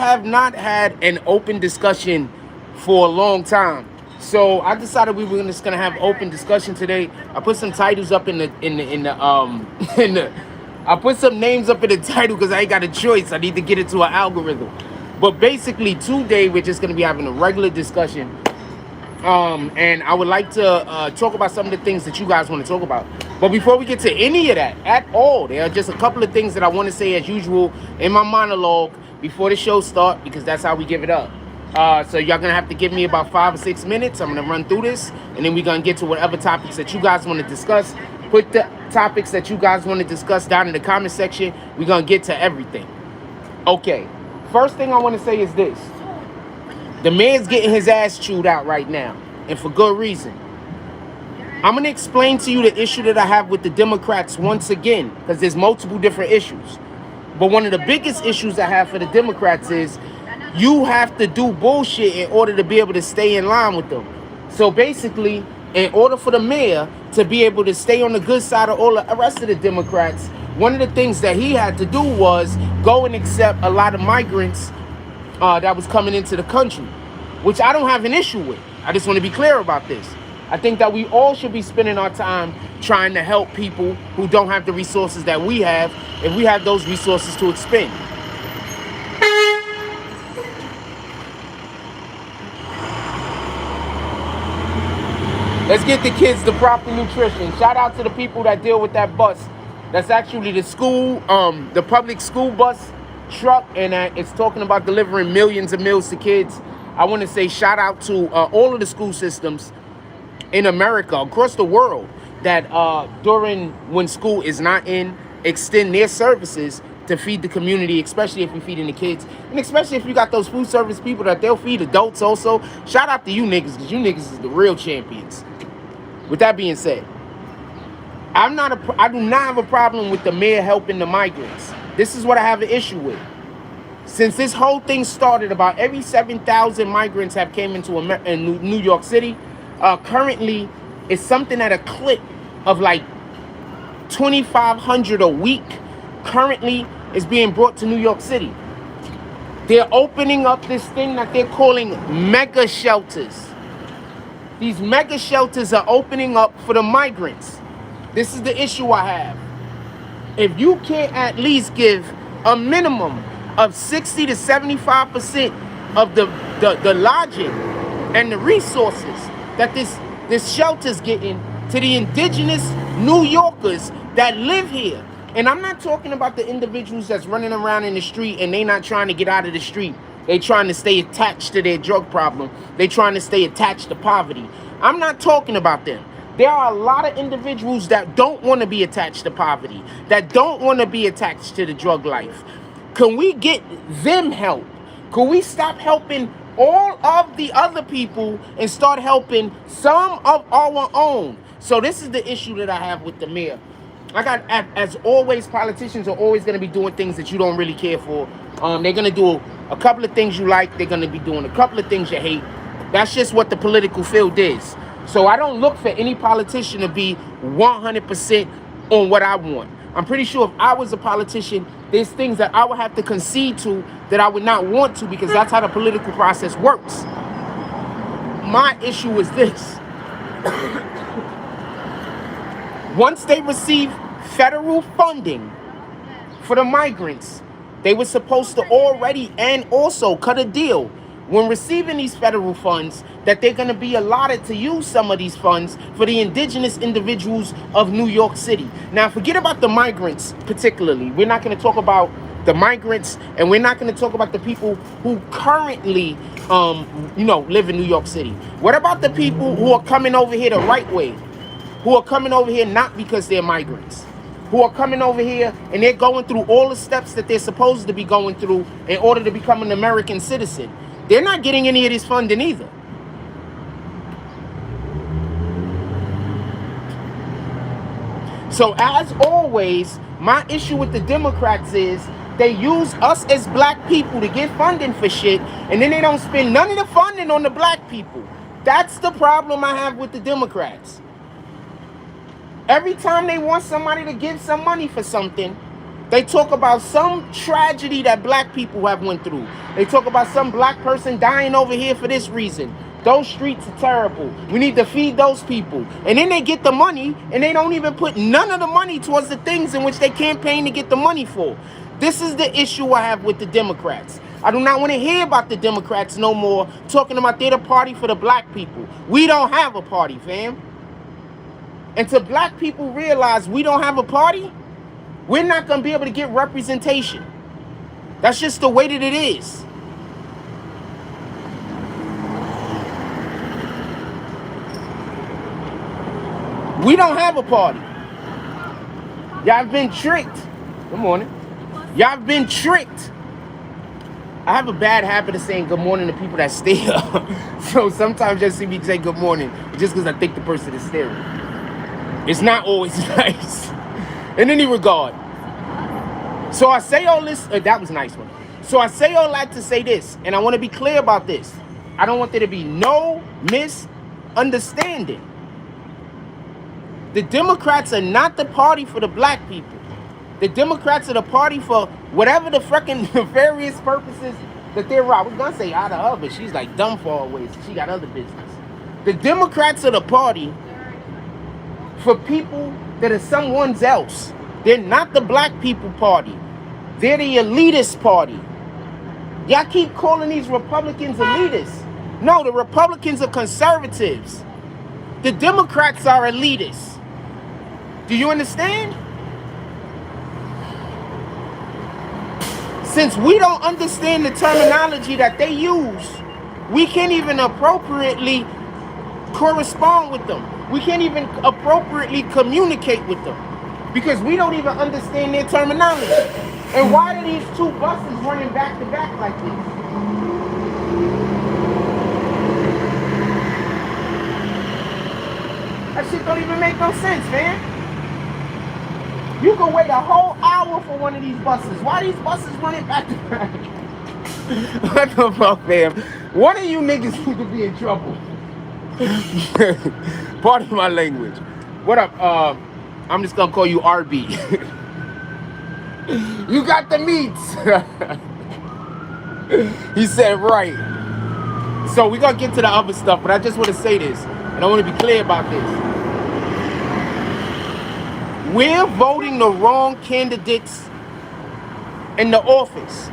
have not had an open discussion for a long time. So I decided we were just gonna have open discussion today. I put some titles up in the in the I put some names up in the title because I ain't got a choice. I need to get it to an algorithm. But basically today we're just gonna be having a regular discussion. And I would like to talk about some of the things that you guys want to talk about. But before we get to any of that at all, there are just a couple of things that I want to say as usual in my monologue before the show starts, because that's how we give it up. So y'all gonna have to give me about 5 or 6 minutes. I'm gonna run through this, and then we're gonna get to whatever topics that you guys want to discuss. Put the topics that you guys want to discuss down in the comment section. We're gonna get to everything. Okay, first thing I want to say is this. The man's getting his ass chewed out right now, and for good reason. I'm going to explain to you the issue that I have with the Democrats once again, because there's multiple different issues. But one of the biggest issues I have for the Democrats is you have to do bullshit in order to be able to stay in line with them. So basically, in order for the mayor to be able to stay on the good side of all the rest of the Democrats, one of the things that he had to do was go and accept a lot of migrants that was coming into the country, which I don't have an issue with. I just want to be clear about this. I think that we all should be spending our time trying to help people who don't have the resources that we have, if we have those resources to expend. Let's get the kids the proper nutrition. Shout out to the people that deal with that bus. That's actually the school, the public school bus truck, and it's talking about delivering millions of meals to kids. I want to say shout out to all of the school systems in America, across the world, that during when school is not in, extend their services to feed the community, especially if you're feeding the kids, and especially if you got those food service people that they'll feed adults also. Shout out to you niggas, because you niggas is the real champions. With that being said, I do not have a problem with the mayor helping the migrants. This is what I have an issue with. Since this whole thing started, about every 7,000 migrants have came into New York City. Currently, it's something at a clip of like 2,500 a week. Currently, is being brought to New York City. They're opening up this thing that they're calling mega shelters. These mega shelters are opening up for the migrants. This is the issue I have. If you can't at least give a minimum of 60 to 75% of the lodging and the resources that this shelter's getting to the indigenous New Yorkers that live here. And I'm not talking about the individuals that's running around in the street and they not trying to get out of the street. They trying to stay attached to their drug problem. They trying to stay attached to poverty. I'm not talking about them. There are a lot of individuals that don't want to be attached to poverty, that don't want to be attached to the drug life. Can we get them help? Can we stop helping all of the other people and start helping some of our own? So this is the issue that I have with the mayor. As always, politicians are always going to be doing things that you don't really care for. They're going to do a couple of things you like. They're going to be doing a couple of things you hate. That's just what the political field is. So I don't look for any politician to be 100% on what I want. I'm pretty sure if I was a politician, there's things that I would have to concede to that I would not want to, because that's how the political process works. My issue is this. Once they receive federal funding for the migrants, they were supposed to already and also cut a deal when receiving these federal funds that they're going to be allotted to use some of these funds for the indigenous individuals of New York City. Now, forget about the migrants particularly. We're not going to talk about the migrants, and we're not going to talk about the people who currently, live in New York City. What about the people who are coming over here the right way? Who are coming over here not because they're migrants? Who are coming over here and they're going through all the steps that they're supposed to be going through in order to become an American citizen? They're not getting any of this funding either. So as always, my issue with the Democrats is they use us as black people to get funding for shit, and then they don't spend none of the funding on the black people. That's the problem I have with the Democrats. Every time they want somebody to give some money for something, They talk about some tragedy that black people have went through. They talk about some black person dying over here for this reason. Those streets are terrible. We need to feed those people. And then they get the money, and they don't even put none of the money towards the things in which they campaign to get the money for. This is the issue I have with the Democrats. I do not want to hear about the Democrats no more talking about they're the party for the black people. We don't have a party, fam. Until black people realize we don't have a party, we're not going to be able to get representation. That's just the way that it is. We don't have a party. Y'all have been tricked. Good morning. Y'all have been tricked. I have a bad habit of saying good morning to people that stay up. So sometimes you see me say good morning just because I think the person is staring. It's not always nice. In any regard. So I say all this. That was a nice one. So I say all that to say this. And I want to be clear about this. I don't want there to be no misunderstanding. The Democrats are not the party for the black people. The Democrats are the party for whatever the freaking nefarious purposes that they're right. I was going to say out of her, but she's like dumb far away, so she got other business. The Democrats are the party for people that are someone else. They're not the black people party. They're the elitist party. Y'all keep calling these Republicans elitists. No, the Republicans are conservatives. The Democrats are elitists. Do you understand? Since we don't understand the terminology that they use, we can't even appropriately correspond with them. We can't even appropriately communicate with them because we don't even understand their terminology. And why are these two buses running back to back like this? That shit don't even make no sense, man. You can wait a whole hour for one of these buses. Why are these buses running back to back? What the fuck, fam? One of you niggas need to be in trouble. Pardon my language. What up? I'm just gonna call you RB. You got the meats. He said right. So we're gonna get to the other stuff, but I just want to say this, and I want to be clear about this. We're voting the wrong candidates in the office.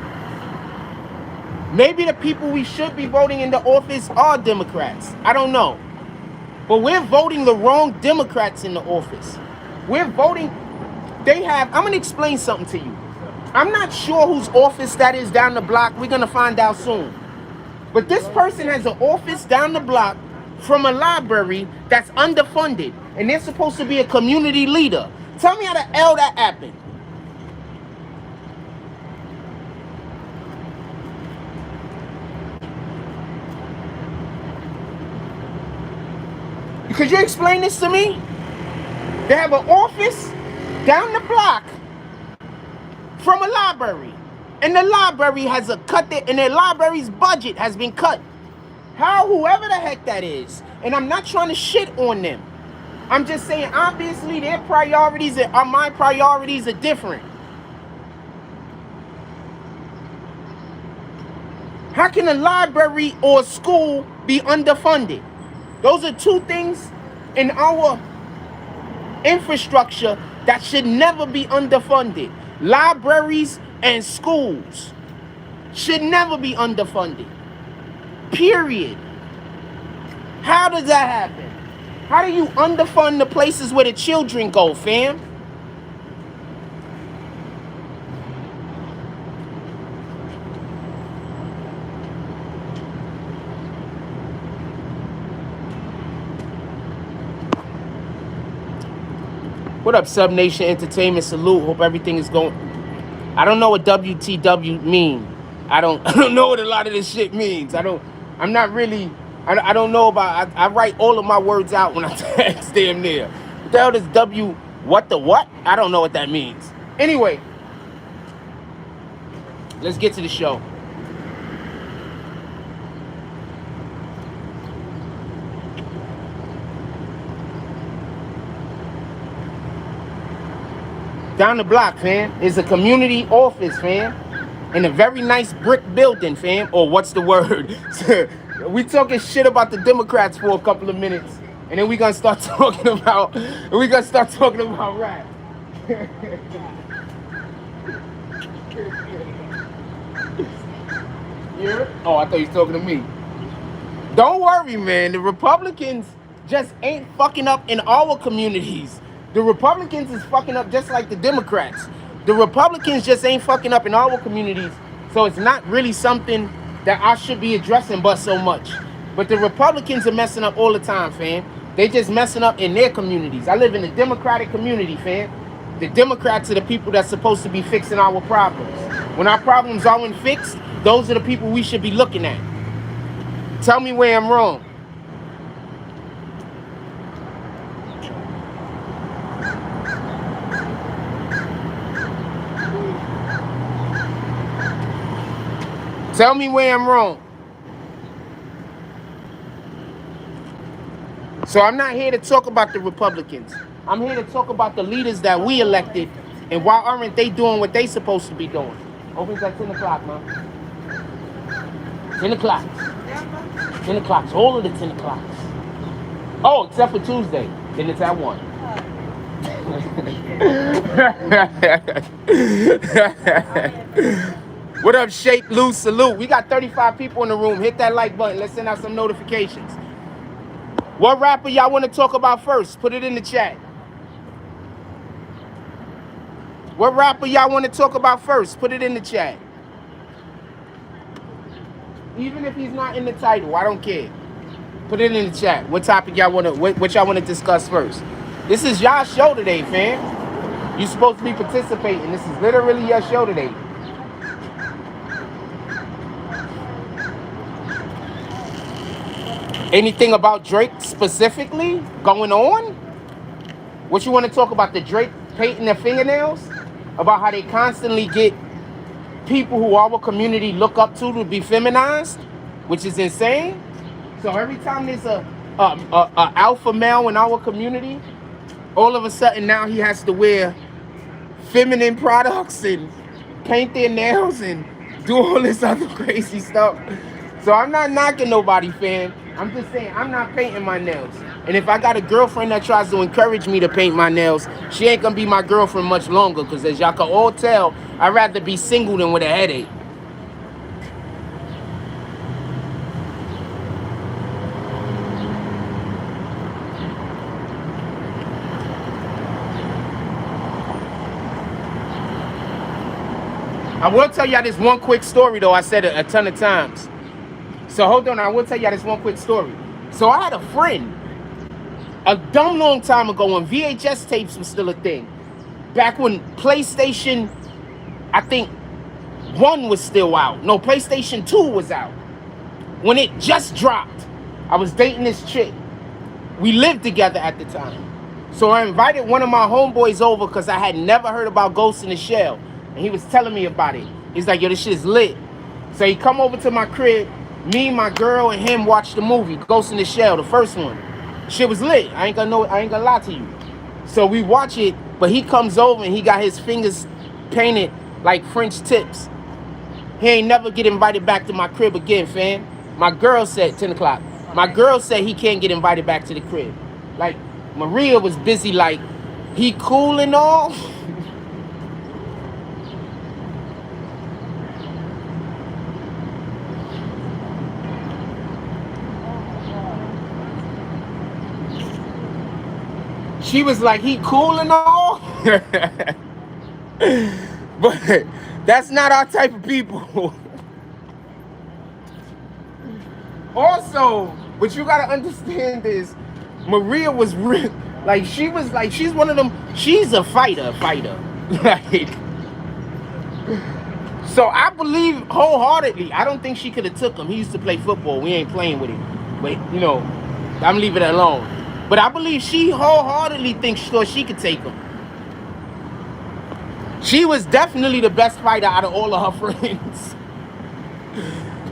Maybe the people we should be voting in the office are Democrats. I don't know. But we're voting the wrong Democrats in the office. We're voting, I'm going to explain something to you. I'm not sure whose office that is down the block. We're going to find out soon. But this person has an office down the block from a library that's underfunded. And they're supposed to be a community leader. Tell me how the hell that happened. Could you explain this to me? They have an office down the block from a library. And the library has and their library's budget has been cut. How, whoever the heck that is, and I'm not trying to shit on them. I'm just saying, obviously, their priorities and my priorities are different. How can a library or a school be underfunded? Those are two things in our infrastructure that should never be underfunded. Libraries and schools should never be underfunded. Period. How does that happen? How do you underfund the places where the children go, fam? What up, Sub Nation Entertainment? Salute. Hope everything is going. I don't know what WTW mean. I don't know what a lot of this shit means. I don't know about. I write all of my words out when I text damn near. What the hell does what? I don't know what that means. Anyway, let's get to the show. Down the block, fam. It's a community office, fam. In a very nice brick building, fam. Or what's the word? We talking shit about the Democrats for a couple of minutes. And then we gonna start talking about rap. Yeah? Oh, I thought you was talking to me. Don't worry, man. The Republicans just ain't fucking up in our communities. The Republicans is fucking up just like the Democrats. The Republicans just ain't fucking up in our communities. So it's not really something that I should be addressing but so much. But the Republicans are messing up all the time, fam. They just messing up in their communities. I live in a Democratic community, fam. The Democrats are the people that's supposed to be fixing our problems. When our problems aren't fixed, those are the people we should be looking at. Tell me where I'm wrong. Tell me where I'm wrong. So I'm not here to talk about the Republicans. I'm here to talk about the leaders that we elected and why aren't they doing what they supposed to be doing. Opens at 10 o'clock, man. 10 o'clock. 10 o'clocks. All of the 10 o'clocks. Oh, except for Tuesday. Then it's at 1. What up, Shake Loose Salute? We got 35 people in the room. Hit that like button. Let's send out some notifications. What rapper y'all want to talk about first? Put it in the chat. What rapper y'all want to talk about first? Put it in the chat. Even if he's not in the title, I don't care. Put it in the chat. What topic y'all want to, what y'all want to discuss first? This is y'all show today, fam. You supposed to be participating. This is literally your show today. Anything about Drake specifically going on? What you want to talk about? The Drake painting their fingernails? About how they constantly get people who our community look up to be feminized? Which is insane. So every time there's a alpha male in our community, all of a sudden now he has to wear feminine products and paint their nails and do all this other crazy stuff. So I'm not knocking nobody, fam. I'm just saying I'm not painting my nails. And if I got a girlfriend that tries to encourage me to paint my nails, she ain't gonna be my girlfriend much longer. Because as y'all can all tell, I'd rather be single than with a headache. I will tell y'all this one quick story, though. I said it a ton of times. So hold on, I will tell y'all this one quick story. So I had a friend a dumb long time ago when VHS tapes was still a thing. Back when PlayStation, I think 1 was still out. No, PlayStation 2 was out. When it just dropped, I was dating this chick. We lived together at the time. So I invited one of my homeboys over because I had never heard about Ghost in the Shell. And he was telling me about it. He's like, yo, this shit is lit. So he come over to my crib. Me, my girl, and him watched the movie, Ghost in the Shell, the first one. Shit was lit. I ain't gonna lie to you. So we watch it, but he comes over and he got his fingers painted like French tips. He ain't never get invited back to my crib again, fam. My girl said, 10 o'clock. My girl said he can't get invited back to the crib. Like, Maria was busy like, he cool and all. She was like, he cool and all. But that's not our type of people. Also, what you gotta understand is, Maria was real. Like, she was like, she's one of them. She's a fighter. Like, so I believe wholeheartedly. I don't think she could have took him. He used to play football. We ain't playing with him. But you know, I'm leaving it alone. But I believe she wholeheartedly thinks she could take him. She was definitely the best fighter out of all of her friends.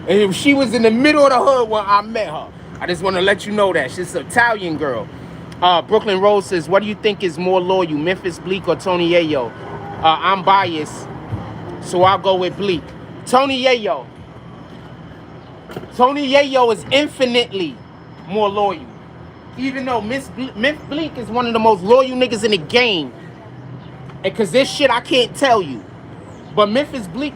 And she was in the middle of the hood when I met her. I just want to let you know that. She's an Italian girl. Brooklyn Rose says, what do you think is more loyal, Memphis Bleak or Tony Yayo? I'm biased, so I'll go with Bleak. Tony Yayo. Tony Yayo is infinitely more loyal. Even though Myth Bleak is one of the most loyal niggas in the game. And cause this shit I can't tell you. But Memphis Bleak,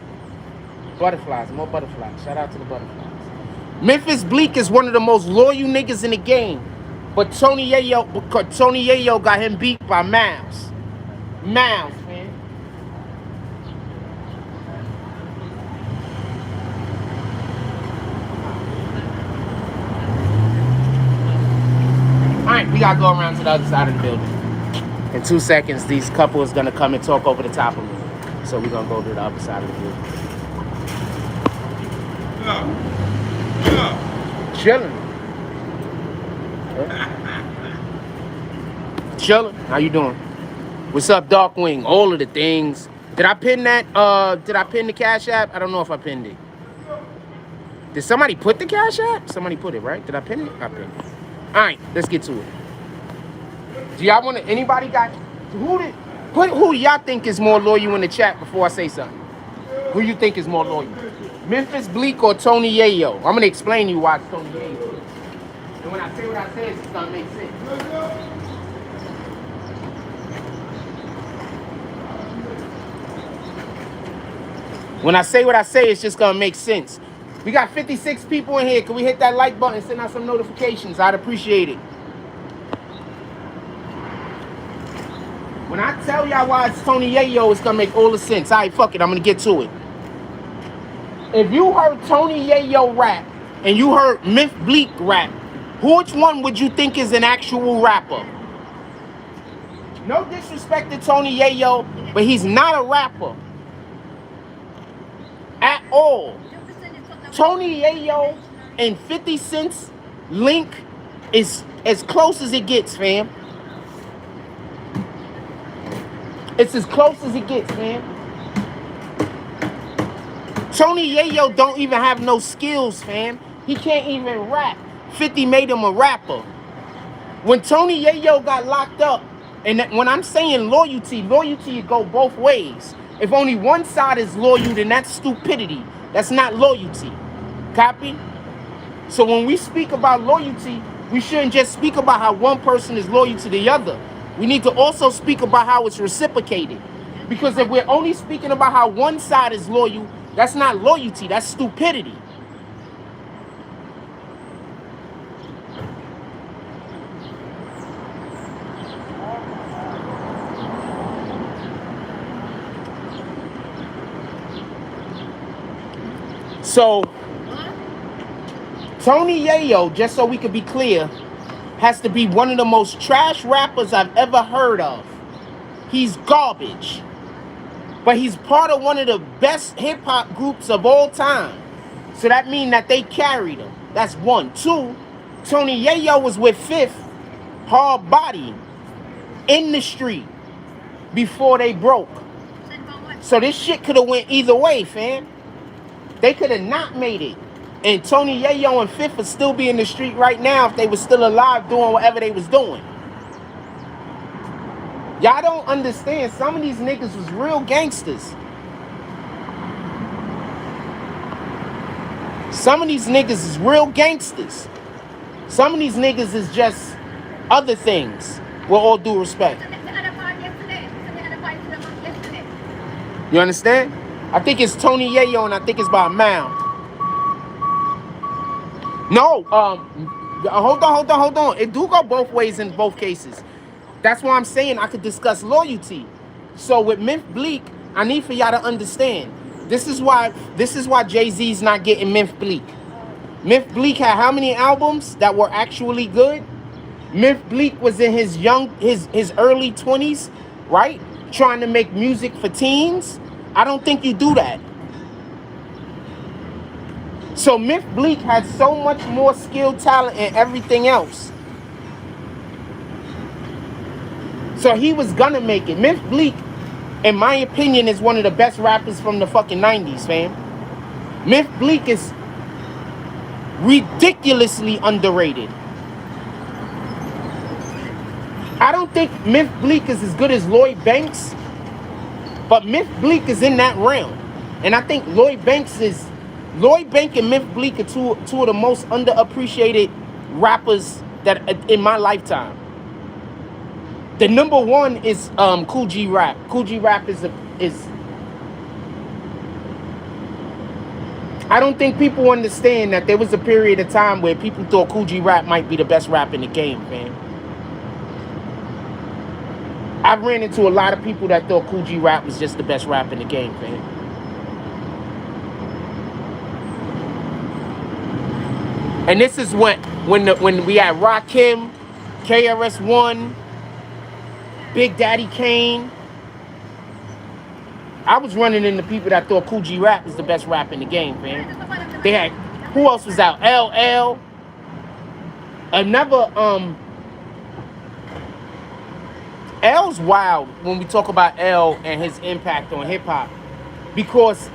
butterflies, more butterflies. Shout out to the butterflies. Memphis Bleak is one of the most loyal niggas in the game. But Tony Yayo got him beat by miles. Miles, man. Alright, we gotta go around to the other side of the building. In 2 seconds, these couple is gonna come and talk over the top of me. So we're gonna go to the other side of the building. Chilling. Chilling. How you doing? What's up, Darkwing? All of the things. Did I pin that? Did I pin the Cash App? I don't know if I pinned it. Did somebody put the Cash App? Somebody put it, right? Did I pin it? I pinned it. All right, let's get to it. Do y'all want to? Anybody got? Put who y'all think is more loyal in the chat before I say something. Who you think is more loyal? Memphis Bleak or Tony Yayo? I'm gonna explain to you why it's Tony Yayo. And when I say what I say, it's gonna make sense. When I say what I say, it's just gonna make sense. We got 56 people in here. Can we hit that like button and send out some notifications? I'd appreciate it. When I tell y'all why it's Tony Yayo, it's gonna make all the sense. All right, fuck it, I'm gonna get to it. If you heard Tony Yayo rap and you heard Myth Bleak rap, which one would you think is an actual rapper? No disrespect to Tony Yayo, but he's not a rapper. At all. Tony Yayo and 50 Cent's link is as close as it gets, fam. It's as close as it gets, man. Tony Yayo don't even have no skills, fam. He can't even rap. 50 made him a rapper. When Tony Yayo got locked up, and when I'm saying loyalty go both ways. If only one side is loyal, then that's stupidity. That's not loyalty. Copy? So when we speak about loyalty, we shouldn't just speak about how one person is loyal to the other. We need to also speak about how it's reciprocated. Because if we're only speaking about how one side is loyal, that's not loyalty, that's stupidity. So, Tony Yayo, just so we could be clear, has to be one of the most trash rappers I've ever heard of. He's garbage. But he's part of one of the best hip-hop groups of all time. So that means that they carried him. That's one. Two, Tony Yayo was with Fifth, hard body, in the street before they broke. So this shit could have went either way, fam. They could have not made it. And Tony Yayo and Fifth would still be in the street right now if they were still alive doing whatever they was doing. Y'all don't understand. Some of these niggas was real gangsters. Some of these niggas is real gangsters. Some of these niggas is just other things, with all due respect. You understand? I think it's Tony Yayo and I think it's by a mile. No, hold on. It do go both ways in both cases. That's why I'm saying I could discuss loyalty. So with Myth Bleak, I need for y'all to understand. This is why Jay-Z's not getting Myth Bleak. Myth Bleak had how many albums that were actually good? Myth Bleak was in his early 20s, right? Trying to make music for teens. I don't think you do that. So Myth Bleak had so much more skill, talent, and everything else. So he was gonna make it. Myth Bleak, in my opinion, is one of the best rappers from the fucking 90s, fam. Myth Bleak is ridiculously underrated. I don't think Myth Bleak is as good as Lloyd Banks, But Myth Bleak is in that realm. And I think Lloyd Banks and Myth Bleak are two of the most underappreciated rappers that in my lifetime. The number one is Kool G Rap. Kool G Rap is I don't think people understand that there was a period of time where people thought Kool G Rap might be the best rap in the game, man. I ran into a lot of people that thought Kool G Rap was just the best rap in the game, man. And this is when we had Rakim, KRS-One, Big Daddy Kane. I was running into people that thought Kool G Rap was the best rap in the game, man. They had, who else was out? LL. Another, L's wild when we talk about L and his impact on hip hop. Because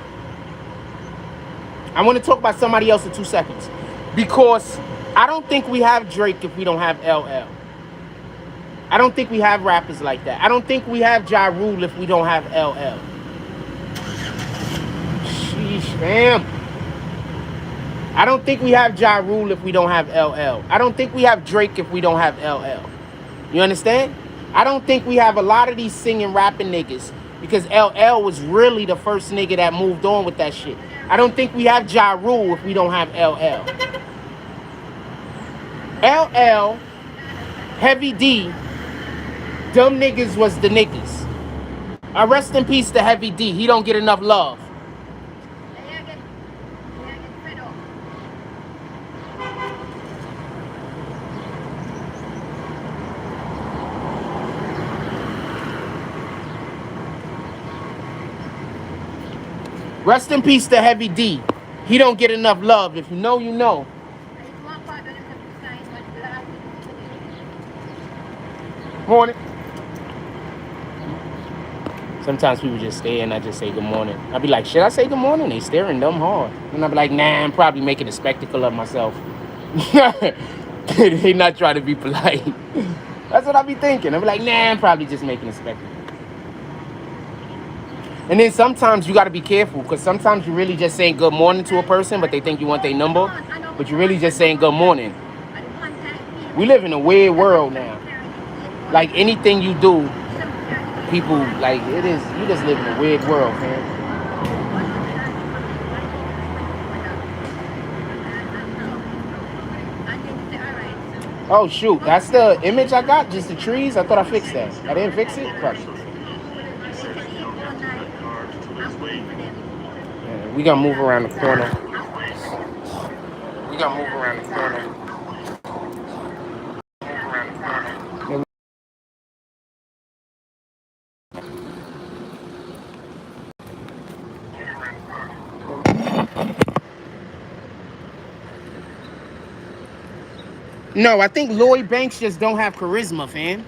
I want to talk about somebody else in 2 seconds. Because I don't think we have Drake if we don't have LL. I don't think we have rappers like that. I don't think we have Ja Rule if we don't have LL. Sheesh, fam. I don't think we have Ja Rule if we don't have LL. I don't think we have Drake if we don't have LL. You understand? I don't think we have a lot of these singing, rapping niggas because LL was really the first nigga that moved on with that shit. I don't think we have Ja Rule if we don't have LL. LL, Heavy D, them niggas was the niggas. Rest in peace to Heavy D. He don't get enough love. Rest in peace to Heavy D. He don't get enough love. If you know, you know. Morning. Sometimes people just stay and I just say good morning. I be like, should I say good morning? They staring dumb hard. And I be like, nah, I'm probably making a spectacle of myself. They not trying to be polite. That's what I be thinking. I be like, nah, I'm probably just making a spectacle. And then sometimes you got to be careful because sometimes you're really just saying good morning to a person, but they think you want their number. But you're really just saying good morning. We live in a weird world now. Like anything you do, people, like it is, you just live in a weird world, man. Oh shoot, that's the image I got, just the trees? I thought I fixed that. I didn't fix it? Probably. Yeah, we gonna move around the corner. No, I think Lloyd Banks just don't have charisma, fam.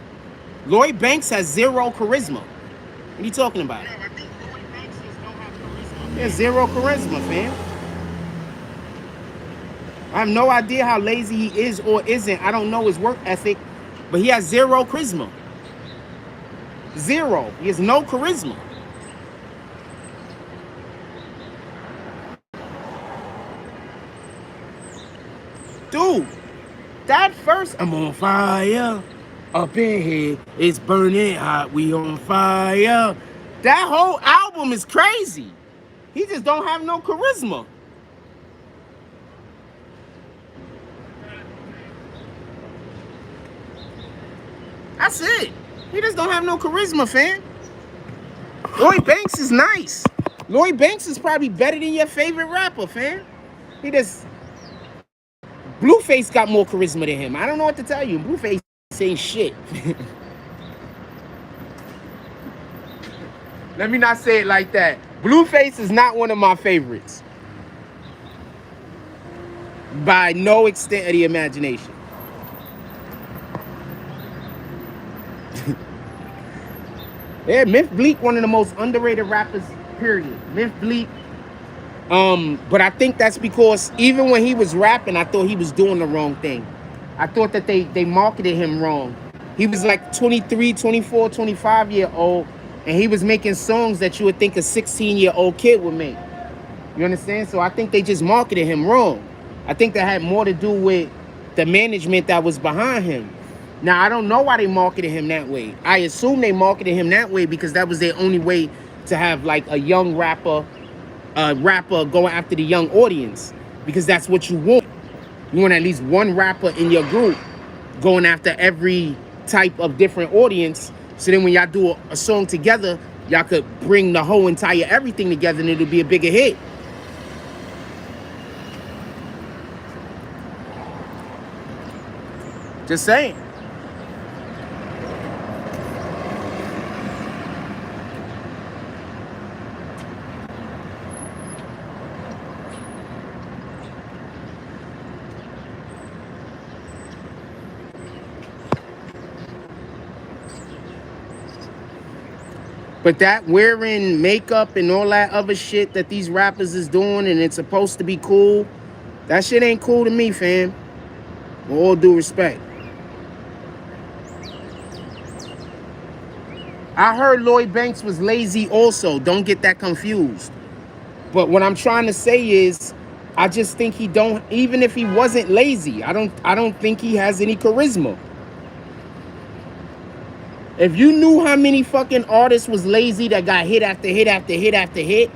Lloyd Banks has zero charisma. What are you talking about? No, I think Lloyd Banks just don't have charisma. He has zero charisma, fam. I have no idea how lazy he is or isn't. I don't know his work ethic, but he has zero charisma. Zero. He has no charisma. Dude. That first, I'm on fire, up in here, it's burning hot, we on fire. That whole album is crazy. He just don't have no charisma. That's it. He just don't have no charisma, fam. Lloyd Banks is nice. Lloyd Banks is probably better than your favorite rapper, fam. He just... Blueface got more charisma than him. I don't know what to tell you. Blueface ain't shit. Let me not say it like that. Blueface is not one of my favorites. By no extent of the imagination. Yeah, Myth Bleak, one of the most underrated rappers, period. Myth Bleak. But I think that's because even when he was rapping, I thought he was doing the wrong thing. I thought that they marketed him wrong. He was like 23, 24, 25-year-old, And he was making songs that you would think a 16-year-old kid would make. You understand? So I think they just marketed him wrong. I think that had more to do with the management that was behind him. Now, I don't know why they marketed him that way. I assume they marketed him that way because that was their only way to have like a young rapper, going after the young audience, because that's what you want. You want at least one rapper in your group going after every type of different audience. So then when y'all do a song together, y'all could bring the whole entire everything together and it'll be a bigger hit. Just saying. But that wearing makeup and all that other shit that these rappers is doing and it's supposed to be cool, that shit ain't cool to me, fam. With all due respect. I heard Lloyd Banks was lazy also. Don't get that confused. But what I'm trying to say is, I just think he don't, even if he wasn't lazy, I don't think he has any charisma. If you knew how many fucking artists was lazy that got hit after hit after hit after hit,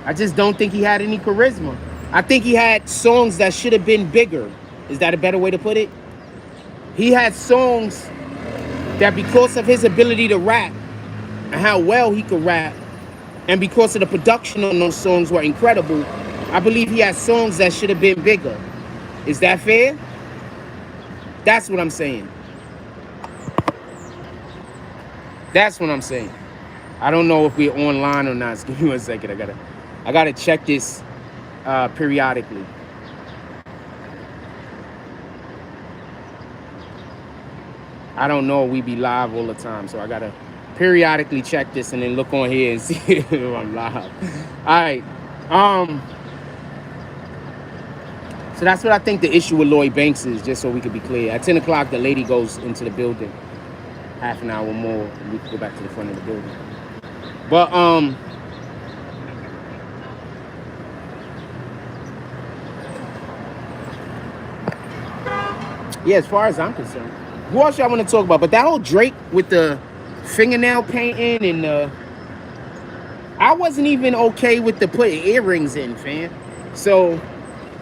I just don't think he had any charisma. I think he had songs that should have been bigger. Is that a better way to put it? He had songs that, because of his ability to rap and how well he could rap, and because of the production on those songs were incredible, I believe he had songs that should have been bigger. Is that fair? That's what I'm saying. That's what I'm saying. I don't know if we're online or not. Give me 1 second. I gotta check this periodically. I don't know if we be live all the time, so I gotta periodically check this and then look on here and see if I'm live. All right. So that's what I think the issue with Lloyd Banks is, just so we could be clear. At 10 o'clock, the lady goes into the building. Half an hour more, and we can go back to the front of the building. But, yeah, as far as I'm concerned. Who else y'all want to talk about? But that whole Drake with the fingernail painting and I wasn't even okay with the putting earrings in, fam. So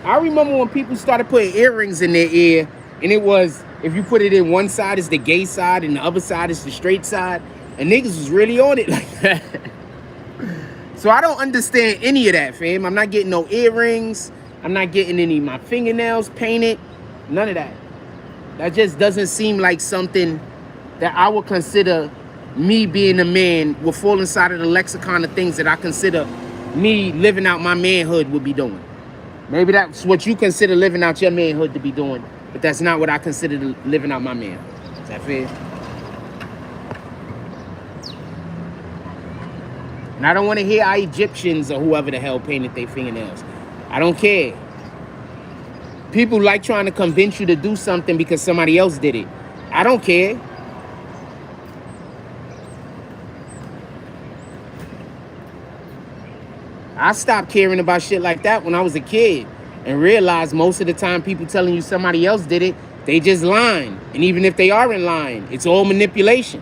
I remember when people started putting earrings in their ear, and it was, if you put it in one side, it's the gay side, and the other side is the straight side, and niggas was really on it like that. So I don't understand any of that, fam. I'm not getting no earrings. I'm not getting any of my fingernails painted. None of that. That just doesn't seem like something that I would consider me being a man would fall inside of the lexicon of things that I consider me living out my manhood would be doing. Maybe that's what you consider living out your manhood to be doing, but that's not what I consider living out my manhood. Is that fair? And I don't want to hear our Egyptians or whoever the hell painted their fingernails. I don't care. People like trying to convince you to do something because somebody else did it. I don't care. I stopped caring about shit like that when I was a kid and realized most of the time people telling you somebody else did it, they just lying. And even if they aren't lying, it's all manipulation.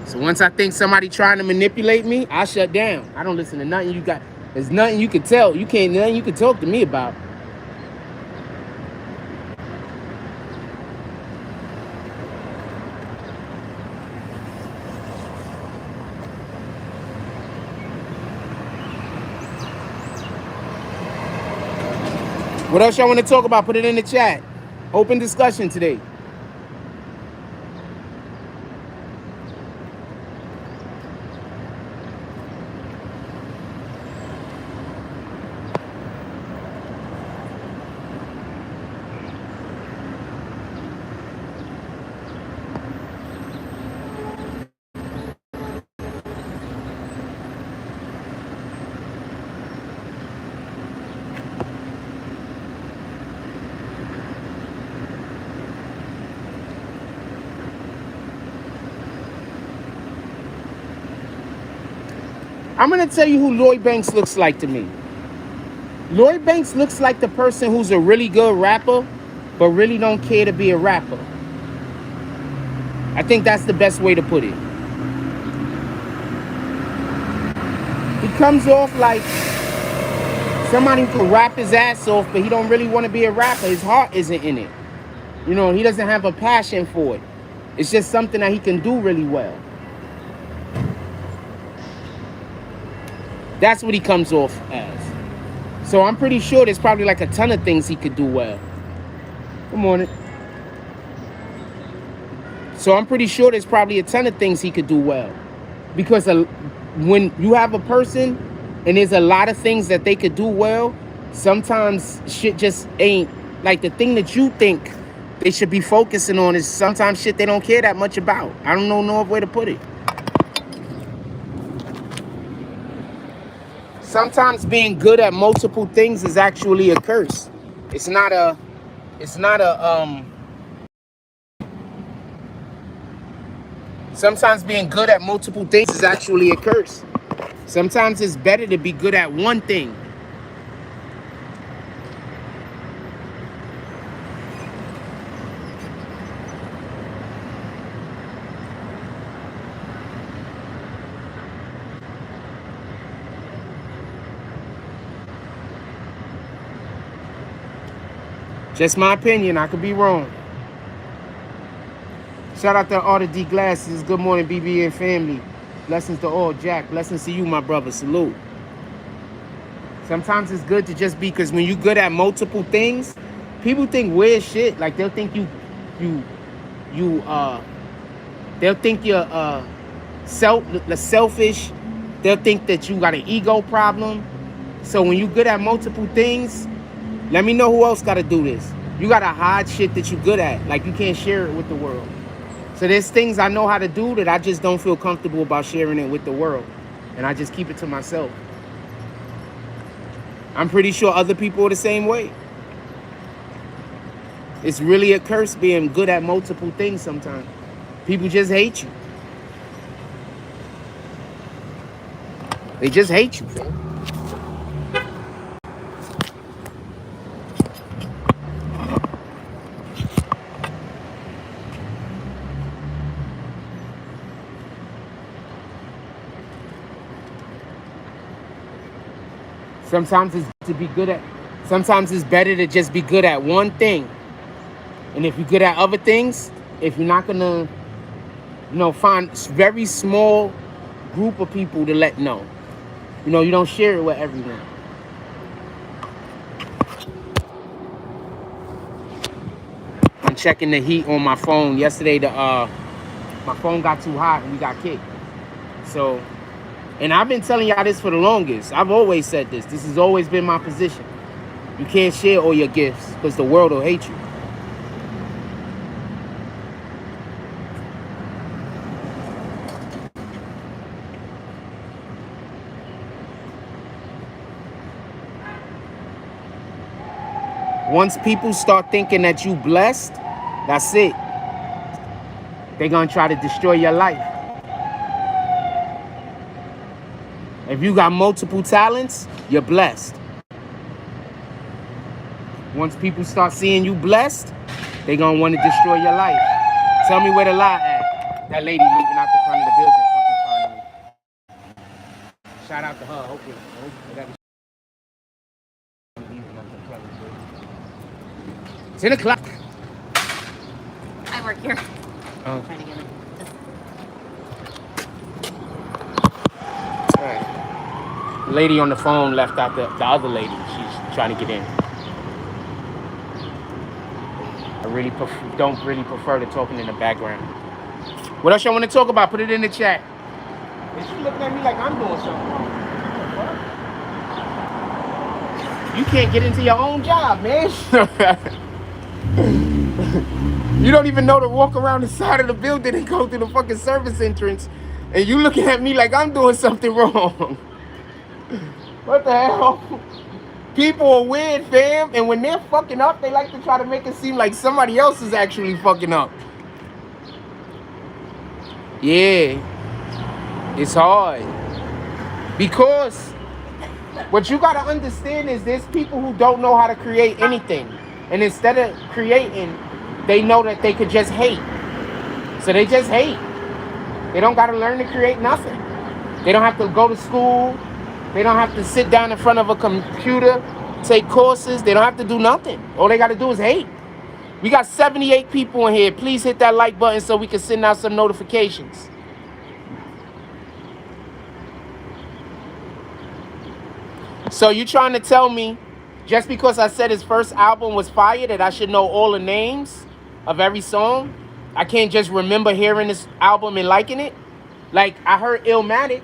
So once I think somebody trying to manipulate me, I shut down. I don't listen to nothing you got. There's nothing you can tell. Nothing you can talk to me about. What else y'all want to talk about? Put it in the chat. Open discussion today. I'm gonna tell you who Lloyd Banks looks like to me. Lloyd Banks looks like the person who's a really good rapper, but really don't care to be a rapper. I think that's the best way to put it. He comes off like somebody who can rap his ass off, but he don't really want to be a rapper. His heart isn't in it. You know, he doesn't have a passion for it. It's just something that he can do really well. That's what he comes off as. So I'm pretty sure there's probably like a ton of things he could do well. Good morning. So I'm pretty sure there's probably a ton of things he could do well. Because when you have a person and there's a lot of things that they could do well, sometimes shit just ain't like the thing that you think they should be focusing on is sometimes shit they don't care that much about. I don't know no other way to put it. Sometimes being good at multiple things is actually a curse. Sometimes being good at multiple things is actually a curse. Sometimes it's better to be good at one thing. Just my opinion. I could be wrong. Shout out to all the D Glasses. Good morning, BBN family. Blessings to all. Jack, blessings to you, my brother. Salute. Sometimes it's good to just be, because when you're good at multiple things, people think weird shit. Like they'll think they'll think you're selfish. They'll think that you got an ego problem. So when you're good at multiple things, let me know who else got to do this. You got to hide shit that you're good at. Like you can't share it with the world. So there's things I know how to do that I just don't feel comfortable about sharing it with the world. And I just keep it to myself. I'm pretty sure other people are the same way. It's really a curse being good at multiple things sometimes. People just hate you. They just hate you, fam. Sometimes it's better to just be good at one thing. And if you're good at other things, if you're not gonna, find very small group of people to let know. You don't share it with everyone. I'm checking the heat on my phone. Yesterday, my phone got too hot and we got kicked. So, and I've been telling y'all this for the longest. I've always said this. This has always been my position. You can't share all your gifts because the world will hate you. Once people start thinking that you blessed, that's it. They're going to try to destroy your life. If you got multiple talents, you're blessed. Once people start seeing you blessed, they're going to want to destroy your life. Tell me where the lie at. That lady leaving out the front of the building fucking finally. Shout out to her. Hopefully whatever. 10 o'clock. I work here. Oh. Trying to get it. All right. The lady on the phone left out the other lady. She's trying to get in. I really don't really prefer to talking in the background. What else y'all want to talk about? Put it in the chat. And she looking at me like I'm doing something wrong. You can't get into your own job, man. You don't even know to walk around the side of the building and go through the fucking service entrance, and you looking at me like I'm doing something wrong. What the hell? People are weird, fam, and when they're fucking up, they like to try to make it seem like somebody else is actually fucking up. Yeah, it's hard. Because what you gotta understand is there's people who don't know how to create anything. And instead of creating, they know that they could just hate. So they just hate. They don't gotta learn to create nothing. They don't have to go to school. They don't have to sit down in front of a computer, take courses. They don't have to do nothing. All they gotta do is hate. We got 78 people in here. Please hit that like button so we can send out some notifications. So you trying to tell me, just because I said his first album was fire, that I should know all the names of every song? I can't just remember hearing this album and liking it? Like, I heard Illmatic.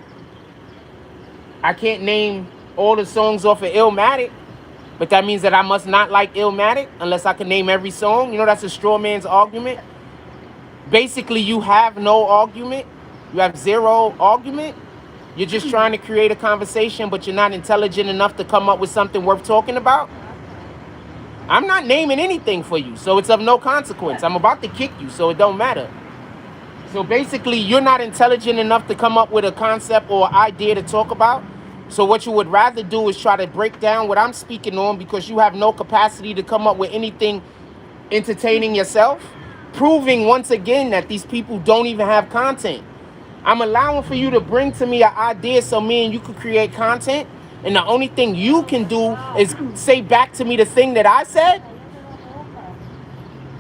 I can't name all the songs off of Illmatic, but that means that I must not like Illmatic unless I can name every song. You know, that's a straw man's argument. Basically, you have no argument. You have zero argument. You're just trying to create a conversation, but you're not intelligent enough to come up with something worth talking about. I'm not naming anything for you, so it's of no consequence. I'm about to kick you, so it don't matter. So basically, you're not intelligent enough to come up with a concept or idea to talk about. So what you would rather do is try to break down what I'm speaking on because you have no capacity to come up with anything entertaining yourself, proving once again that these people don't even have content. I'm allowing for you to bring to me an idea so me and you could create content, and the only thing you can do is say back to me the thing that I said?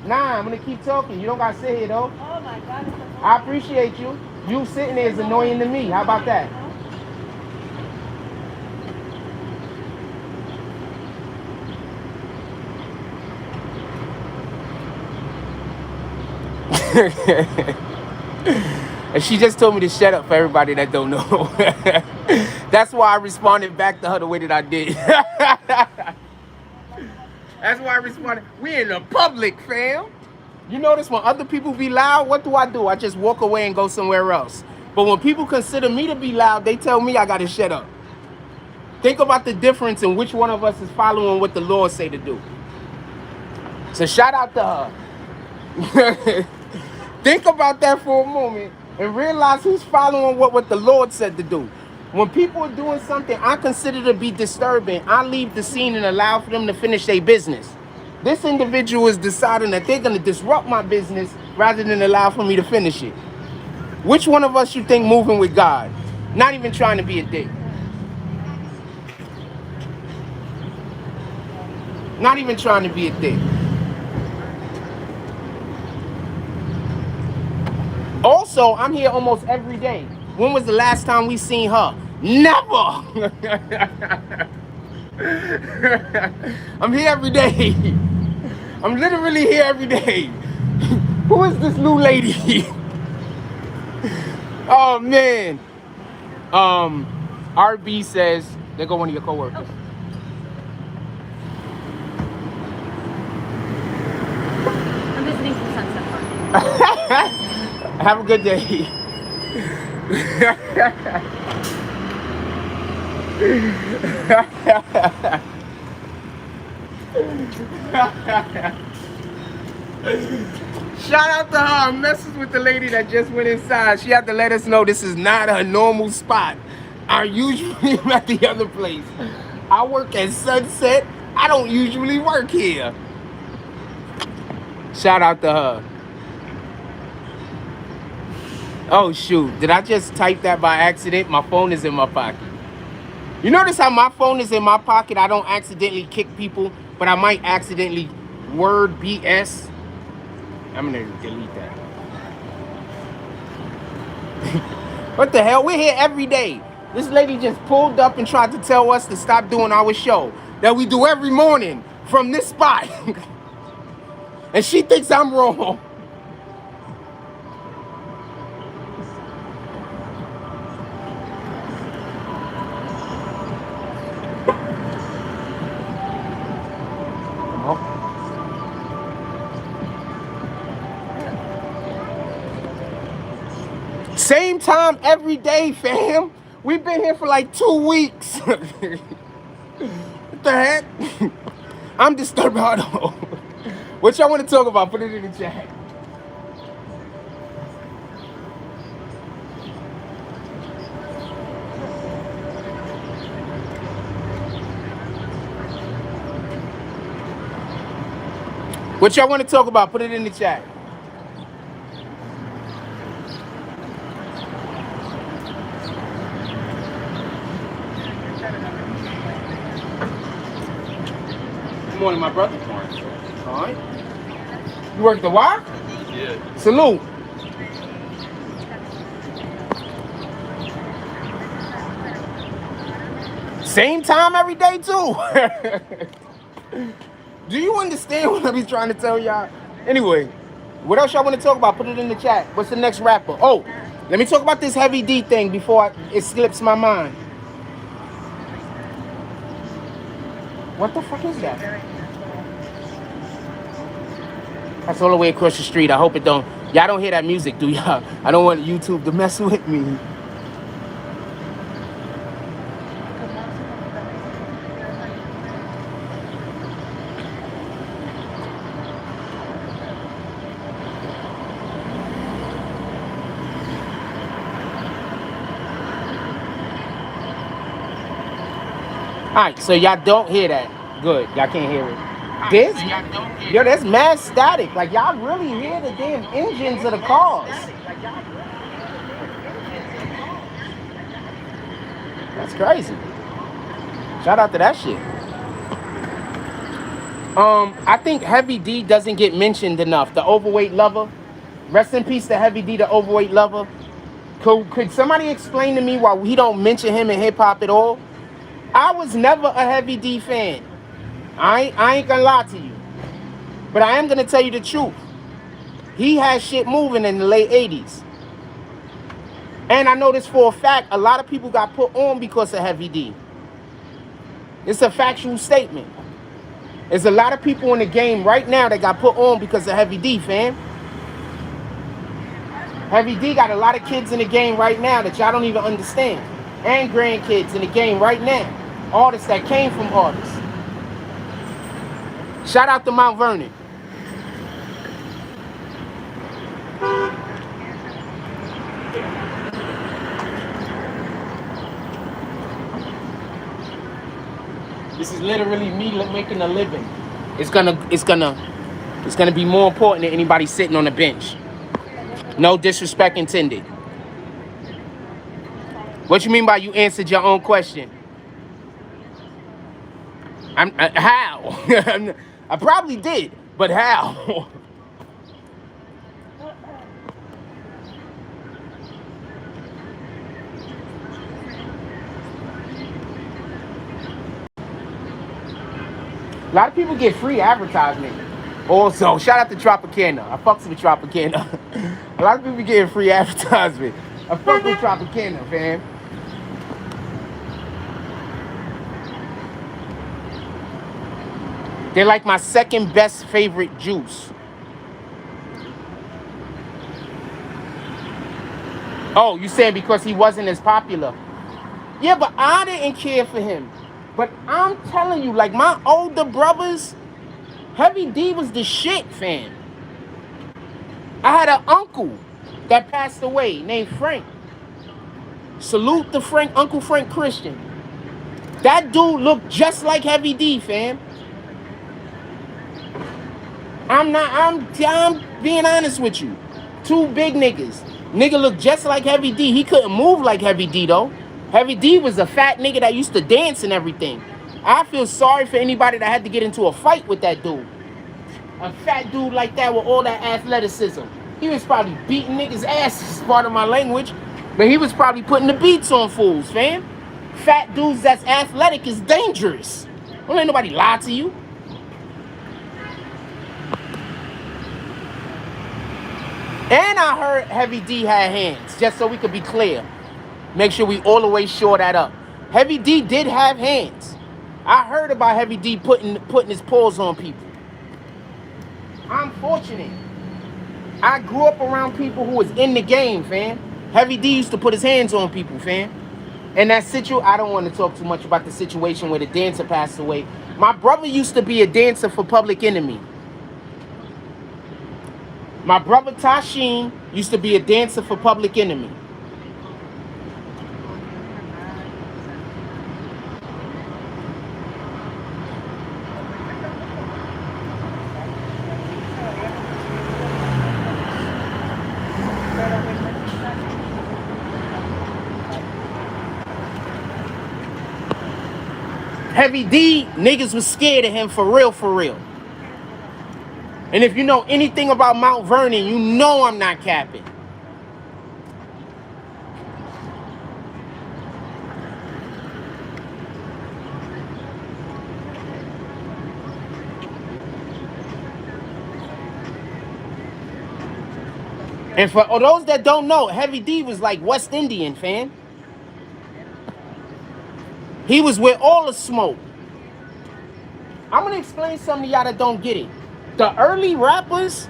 Nah, I'm gonna keep talking. You don't gotta sit here though. Oh my God. I appreciate you. You sitting there is annoying to me. How about that? And she just told me to shut up for everybody that don't know. That's why I responded back to her the way that I did. That's why I responded. We in the public, fam. You notice when other people be loud, what do? I just walk away and go somewhere else. But when people consider me to be loud, they tell me I gotta shut up. Think about the difference in which one of us is following what the Lord say to do. So shout out to her. Think about that for a moment and realize who's following what the Lord said to do. When people are doing something I consider to be disturbing, I leave the scene and allow for them to finish their business. This individual is deciding that they're going to disrupt my business rather than allow for me to finish it. Which one of us you think moving with God? Not even trying to be a dick. Not even trying to be a dick. Also, I'm here almost every day. When was the last time we seen her? Never! I'm here every day. I'm literally here every day. Who is this new lady? Oh, man. RB says, there go one of your coworkers. I'm visiting from Sunset Park. Have a good day. Shout out to her. I messes with the lady that just went inside. She had to let us know this is not her normal spot. I usually am at the other place. I work at Sunset. I don't usually work here. Shout out to her. Oh shoot, did I just type that by accident? My phone is in my pocket. You notice how my phone is in my pocket? I don't accidentally kick people, but I might accidentally word BS. I'm gonna delete that. What the hell? We're here every day. This lady just pulled up and tried to tell us to stop doing our show that we do every morning from this spot. And she thinks I'm wrong. Same time every day, fam. We've been here for like 2 weeks. What the heck? I'm disturbed. What y'all want to talk about? Put it in the chat. What y'all want to talk about? Put it in the chat. Good morning, my brother. All right. You work at the Y? Yeah. Salute. Same time every day too. Do you understand what I be trying to tell y'all? Anyway, what else y'all want to talk about? Put it in the chat. What's the next rapper? Oh, let me talk about this Heavy D thing before it slips my mind. What the fuck is that? That's all the way across the street. I hope it don't. Y'all don't hear that music, do y'all? I don't want YouTube to mess with me. All right, so y'all don't hear that. Good, y'all can't hear it. This, yo, that's mad static. Like y'all really hear the damn engines of the cars. That's crazy. Shout out to that shit. I think Heavy D doesn't get mentioned enough. The overweight lover. Rest in peace to Heavy D, the overweight lover. Could somebody explain to me why we don't mention him in hip hop at all? I was never a Heavy D fan. I ain't gonna lie to you. But I am gonna tell you the truth. He had shit moving in the late 80s. And I know this for a fact, a lot of people got put on because of Heavy D. It's a factual statement. There's a lot of people in the game right now that got put on because of Heavy D, fam. Heavy D got a lot of kids in the game right now that y'all don't even understand. And grandkids in the game right now. Artists that came from artists. Shout out to Mount Vernon. This is literally me making a living. It's gonna be more important than anybody sitting on the bench. No disrespect intended. What you mean by you answered your own question? How? I probably did, but how? A lot of people get free advertisement. Also, shout out to Tropicana. I fucks with Tropicana. A lot of people getting free advertisement. I fuck with Tropicana, fam. They're like my second best favorite juice. Oh, you saying because he wasn't as popular? Yeah, but I didn't care for him. But I'm telling you, like my older brothers, Heavy D was the shit, fam. I had an uncle that passed away named Frank. Salute to Frank, Uncle Frank Christian. That dude looked just like Heavy D, fam. I'm being honest with you. Two big niggas. Nigga looked just like Heavy D. He couldn't move like Heavy D though. Heavy D was a fat nigga that used to dance and everything. I feel sorry for anybody that had to get into a fight with that dude. A fat dude like that with all that athleticism. He was probably beating niggas' asses, part of my language. But he was probably putting the beats on fools, fam. Fat dudes that's athletic is dangerous. Don't let nobody lie to you. And I heard Heavy D had hands, just so we could be clear. Make sure we all the way shore that up. Heavy D did have hands. I heard about Heavy D putting his paws on people. I'm fortunate. I grew up around people who was in the game, fam. Heavy D used to put his hands on people, fam. And that I don't want to talk too much about the situation where the dancer passed away. My brother used to be a dancer for Public Enemy. My brother Tashin used to be a dancer for Public Enemy. Heavy D, niggas was scared of him for real, for real. And if you know anything about Mount Vernon, you know I'm not capping. And for those that don't know, Heavy D was like West Indian, fam. He was with all the smoke. I'm gonna explain something to y'all that don't get it. The early rappers,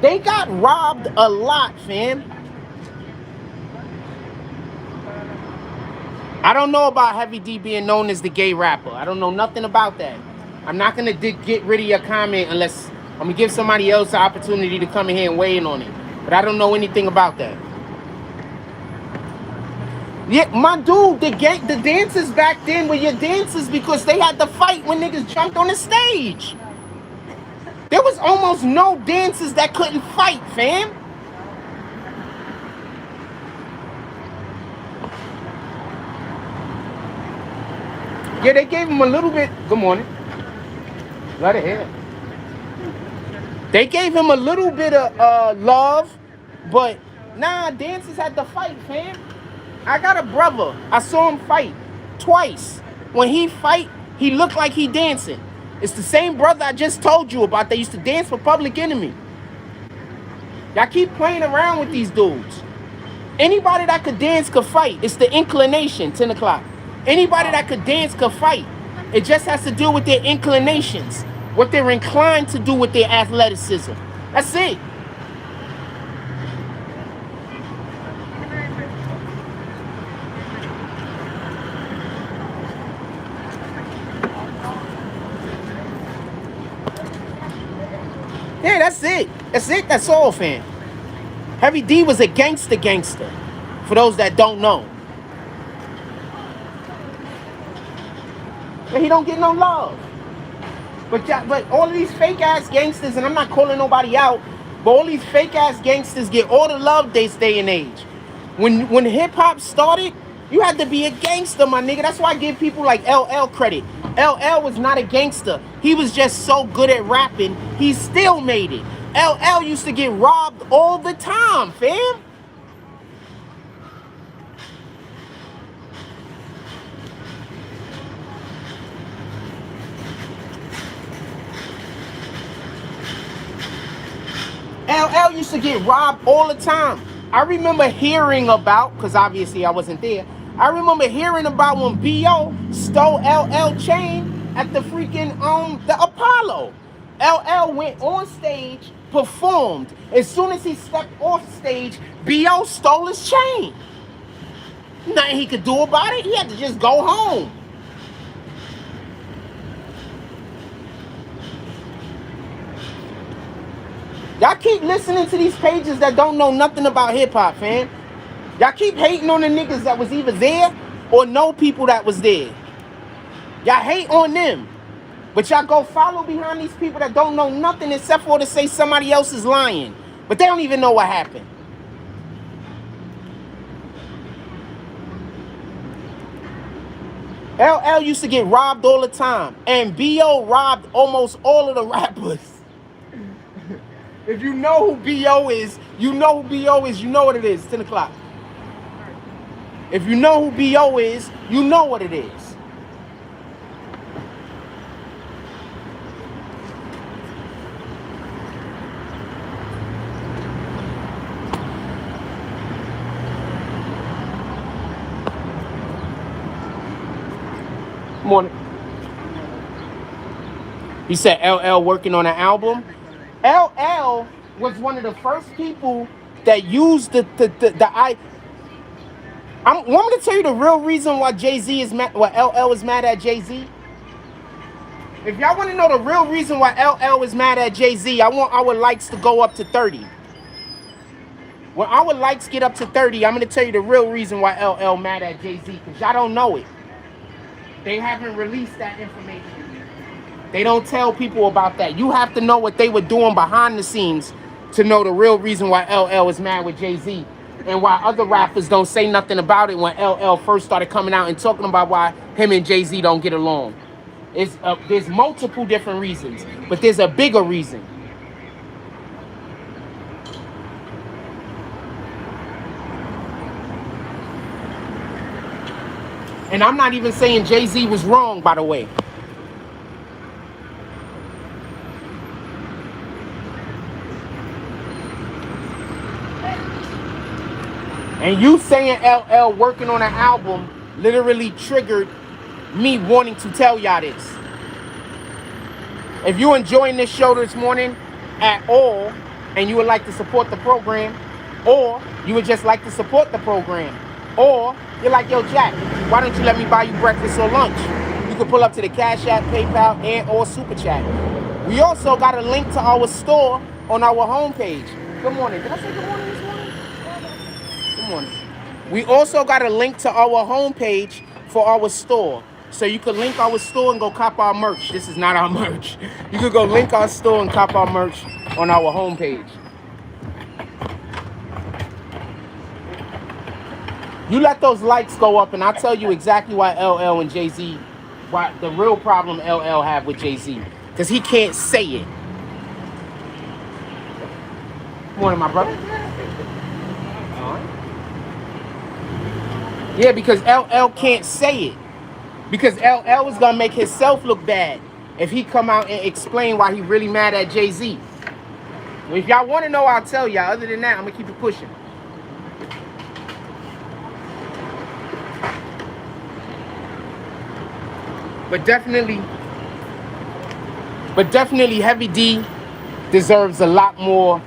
they got robbed a lot, fam. I don't know about Heavy D being known as the gay rapper. I don't know nothing about that. I'm not gonna get rid of your comment unless I'm gonna give somebody else the opportunity to come in here and weigh in on it. But I don't know anything about that. Yeah, my dude, the dancers back then were your dancers because they had to fight when niggas jumped on the stage. There was almost no dancers that couldn't fight, fam. Yeah, they gave him a little bit. Good morning. Let it hit. They gave him a little bit of love, but nah, dancers had to fight, fam. I got a brother. I saw him fight twice. When he fight, he looked like he dancing. It's the same brother I just told you about that used to dance for Public Enemy. Y'all keep playing around with these dudes. Anybody that could dance could fight. It's the inclination, 10 o'clock. Anybody that could dance could fight. It just has to do with their inclinations, what they're inclined to do with their athleticism. That's it. Yeah, that's it. That's it. That's all, fam. Heavy D was a gangster. For those that don't know. But he don't get no love. But all of these fake ass gangsters, and I'm not calling nobody out, but all these fake ass gangsters get all the love this day and age. When hip hop started, you had to be a gangster, my nigga. That's why I give people like LL credit. LL was not a gangster. He was just so good at rapping, he still made it. LL used to get robbed all the time, fam. LL used to get robbed all the time. I remember hearing about, because obviously I wasn't there, I remember hearing about when B.O. stole LL chain at the freaking, the Apollo. LL went on stage, performed. As soon as he stepped off stage, B.O. stole his chain. Nothing he could do about it. He had to just go home. Y'all keep listening to these pages that don't know nothing about hip-hop, fam. Y'all keep hating on the niggas that was either there or know people that was there. Y'all hate on them. But y'all go follow behind these people that don't know nothing except for to say somebody else is lying. But they don't even know what happened. LL used to get robbed all the time. And B.O. robbed almost all of the rappers. If you know who B.O. is, you know who B.O. is, you know what it is. 10 o'clock. If you know who B.O. is, you know what it is. Morning. He said LL working on an album. LL was one of the first people that used want me to tell you the real reason why Jay-Z is mad, why LL is mad at Jay-Z? If y'all want to know the real reason why LL is mad at Jay-Z, I want our likes to go up to 30. When our likes get up to 30, I'm going to tell you the real reason why LL mad at Jay-Z, because y'all don't know it. They haven't released that information. They don't tell people about that. You have to know what they were doing behind the scenes to know the real reason why LL is mad with Jay-Z and why other rappers don't say nothing about it when LL first started coming out and talking about why him and Jay-Z don't get along. There's multiple different reasons, but there's a bigger reason. And I'm not even saying Jay-Z was wrong, by the way. And you saying LL working on an album literally triggered me wanting to tell y'all this. If you're enjoying this show this morning at all, and you would like to support the program, or you would just like to support the program, or you're like, yo, Jack, why don't you let me buy you breakfast or lunch? You can pull up to the Cash App, PayPal, and or Super Chat. We also got a link to our store on our homepage. Good morning. Did I say good morning this morning? Good morning. We also got a link to our homepage for our store. So you can link our store and go cop our merch. This is not our merch. You could go link our store and cop our merch on our homepage. You let those likes go up and I'll tell you exactly why LL and Jay-Z, why the real problem LL have with Jay-Z. Because he can't say it. Good morning, my brother. Yeah, because LL can't say it. Because LL is going to make himself look bad if he come out and explain why he really mad at Jay-Z. If y'all want to know, I'll tell y'all. Other than that, I'm going to keep it pushing. But definitely Heavy D deserves a lot more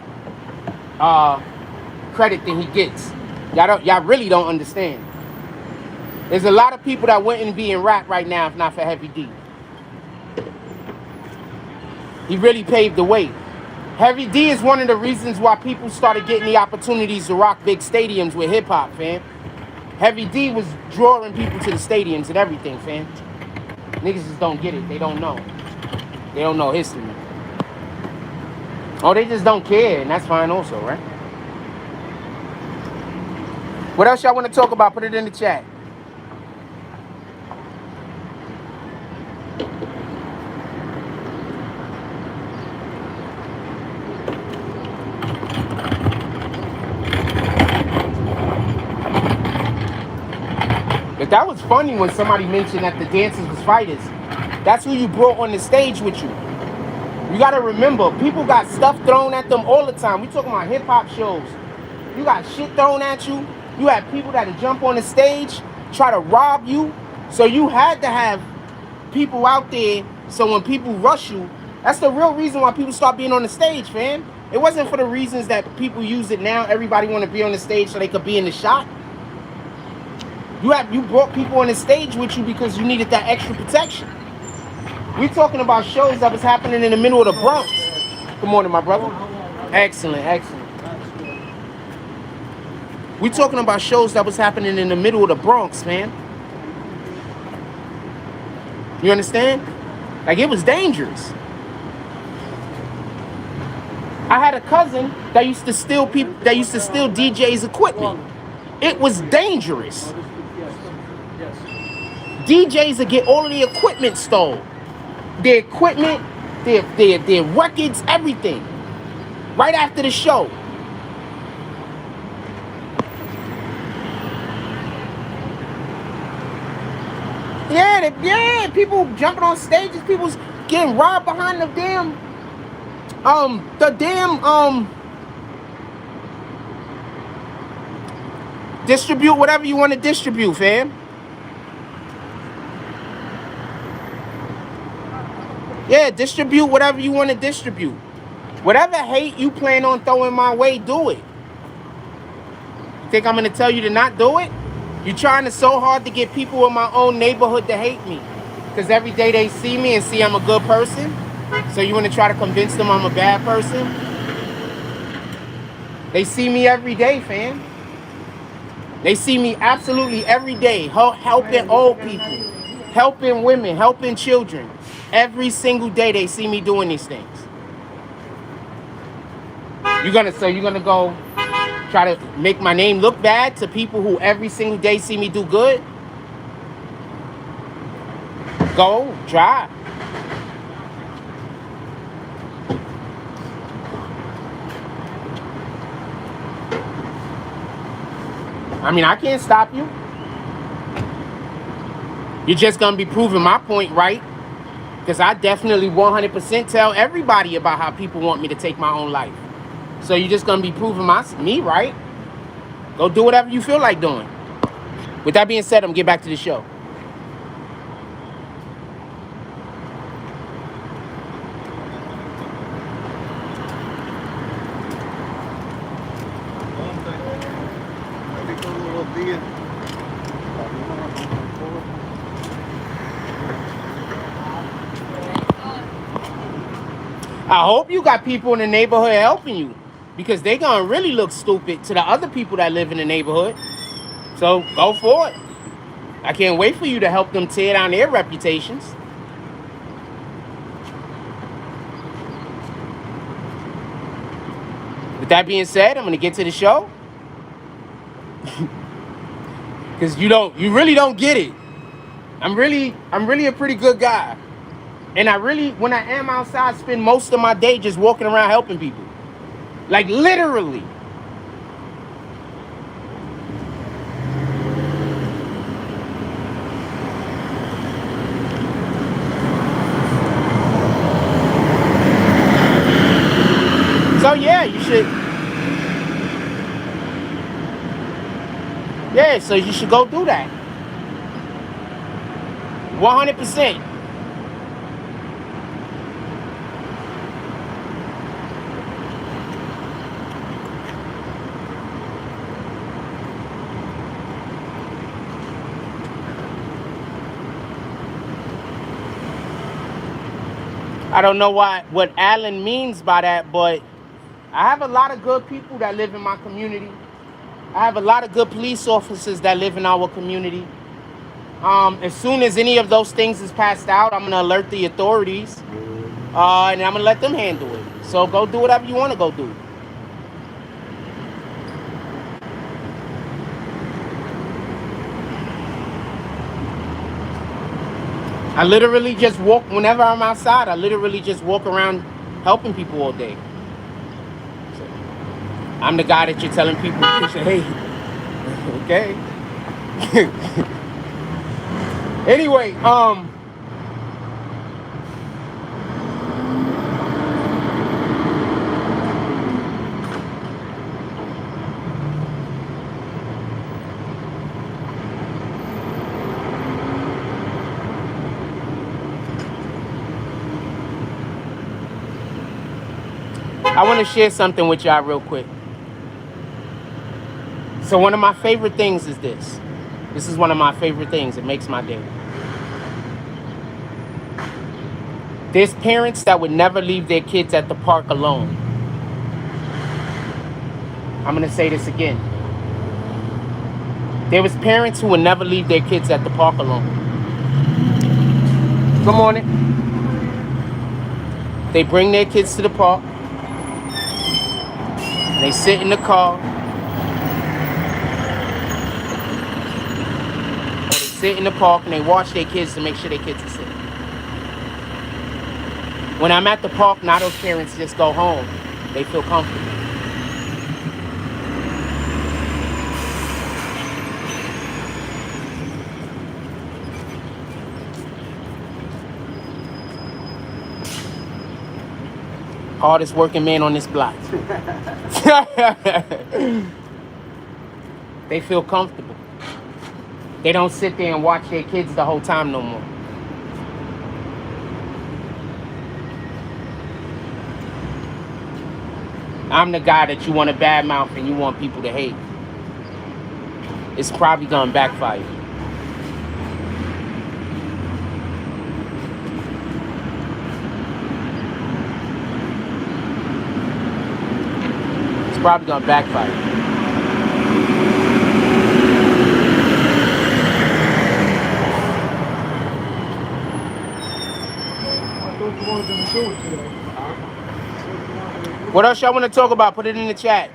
credit than he gets. Y'all really don't understand. There's a lot of people that wouldn't be in rap right now if not for Heavy D. He really paved the way. Heavy D is one of the reasons why people started getting the opportunities to rock big stadiums with hip hop, fam. Heavy D was drawing people to the stadiums and everything, fam. Niggas just don't get it. They don't know. They don't know history. Oh, they just don't care, and that's fine also, right? What else y'all want to talk about? Put it in the chat. But that was funny when somebody mentioned that the dancers was fighters. That's who you brought on the stage with you. You gotta remember, people got stuff thrown at them all the time. We talking about hip hop shows. You got shit thrown at you. You had people that jump on the stage, try to rob you. So you had to have people out there. So when people rush you, that's the real reason why people start being on the stage, fam. It wasn't for the reasons that people use it now. Everybody want to be on the stage so they could be in the shot. You brought people on the stage with you because you needed that extra protection. We're talking about shows that was happening in the middle of the Bronx. Good morning, my brother. Excellent, excellent. We're talking about shows that was happening in the middle of the Bronx, man. You understand? Like, it was dangerous. I had a cousin that used to steal DJs' equipment. It was dangerous. DJs would get all of the equipment stolen. Their equipment, their records, everything. Right after the show. Yeah, people jumping on stages, people's getting robbed behind the distribute whatever you want to distribute, fam. Yeah, distribute whatever you want to distribute. Whatever hate you plan on throwing my way, do it. You think I'm going to tell you to not do it? You're trying so hard to get people in my own neighborhood to hate me. Because every day they see me and see I'm a good person. So you want to try to convince them I'm a bad person? They see me every day, fam. They see me absolutely every day. Helping old people. Helping women. Helping children. Every single day they see me doing these things. You're gonna go try to make my name look bad to people who every single day see me do good? Go, try. I mean, I can't stop you. You're just gonna be proving my point, right? Because I definitely 100% tell everybody about how people want me to take my own life. So you're just gonna be proving me right. Go do whatever you feel like doing. With that being said, I'm gonna get back to the show. I hope you got people in the neighborhood helping you, because they gonna really look stupid to the other people that live in the neighborhood. So go for it. I can't wait for you to help them tear down their reputations. With that being said, I'm gonna get to the show. Because you really don't get it. I'm really a pretty good guy. And I really, when I am outside, spend most of my day just walking around helping people. Like literally. So yeah, you should. Yeah, so you should go do that. 100%. I don't know what Alan means by that, but I have a lot of good people that live in my community. I have a lot of good police officers that live in our community. As soon as any of those things is passed out, I'm gonna alert the authorities, and I'm gonna let them handle it. So go do whatever you want to go do. I literally just walk, whenever I'm outside, I literally just walk around helping people all day. So I'm the guy that you're telling people, hey, okay. Anyway, I want to share something with y'all real quick. So one of my favorite things is this. This is one of my favorite things. It makes my day. There's parents that would never leave their kids at the park alone. I'm going to say this again. There was parents who would never leave their kids at the park alone. Good morning. They bring their kids to the park. They sit in the car. Or they sit in the park and they watch their kids to make sure their kids are safe. When I'm at the park, now those parents just go home. They feel comfortable. Hardest working man on this block. They feel comfortable. They don't sit there and watch their kids the whole time no more. I'm the guy that you want to badmouth and you want people to hate. It's probably gonna backfire. It's probably gonna backfire. What else y'all want to talk about? Put it in the chat.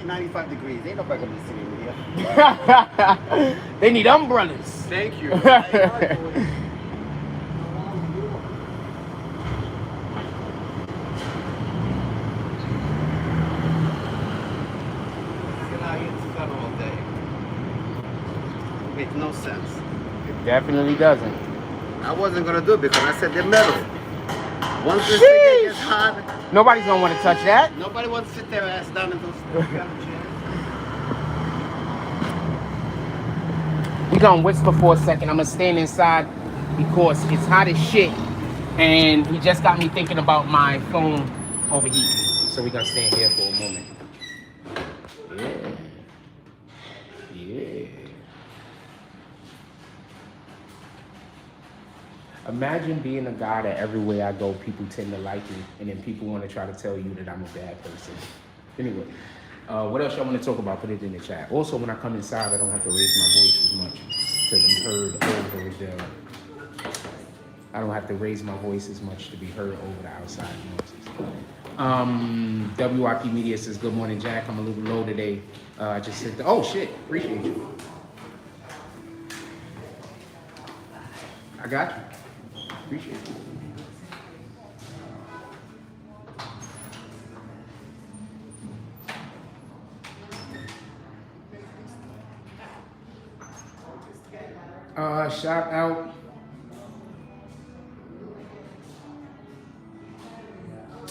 be 95 degrees. Ain't nobody gonna be sitting here. They need umbrellas. Thank you. Makes no sense. It definitely doesn't. I wasn't gonna do it because I said they're metal. Once this thing gets hot, nobody's gonna want to touch that. nobody wants to sit their ass down in those chairs. We gonna whisper for a second. I'm gonna stand inside because it's hot as shit, and he just got me thinking about my phone overheating. So we gonna stand here for a moment. Yeah. Imagine being a guy that everywhere I go, people tend to like me, and then people want to try to tell you that I'm a bad person. Anyway, what else y'all want to talk about? Put it in the chat. Also, when I come inside, I don't have to raise my voice as much to be heard over the. I don't have to raise my voice as much to be heard over the outside noises. WIP Media says, good morning, Jack. I'm a little low today. I just said, oh shit, appreciate you. I got you. Appreciate it. Shout out.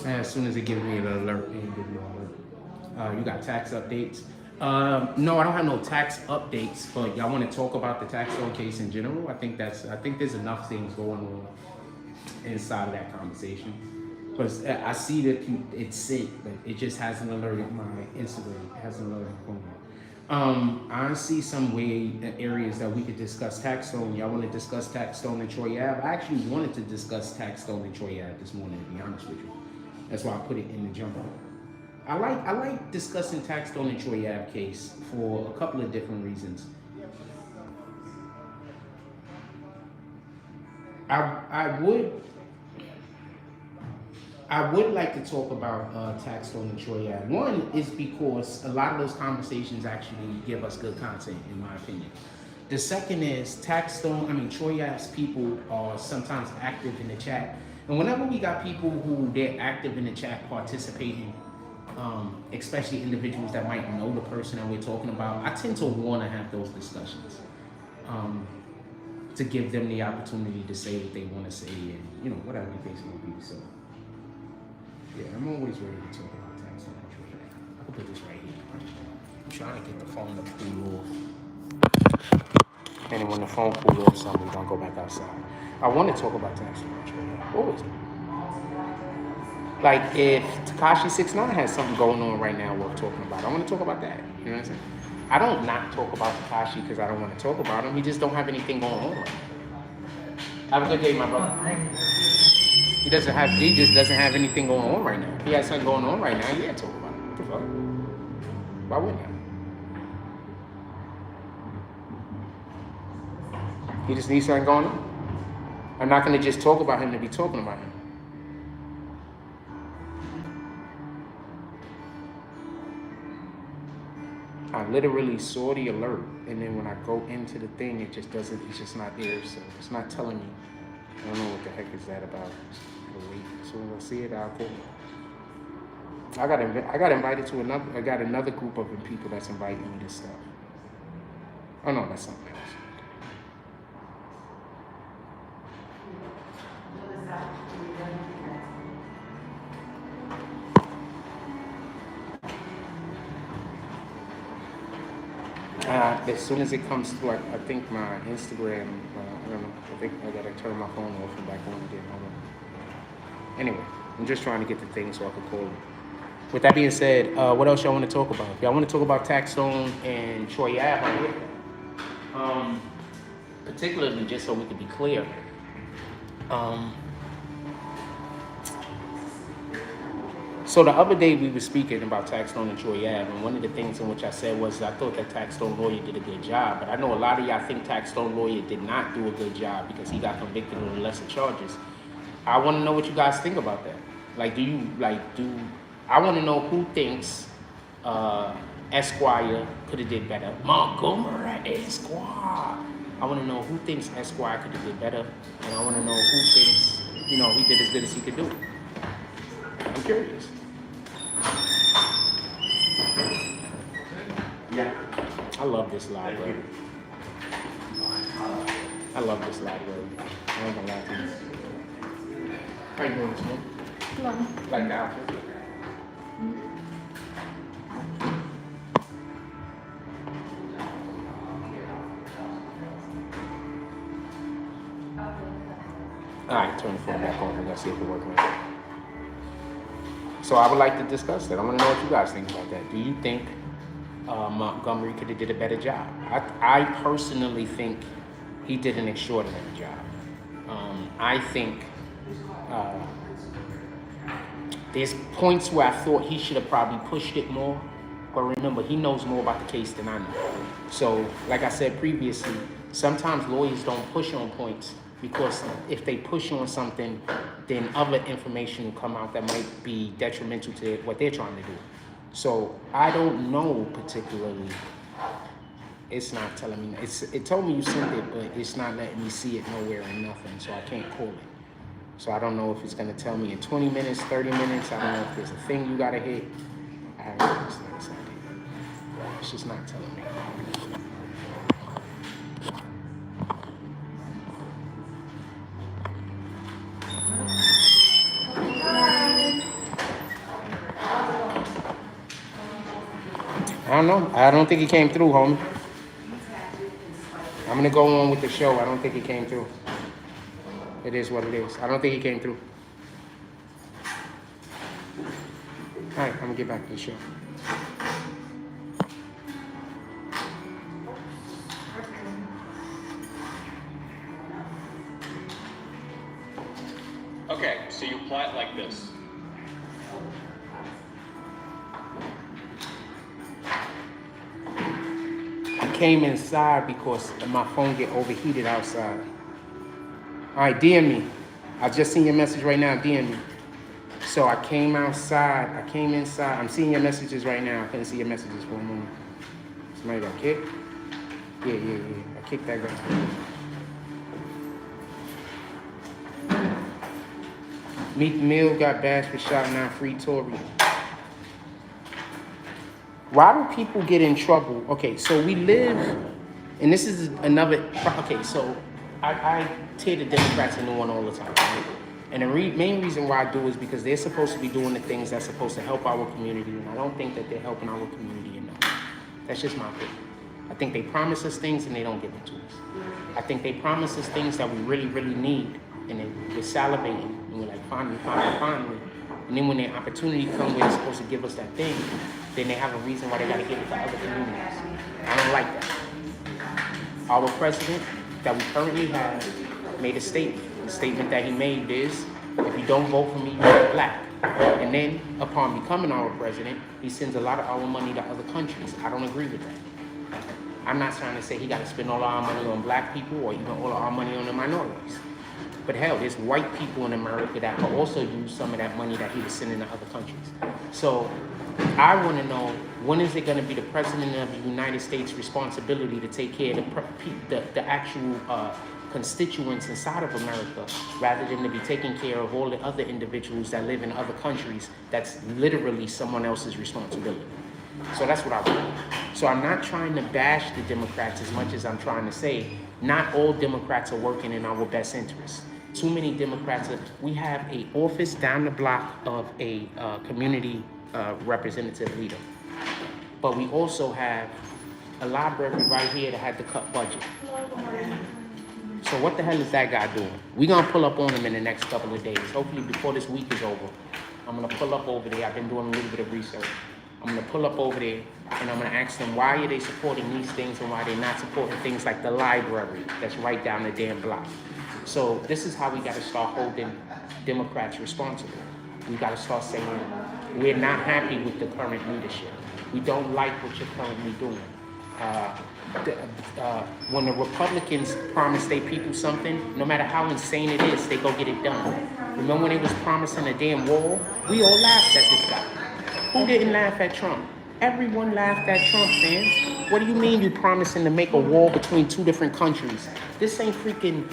As soon as it gives me an alert, you got tax updates. No, I don't have no tax updates, but y'all want to talk about the Taxstone case in general? I think there's enough things going on inside of that conversation. But I see that it's sick, but it just hasn't alerted my Instagram. It hasn't alerted my phone. I see some areas that we could discuss Taxstone. Y'all want to discuss Taxstone and Troy Ave? I actually wanted to discuss Taxstone and Troy Ave this morning, to be honest with you. That's why I put it in the jump. I like discussing Taxstone and Troy Ave case for a couple of different reasons. I would like to talk about Taxstone and Troy Ave. One is because a lot of those conversations actually give us good content, in my opinion. The second is Troy Ave's people are sometimes active in the chat. And whenever we got people who they're active in the chat participating, especially individuals that might know the person that we're talking about, I tend to want to have those discussions to give them the opportunity to say what they want to say and, whatever the case may be. So, yeah, I'm always ready to talk about Taxstone and Troy Ave. I can put this right here. I'm trying to get the phone to cool off. And when the phone cools off, something, we're going to go back outside. I want to talk about Taxstone and Troy Ave. Always. Like, if Tekashi 6ix9ine has something going on right now worth talking about, I want to talk about that. You know what I'm saying? I don't not talk about Tekashi because I don't want to talk about him. He just don't have anything going on right now. Have a good day, my brother. He just doesn't have anything going on right now. If he has something going on right now, yeah, talk about it. What the fuck? Why wouldn't I? He just needs something going on. I'm not going to just talk about him to be talking about him. I literally saw the alert, and then when I go into the thing, it's just not there, so it's not telling me. I don't know what the heck is that about. So when I see it, I'll call it. I got invited to another group of people that's inviting me to stuff. Oh no, that's something else. As soon as it comes through, I think my Instagram, I don't know, I think I gotta turn my phone off and back on again. Anyway, I'm just trying to get the thing so I can call it. With that being said, what else y'all want to talk about? If y'all want to talk about Taxstone and Troy Ave, I'm with that. Particularly, just so we can be clear, so the other day we were speaking about Taxstone and Troy Ave, and one of the things in which I said was I thought that Taxstone lawyer did a good job, but I know a lot of y'all think Taxstone lawyer did not do a good job because he got convicted of the lesser charges. I want to know what you guys think about that. I want to know who thinks Esquire could have did better. Montgomery Esquire. I want to know who thinks Esquire could have did better, and I want to know who thinks, he did as good as he could do. I'm curious. Yeah. I love this library. I love this library. I ain't gonna lie to you. How you doing this morning? Hello. Like the outfit? All right, turn the phone back on. We're gonna see if it works. So I would like to discuss that. I want to know what you guys think about that. Do you think Montgomery could have did a better job? I personally think he did an extraordinary job. I think there's points where I thought he should have probably pushed it more. But remember, he knows more about the case than I know. So, like I said previously, sometimes lawyers don't push on points because if they push on something, then other information will come out that might be detrimental to what they're trying to do. So I don't know particularly. It's not telling me. It told me you sent it, but it's not letting me see it nowhere and nothing, so I can't call it. So I don't know if it's gonna tell me in 20 minutes, 30 minutes. I don't know if there's a thing you gotta hit. I haven't understand. It's just not telling me. I don't know. I don't think it came through, homie. I'm gonna go on with the show. I don't think it came through. It is what it is. I don't think it came through. All right, I'm gonna get back to the show. Okay, so you apply it like this. I came inside because my phone get overheated outside. All right, DM me. I just seen your message right now, DM me. So I came outside, I came inside. I'm seeing your messages right now. I couldn't see your messages for a moment. Somebody got kicked? Yeah. I kicked that guy. Meek Mill got bashed for shouting out Free Tory. Why do people get in trouble? Okay, so we live, and this is another, okay, so I tear the Democrats a new one all the time, right? And the main reason why I do is because they're supposed to be doing the things that's supposed to help our community, and I don't think that they're helping our community enough. That's just my opinion. I think they promise us things and they don't give it to us. I think they promise us things that we really, really need, and then we're salivating, and we're like, finally. And then when the opportunity comes where they're supposed to give us that thing, then they have a reason why they got to give it to other communities. I don't like that. Our president that we currently have made a statement. The statement that he made is, if you don't vote for me, you're black. And then, upon becoming our president, he sends a lot of our money to other countries. I don't agree with that. I'm not trying to say he got to spend all our money on black people or even all our money on the minorities. But hell, there's white people in America that could also use some of that money that he was sending to other countries. So I want to know, when is it going to be the President of the United States' responsibility to take care of the actual constituents inside of America, rather than to be taking care of all the other individuals that live in other countries that's literally someone else's responsibility. So that's what I want. So I'm not trying to bash the Democrats as much as I'm trying to say, not all Democrats are working in our best interests. Too many Democrats we have an office down the block of a community representative leader. But we also have a library right here that had to cut budget. So what the hell is that guy doing? We're gonna pull up on him in the next couple of days. Hopefully before this week is over. I'm gonna pull up over there. I've been doing a little bit of research. I'm gonna pull up over there and I'm gonna ask them, why are they supporting these things and why they're not supporting things like the library that's right down the damn block. So this is how we gotta start holding Democrats responsible. We gotta start saying, we're not happy with the current leadership. We don't like what you're currently doing. When the Republicans promise their people something, no matter how insane it is, they go get it done. Remember when they was promising a damn wall? We all laughed at this guy. Who didn't laugh at Trump? Everyone laughed at Trump, man. What do you mean you promising to make a wall between two different countries? This ain't freaking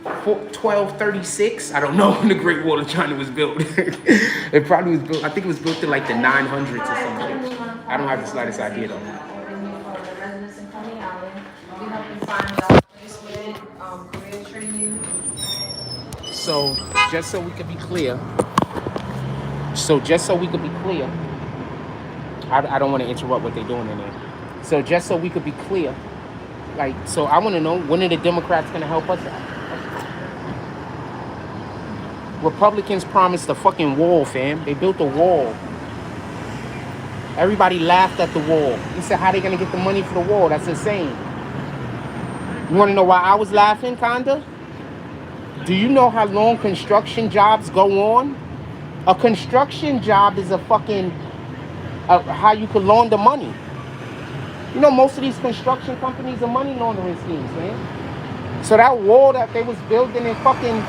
1236. I don't know when the Great Wall of China was built. It probably was built, I think it was built in like the 900s or something. I don't have the slightest idea though. So, just so we could be clear, I don't want to interrupt what they're doing in there. So just so we could be clear, like, so I want to know, when are the Democrats going to help us out? Republicans promised a fucking wall, fam. They built a wall. Everybody laughed at the wall. He said, how they going to get the money for the wall? That's insane. You want to know why I was laughing, kinda? Do you know how long construction jobs go on? A construction job is a fucking, how you could launder money. You know, most of these construction companies are money laundering schemes, man. So that wall that they was building in fucking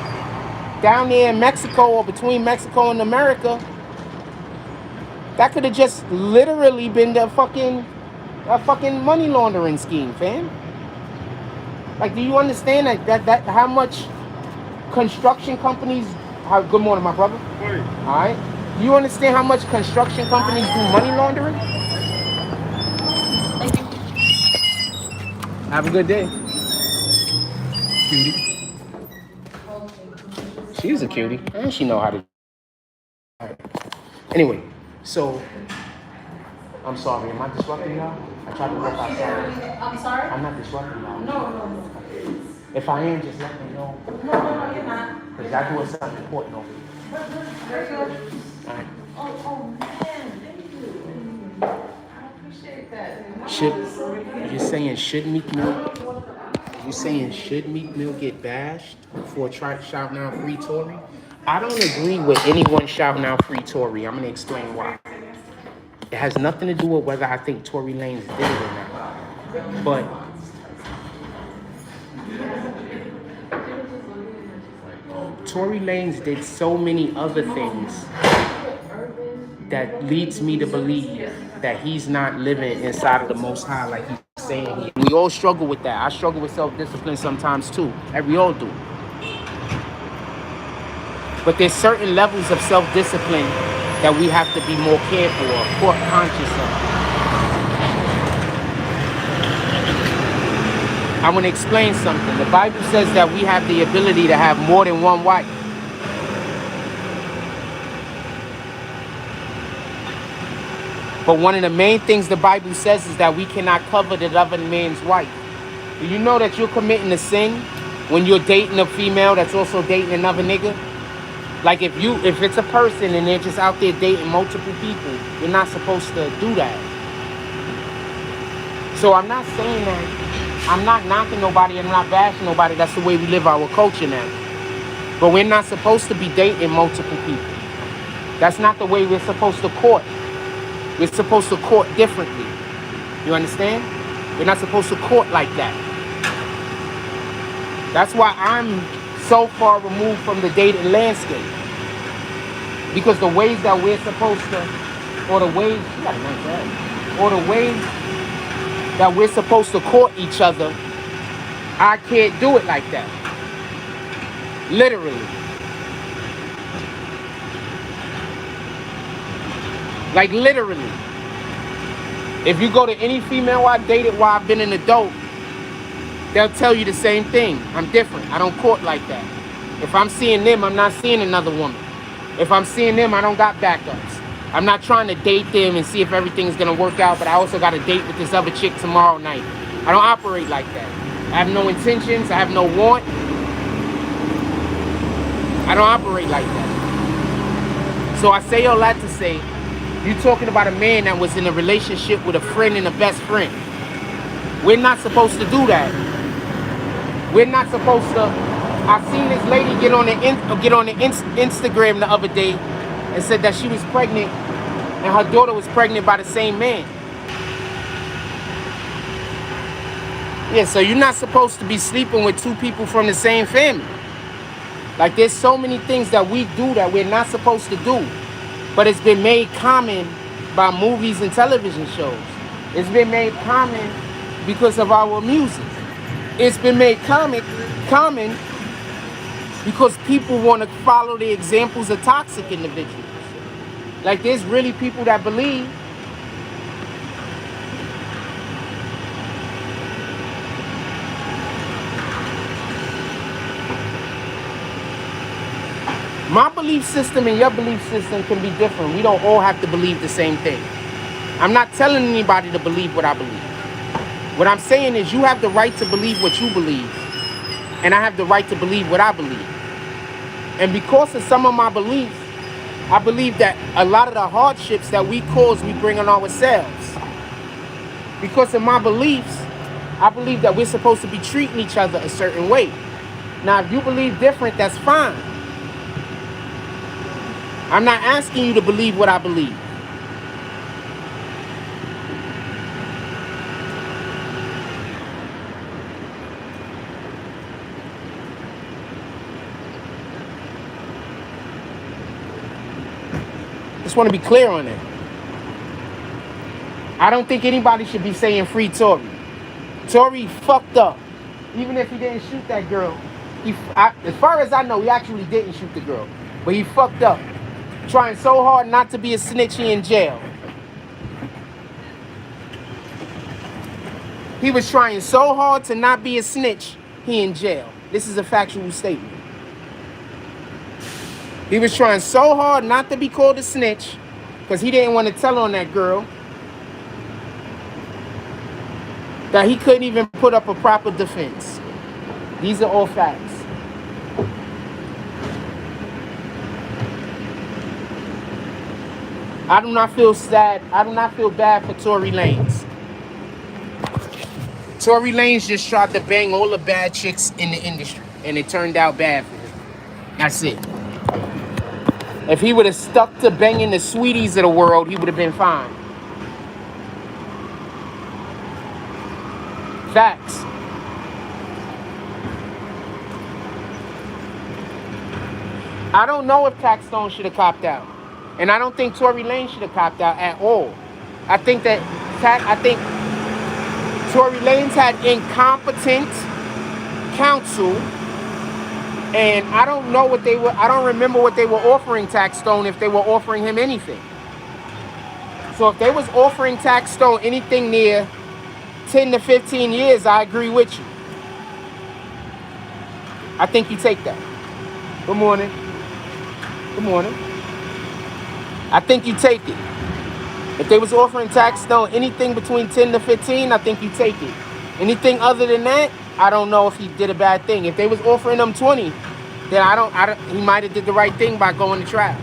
down there in Mexico or between Mexico and America, that could have just literally been a fucking money laundering scheme, fam. Like, do you understand that how much construction companies? Good morning, my brother. Morning. All right. Do you understand how much construction companies do money laundering? Have a good day. Cutie. She's a cutie. And she know how to. All right. Anyway, so I'm sorry. Am I disrupting y'all? I tried to work outside. I'm sorry? I'm not disrupting y'all. No. If I am, just let me know. No, you're not. Because y'all doing something important over here. Very good. All right. Oh, man. Thank you. I appreciate that. You saying should Meek Mill? You saying should Meek Mill get bashed for shouting out free Tory? I don't agree with anyone shouting out free Tory. I'm gonna explain why. It has nothing to do with whether I think Tory Lanez did it or not. But Tory Lanez did so many other things that leads me to believe that he's not living inside of the Most High like he's saying he. We all struggle with that. I struggle with self-discipline sometimes too. And we all do. But there's certain levels of self-discipline that we have to be more careful of, more conscious of. I want to explain something. The Bible says that we have the ability to have more than one wife. But one of the main things the Bible says is that we cannot cover the other man's wife. Do you know that you're committing a sin when you're dating a female that's also dating another nigga? Like if it's a person and they're just out there dating multiple people, you're not supposed to do that. So I'm not saying that, I'm not knocking nobody, I'm not bashing nobody. That's the way we live our culture now. But we're not supposed to be dating multiple people. That's not the way we're supposed to court. We're supposed to court differently. You understand? We're not supposed to court like that. That's why I'm so far removed from the dating landscape. Because the ways that we're supposed to, or the ways that we're supposed to court each other, I can't do it like that. Literally. Like literally. If you go to any female I dated while I've been an adult, they'll tell you the same thing. I'm different. I don't court like that. If I'm seeing them, I'm not seeing another woman. If I'm seeing them, I don't got backups. I'm not trying to date them and see if everything's gonna work out, but I also got a date with this other chick tomorrow night. I don't operate like that. I have no intentions. I have no want. I don't operate like that. So I say all that to say, you're talking about a man that was in a relationship with a friend and a best friend. We're not supposed to do that. We're not supposed to. I seen this lady get on the Instagram the other day and said that she was pregnant and her daughter was pregnant by the same man. Yeah, so you're not supposed to be sleeping with two people from the same family. Like there's so many things that we do that we're not supposed to do. But it's been made common by movies and television shows. It's been made common because of our music. It's been made common because people want to follow the examples of toxic individuals. Like there's really people that believe my belief system and your belief system can be different. We don't all have to believe the same thing. I'm not telling anybody to believe what I believe. What I'm saying is you have the right to believe what you believe, and I have the right to believe what I believe. And because of some of my beliefs, I believe that a lot of the hardships that we cause, we bring on ourselves. Because of my beliefs, I believe that we're supposed to be treating each other a certain way. Now, if you believe different, that's fine. I'm not asking you to believe what I believe. Just want to be clear on that. I don't think anybody should be saying free Tory. Tory fucked up. Even if he didn't shoot that girl. As far as I know, he actually didn't shoot the girl. But he fucked up. Trying so hard not to be a snitch, he in jail. He was trying so hard to not be a snitch, he in jail. This is a factual statement. He was trying so hard not to be called a snitch because he didn't want to tell on that girl that he couldn't even put up a proper defense. These are all facts. I do not feel sad. I do not feel bad for Tory Lanez. Tory Lanez just tried to bang all the bad chicks in the industry, and it turned out bad for him. That's it. If he would have stuck to banging the sweeties of the world, he would have been fine. Facts. I don't know if Taxstone should have copped out. And I don't think Tory Lanez should have copped out at all. I think Tory Lanez had incompetent counsel, and I don't know what they were. I don't remember what they were offering Taxstone, if they were offering him anything. So if they was offering Taxstone anything near 10 to 15 years, I agree with you. I think you take that. Good morning. Good morning. I think you take it. If they was offering Taxstone anything between 10 to 15, I think you take it. Anything other than that, I don't know if he did a bad thing. If they was offering him 20, then he might have did the right thing by going to trial.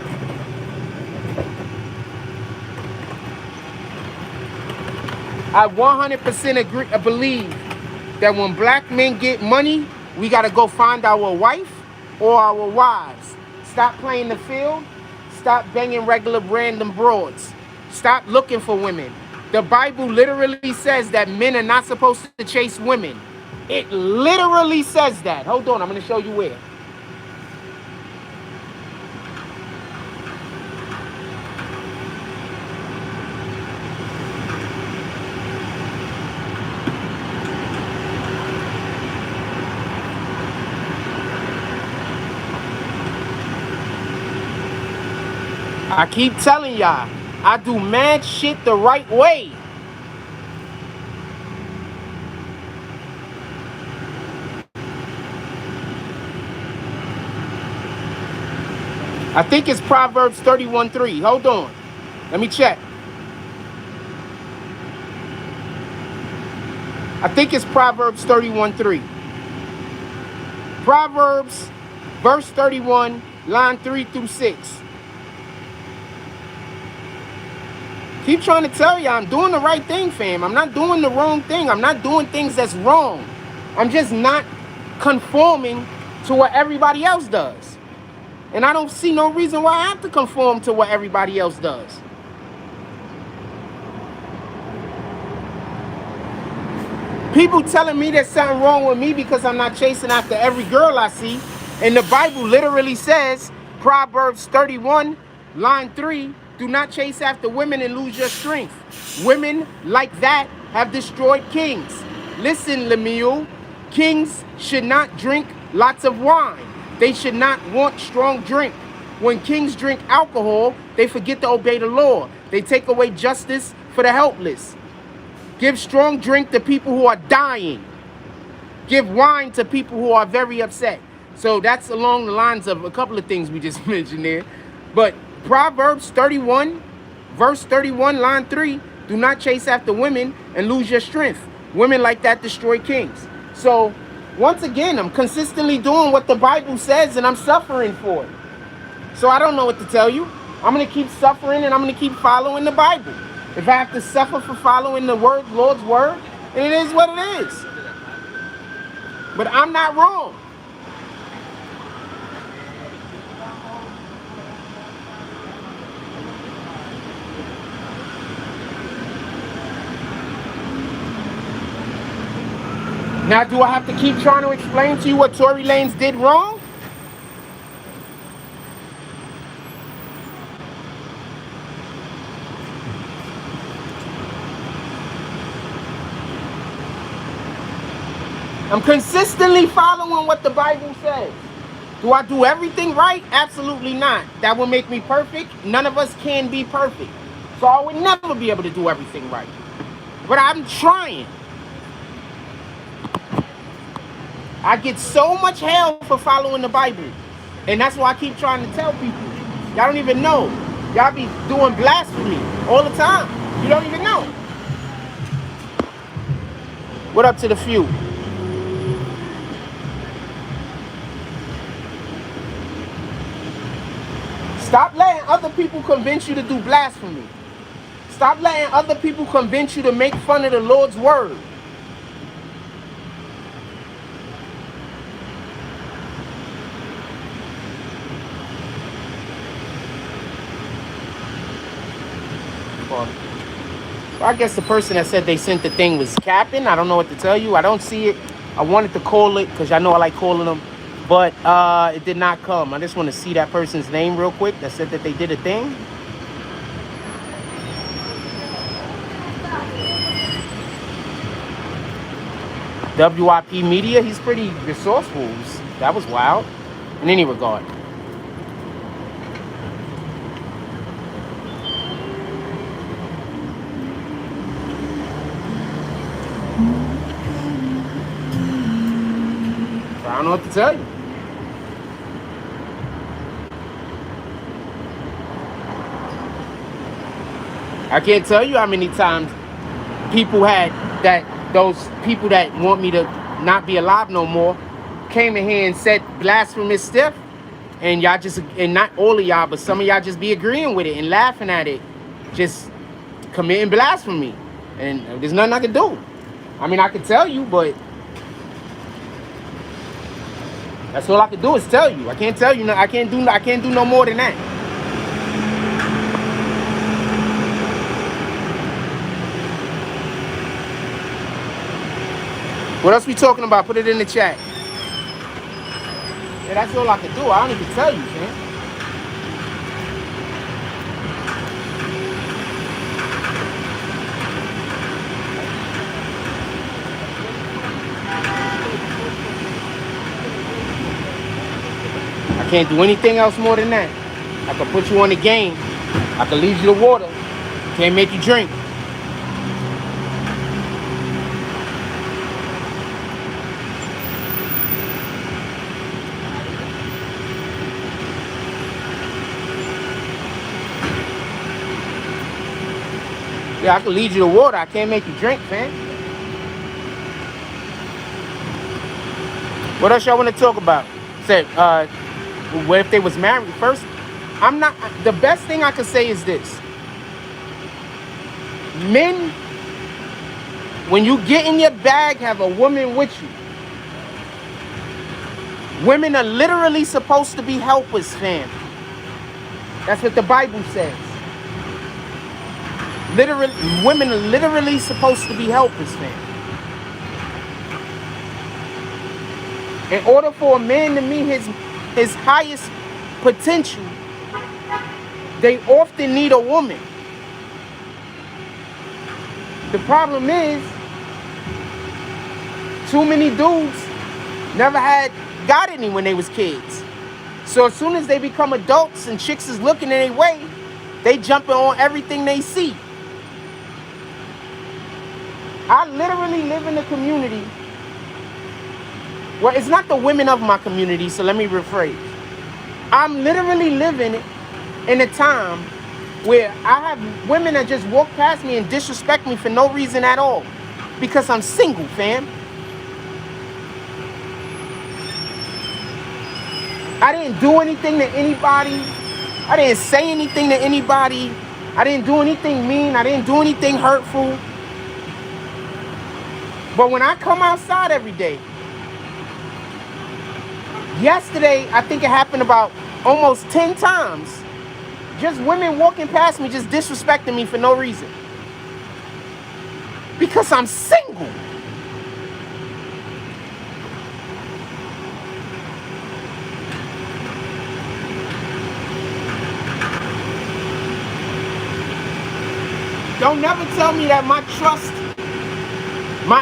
I 100% believe that when black men get money, we got to go find our wife or our wives. Stop playing the field. Stop banging regular random broads. Stop looking for women. The Bible literally says that men are not supposed to chase women. It literally says that. Hold on, I'm going to show you where. I keep telling y'all, I do mad shit the right way. I think it's Proverbs 31:3. Hold on. Let me check. I think it's Proverbs 31:3. Proverbs, verse 31, line 3 through 6. Keep trying to tell you I'm doing the right thing, fam. I'm not doing the wrong thing. I'm not doing things that's wrong. I'm just not conforming to what everybody else does. And I don't see no reason why I have to conform to what everybody else does. People telling me there's something wrong with me because I'm not chasing after every girl I see. And the Bible literally says, Proverbs 31, line 3, Do not chase after women and lose your strength. Women like that have destroyed kings. Listen, Lemuel, kings should not drink lots of wine. They should not want strong drink. When kings drink alcohol, they forget to obey the law. They take away justice for the helpless. Give strong drink to people who are dying. Give wine to people who are very upset. So that's along the lines of a couple of things we just mentioned there. But Proverbs 31, verse 31, line 3, do not chase after women and lose your strength. Women like that destroy kings. So once again, I'm consistently doing what the Bible says and I'm suffering for it. So I don't know what to tell you. I'm going to keep suffering and I'm going to keep following the Bible. If I have to suffer for following the Lord's word, and it is what it is. But I'm not wrong. Now, do I have to keep trying to explain to you what Tory Lanez did wrong? I'm consistently following what the Bible says. Do I do everything right? Absolutely not. That will make me perfect. None of us can be perfect. So I would never be able to do everything right. But I'm trying. I get so much hell for following the Bible. And that's why I keep trying to tell people. Y'all don't even know. Y'all be doing blasphemy all the time. You don't even know. What up to the few? Stop letting other people convince you to do blasphemy. Stop letting other people convince you to make fun of the Lord's word. Well, I guess the person that said they sent the thing was capping. I don't know what to tell you. I don't see it. I wanted to call it because I know I like calling them. But it did not come. I just want to see that person's name real quick that said that they did a thing. WIP Media, he's pretty resourceful. That was wild. In any regard. I don't know what to tell you. I can't tell you how many times people had that, those people that want me to not be alive no more came in here and said blasphemous stuff, and y'all just, and not all of y'all, but some of y'all just be agreeing with it and laughing at it, just committing blasphemy, and there's nothing I can do. I mean, I can tell you, but that's all I can do is tell you. I can't tell you. I can't do no more than that. What else we talking about? Put it in the chat. Yeah, that's all I can do. I don't even tell you, man. I can't do anything else more than that. I can put you on the game. I can lead you to water. Can't make you drink. Yeah, I can lead you to water. I can't make you drink, man. What else y'all want to talk about? Said, what if they was married? First, I'm not, the best thing I could say is this. Men, when you get in your bag, have a woman with you. Women are literally supposed to be helpers, fam. That's what the Bible says. Literally, women are literally supposed to be helpers, man. In order for a man to meet his highest potential, they often need a woman. The problem is, too many dudes never got any when they was kids. So as soon as they become adults and chicks is looking their way, they jumping on everything they see. I literally live in a community where it's not the women of my community, so let me rephrase. I'm literally living in a time where I have women that just walk past me and disrespect me for no reason at all. Because I'm single, fam. I didn't do anything to anybody. I didn't say anything to anybody. I didn't do anything mean. I didn't do anything hurtful. But when I come outside every day, yesterday, I think it happened about almost 10 times. Just women walking past me, just disrespecting me for no reason. Because I'm single. Don't never tell me that my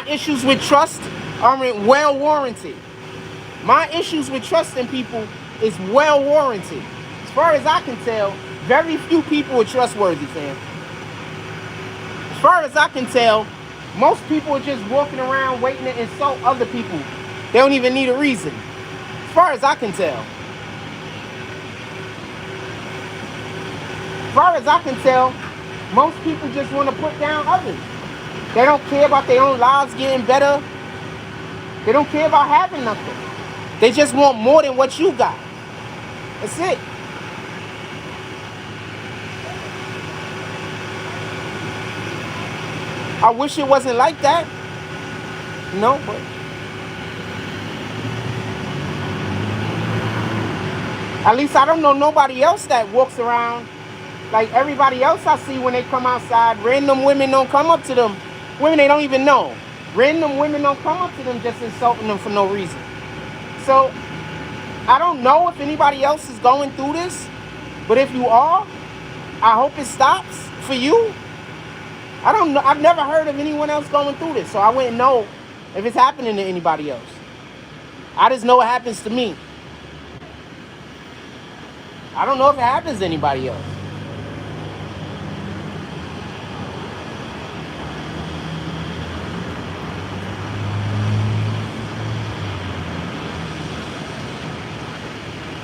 issues with trust are well warranted. My issues with trusting people is well warranted. As far as I can tell, very few people are trustworthy, fam. As far as I can tell, most people are just walking around waiting to insult other people. They don't even need a reason. As far as I can tell. As far as I can tell, most people just want to put down others. They don't care about their own lives getting better. They don't care about having nothing. They just want more than what you got. That's it. I wish it wasn't like that. No, but at least I don't know nobody else that walks around like everybody else I see when they come outside. Random women don't come up to them. Women they don't even know. Random women don't come up to them just insulting them for no reason. So I don't know if anybody else is going through this, but if you are, I hope it stops for you. I don't know. I've never heard of anyone else going through this, so I wouldn't know if it's happening to anybody else. I just know it happens to me. I don't know if it happens to anybody else.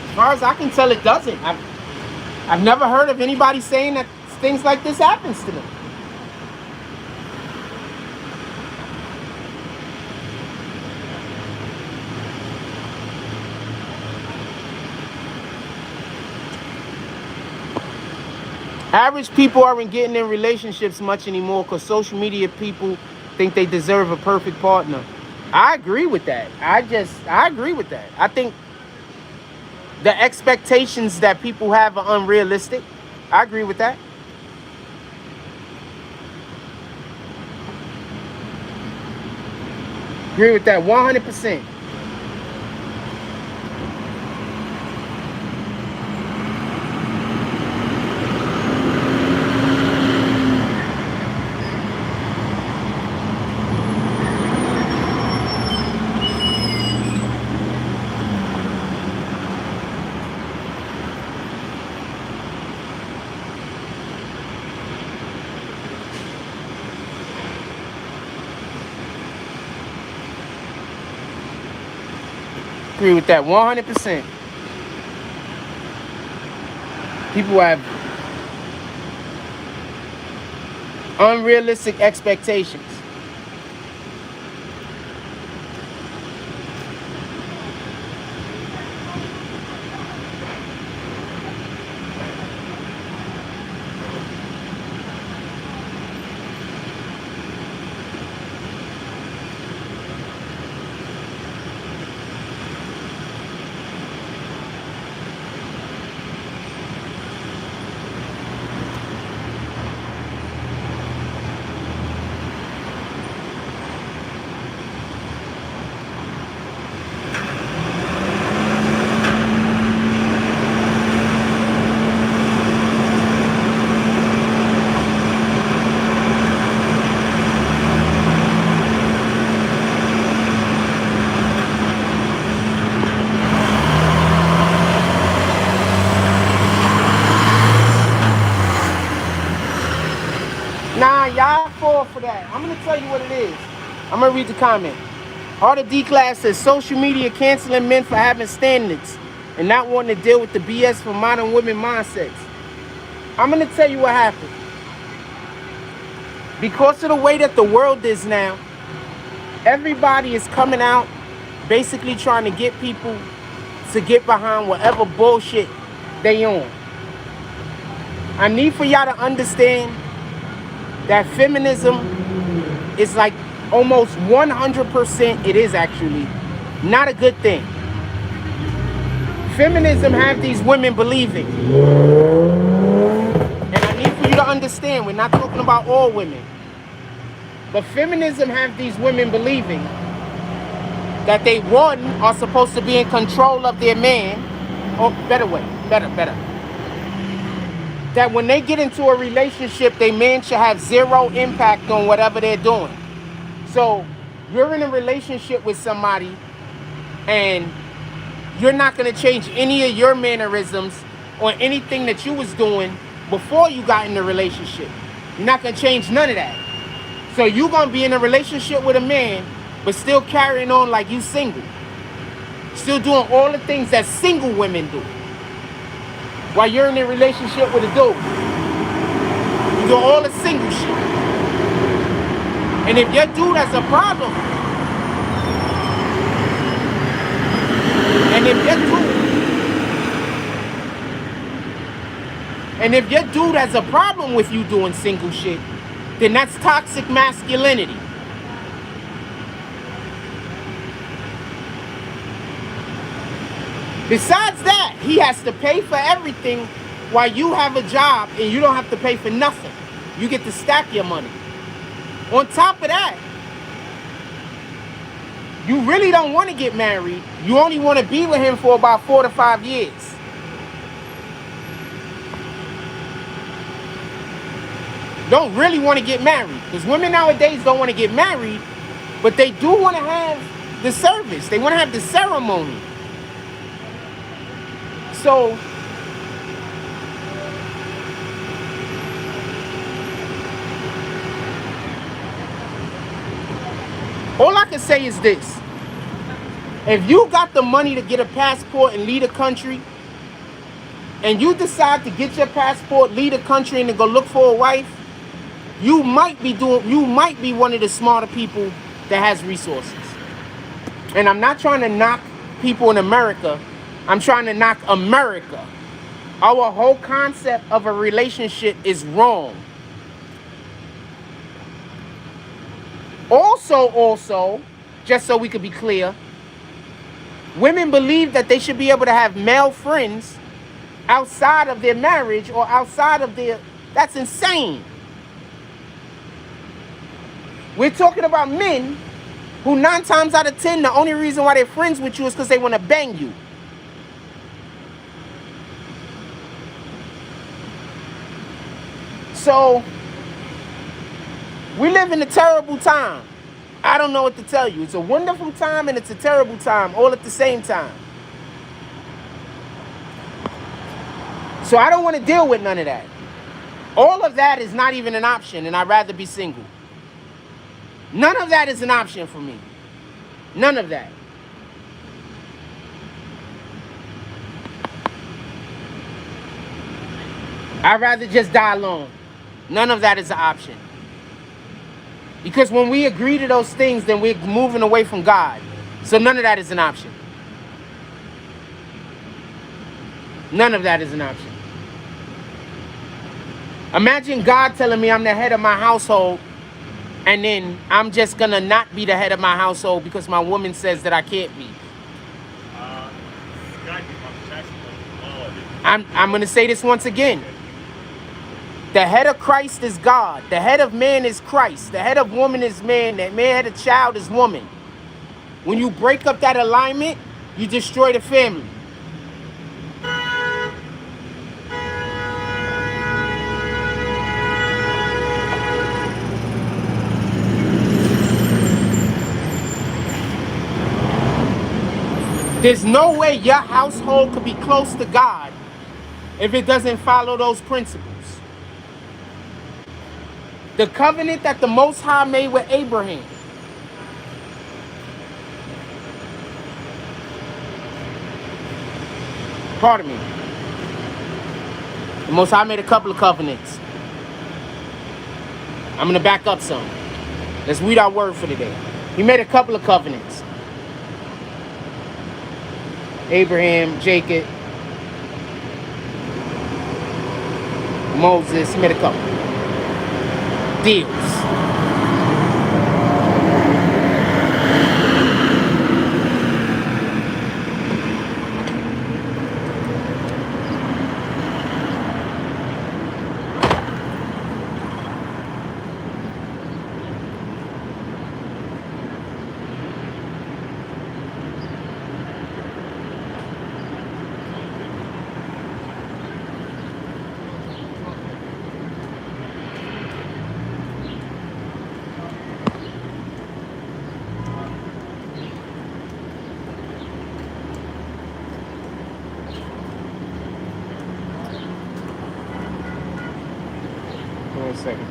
As far as I can tell, it doesn't. I've never heard of anybody saying that things like this happens to them. Average people aren't getting in relationships much anymore because social media people think they deserve a perfect partner. I agree with that. I agree with that. I think the expectations that people have are unrealistic. I agree with that. Agree with that 100%. Agree with that 100%. People have unrealistic expectations. Nah, y'all fall for that. I'm gonna tell you what it is. I'm gonna read the comment. Harder D class says social media canceling men for having standards and not wanting to deal with the BS for modern women mindsets. I'm gonna tell you what happened. Because of the way that the world is now, everybody is coming out basically trying to get people to get behind whatever bullshit they on. I need for y'all to understand that feminism is like almost 100%, it is actually not a good thing. Feminism have these women believing, and I need for you to understand, we're not talking about all women, but feminism have these women believing that they, one, are supposed to be in control of their man, or better, that when they get into a relationship, their man should have zero impact on whatever they're doing. So you're in a relationship with somebody and you're not going to change any of your mannerisms or anything that you was doing before you got in the relationship. You're not going to change none of that. So you're going to be in a relationship with a man but still carrying on like you single. Still doing all the things that single women do. While you're in a relationship with a dude. You do all the single shit. And if your dude has a problem, and if your dude has a problem with you doing single shit, then that's toxic masculinity. Besides that, he has to pay for everything while you have a job and you don't have to pay for nothing. You get to stack your money. On top of that, you really don't want to get married. You only want to be with him for about 4 to 5 years. Don't really want to get married. Because women nowadays don't want to get married, but they do want to have the service. They want to have the ceremony. So, all I can say is this. If you got the money to get a passport and leave the country, and you decide to get your passport, leave the country, and to go look for a wife, you might be one of the smarter people that has resources. And I'm not trying to knock people in America. I'm trying to knock America. Our whole concept of a relationship is wrong. Also, just so we could be clear, women believe that they should be able to have male friends outside of their marriage or outside of their... That's insane. We're talking about men who 9 times out of 10, the only reason why they're friends with you is because they want to bang you. So, we live in a terrible time. I don't know what to tell you. It's a wonderful time and it's a terrible time all at the same time. So I don't want to deal with none of that. All of that is not even an option, and I'd rather be single. None of that is an option for me. None of that. I'd rather just die alone. None of that is an option. Because when we agree to those things, then we're moving away from God. So none of that is an option. None of that is an option. Imagine God telling me I'm the head of my household, and then I'm just gonna not be the head of my household because my woman says that I can't be. I'm gonna say this once again. The head of Christ is God. The head of man is Christ. The head of woman is man. The head of child is woman. When you break up that alignment, you destroy the family. There's no way your household could be close to God if it doesn't follow those principles. The covenant that the Most High made with Abraham. Pardon me. The Most High made a couple of covenants. I'm going to back up some. Let's read our word for today. He made a couple of covenants. Abraham, Jacob, Moses. He made a couple deals. Wait a second.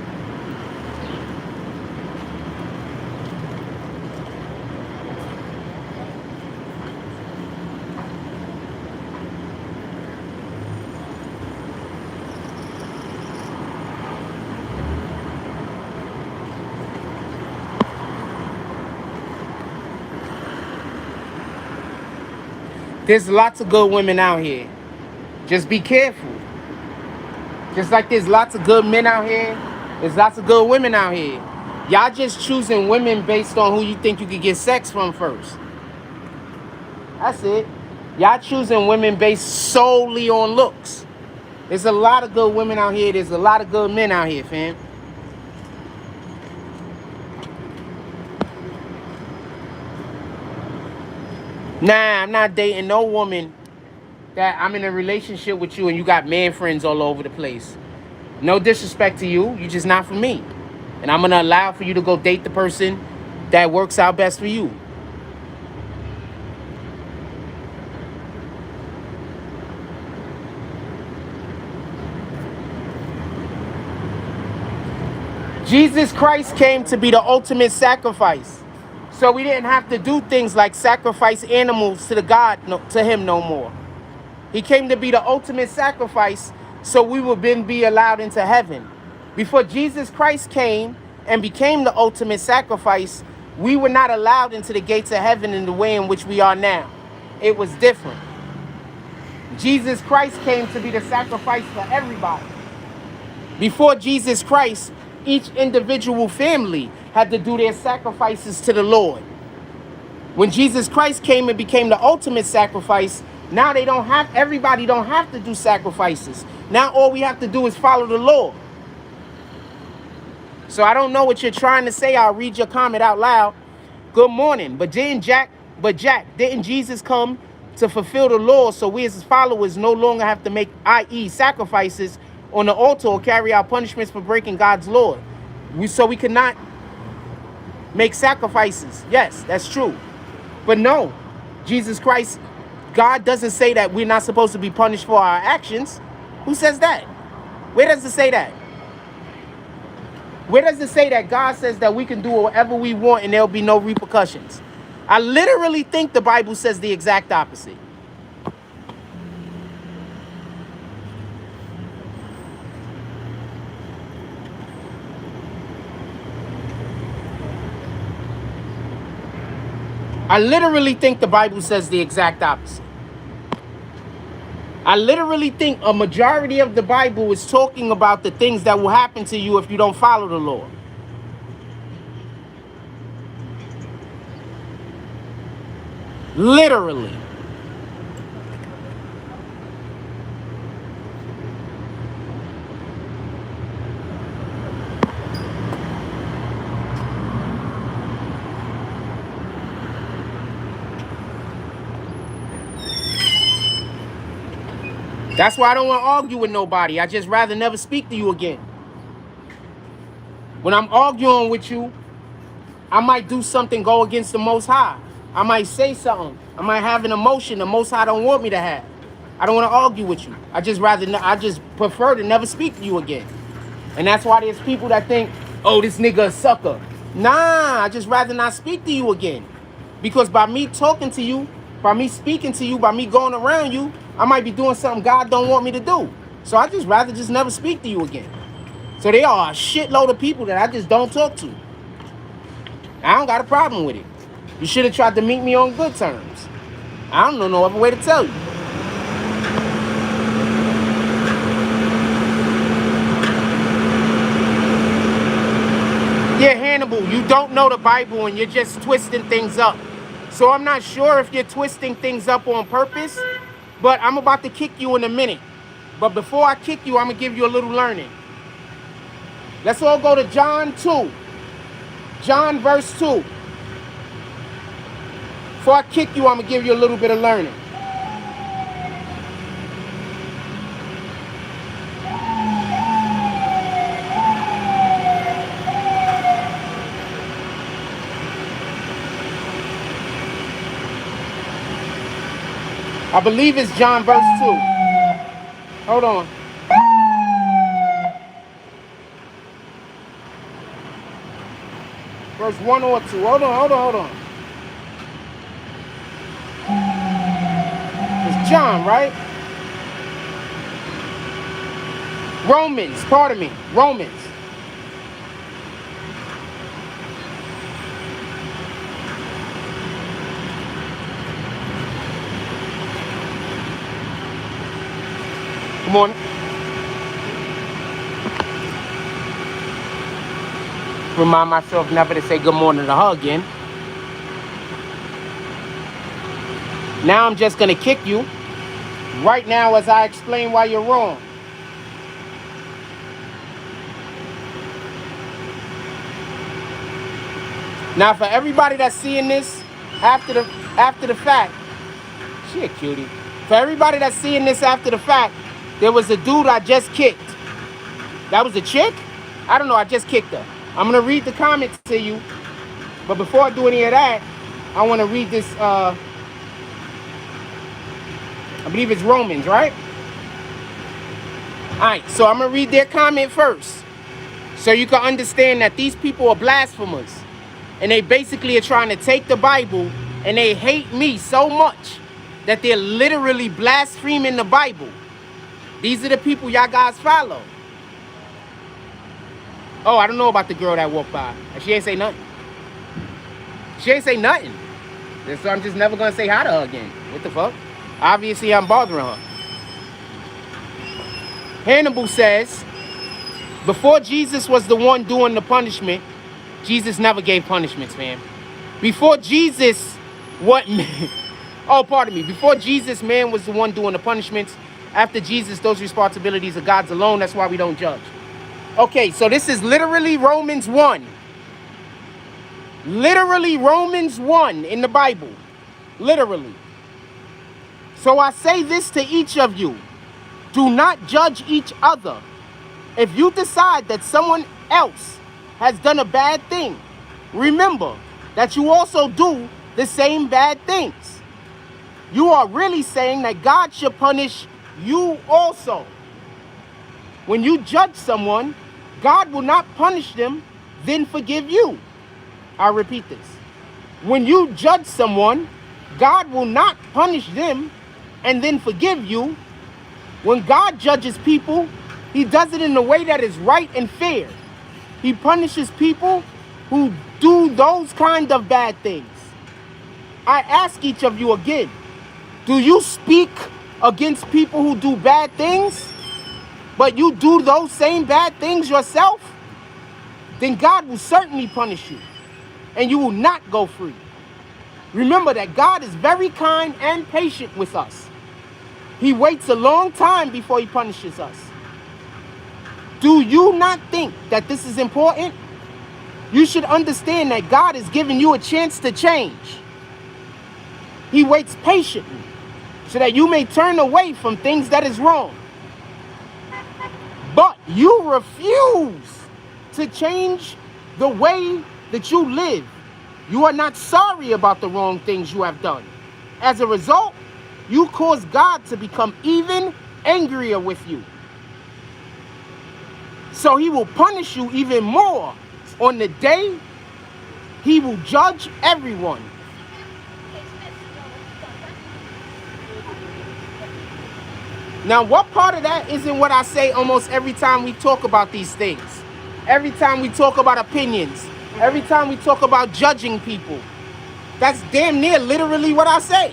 There's lots of good women out here. Just be careful. Just like there's lots of good men out here, there's lots of good women out here. Y'all just choosing women based on who you think you could get sex from first. That's it. Y'all choosing women based solely on looks. There's a lot of good women out here. There's a lot of good men out here, fam. Nah, I'm not dating no woman that I'm in a relationship with you and you got man friends all over the place. No disrespect to you. You just not for me. And I'm going to allow for you to go date the person that works out best for you. Jesus Christ came to be the ultimate sacrifice. So we didn't have to do things like sacrifice animals to to him no more. He came to be the ultimate sacrifice so we would then be allowed into heaven. Before Jesus Christ came and became the ultimate sacrifice, we were not allowed into the gates of heaven in the way in which we are now. It was different. Jesus Christ came to be the sacrifice for everybody. Before Jesus Christ, each individual family had to do their sacrifices to the Lord. When Jesus Christ came and became the ultimate sacrifice, now everybody don't have to do sacrifices. Now all we have to do is follow the law. So I don't know what you're trying to say. I'll read your comment out loud. Good morning. But Jack, didn't Jesus come to fulfill the law so we as his followers no longer have to make, i.e., sacrifices on the altar or carry out punishments for breaking God's law? So we cannot make sacrifices. Yes, that's true. But no, Jesus Christ, God doesn't say that we're not supposed to be punished for our actions. Who says that? Where does it say that? Where does it say that God says that we can do whatever we want and there'll be no repercussions? I literally think the Bible says the exact opposite. I literally think the Bible says the exact opposite. I literally think a majority of the Bible is talking about the things that will happen to you if you don't follow the law. Literally. That's why I don't want to argue with nobody. I just rather never speak to you again. When I'm arguing with you, I might do something go against the Most High. I might say something. I might have an emotion the Most High don't want me to have. I don't want to argue with you. I just prefer to never speak to you again. And that's why there's people that think oh, this nigga a sucker. Nah, I just rather not speak to you again. Because by me talking to you, by me speaking to you, by me going around you, I might be doing something God don't want me to do. So I just rather just never speak to you again. So there are a shitload of people that I just don't talk to. I don't got a problem with it. You should have tried to meet me on good terms. I don't know no other way to tell you. Yeah, Hannibal, you don't know the Bible and you're just twisting things up. So I'm not sure if you're twisting things up on purpose, but I'm about to kick you in a minute. But before I kick you, I'm going to give you a little learning. Let's all go to John 2. John verse 2. Before I kick you, I'm going to give you a little bit of learning. I believe it's John verse 2. Hold on. Verse 1 or 2. Hold on. It's John, right? Romans, pardon me. Romans. Good morning. Remind myself never to say good morning to her again. Now I'm just going to kick you right now as I explain why you're wrong. Now for everybody that's seeing this after the fact, she a cutie. For everybody that's seeing this after the fact, there was a dude I just kicked. That was a chick? I don't know, I just kicked her. I'm going to read the comments to you. But before I do any of that, I want to read this, I believe it's Romans, right? All right, so I'm going to read their comment first. So you can understand that these people are blasphemers. And they basically are trying to take the Bible and they hate me so much that they're literally blaspheming the Bible. These are the people y'all guys follow. Oh, I don't know about the girl that walked by. She ain't say nothing. She ain't say nothing. So I'm just never going to say hi to her again. What the fuck? Obviously, I'm bothering her. Hannibal says, before Jesus was the one doing the punishment, Jesus never gave punishments, man. Before Jesus, what? Oh, pardon me. Before Jesus, man was the one doing the punishments. After Jesus, those responsibilities are God's alone. That's why we don't judge. Okay, so this is literally Romans 1. Literally Romans 1 in the Bible. Literally. So I say this to each of you. Do not judge each other. If you decide that someone else has done a bad thing, remember that you also do the same bad things. You are really saying that God should punish you also. When you judge someone, God will not punish them, then forgive you. I repeat this. When you judge someone, God will not punish them and then forgive you. When God judges people, he does it in a way that is right and fair. He punishes people who do those kind of bad things. I ask each of you again, do you speak against people who do bad things, but you do those same bad things yourself? Then God will certainly punish you, and you will not go free. Remember that God is very kind and patient with us. He waits a long time before he punishes us. Do you not think that this is important? You should understand that God is giving you a chance to change. He waits patiently so that you may turn away from things that is wrong. But you refuse to change the way that you live. You are not sorry about the wrong things you have done. As a result, you cause God to become even angrier with you. So he will punish you even more On the day, he will judge everyone. Now, what part of that isn't what I say almost every time we talk about these things? Every time we talk about opinions. Every time we talk about judging people. That's damn near literally what I say.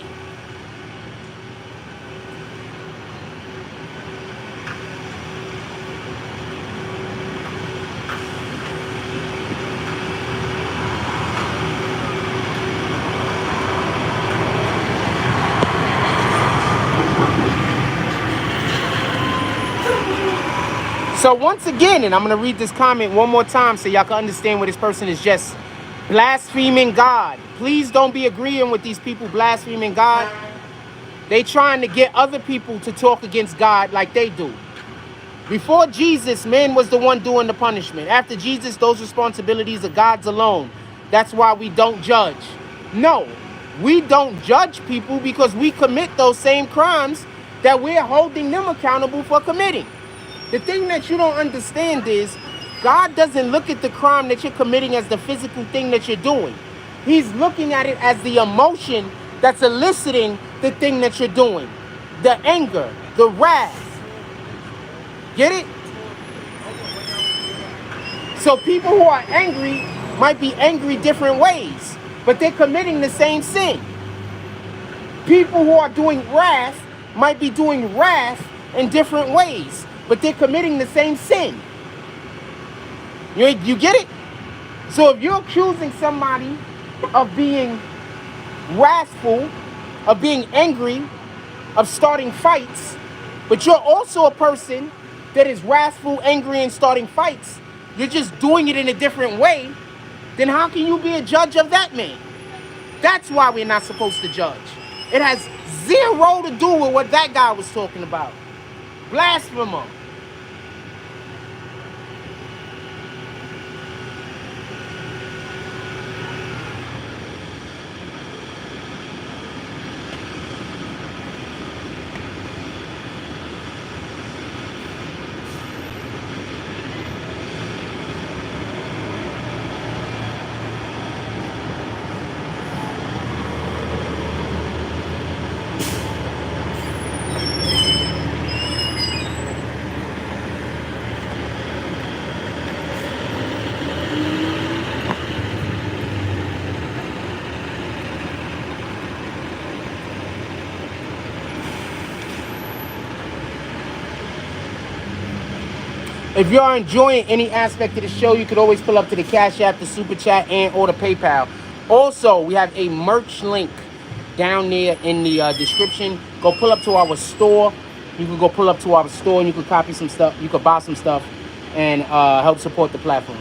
So once again, and I'm going to read this comment one more time so y'all can understand what this person is just blaspheming God. Please don't be agreeing with these people blaspheming God. They trying to get other people to talk against God like they do. Before Jesus, man was the one doing the punishment. After Jesus, those responsibilities are God's alone. That's why we don't judge. No, we don't judge people because we commit those same crimes that we're holding them accountable for committing. The thing that you don't understand is God doesn't look at the crime that you're committing as the physical thing that you're doing. He's looking at it as the emotion that's eliciting the thing that you're doing. The anger, the wrath. Get it? So people who are angry might be angry different ways, but they're committing the same sin. People who are doing wrath might be doing wrath in different ways, but they're committing the same sin. You get it? So if you're accusing somebody of being wrathful, of being angry, of starting fights, but you're also a person that is wrathful, angry, and starting fights, you're just doing it in a different way, then how can you be a judge of that man? That's why we're not supposed to judge. It has zero to do with what that guy was talking about. Blasphemer. If you are enjoying any aspect of the show, you could always pull up to the Cash App, the Super Chat, and or the PayPal. Also, we have a merch link down there in the description. Go pull up to our store. You can go pull up to our store and you can copy some stuff. You can buy some stuff and help support the platform.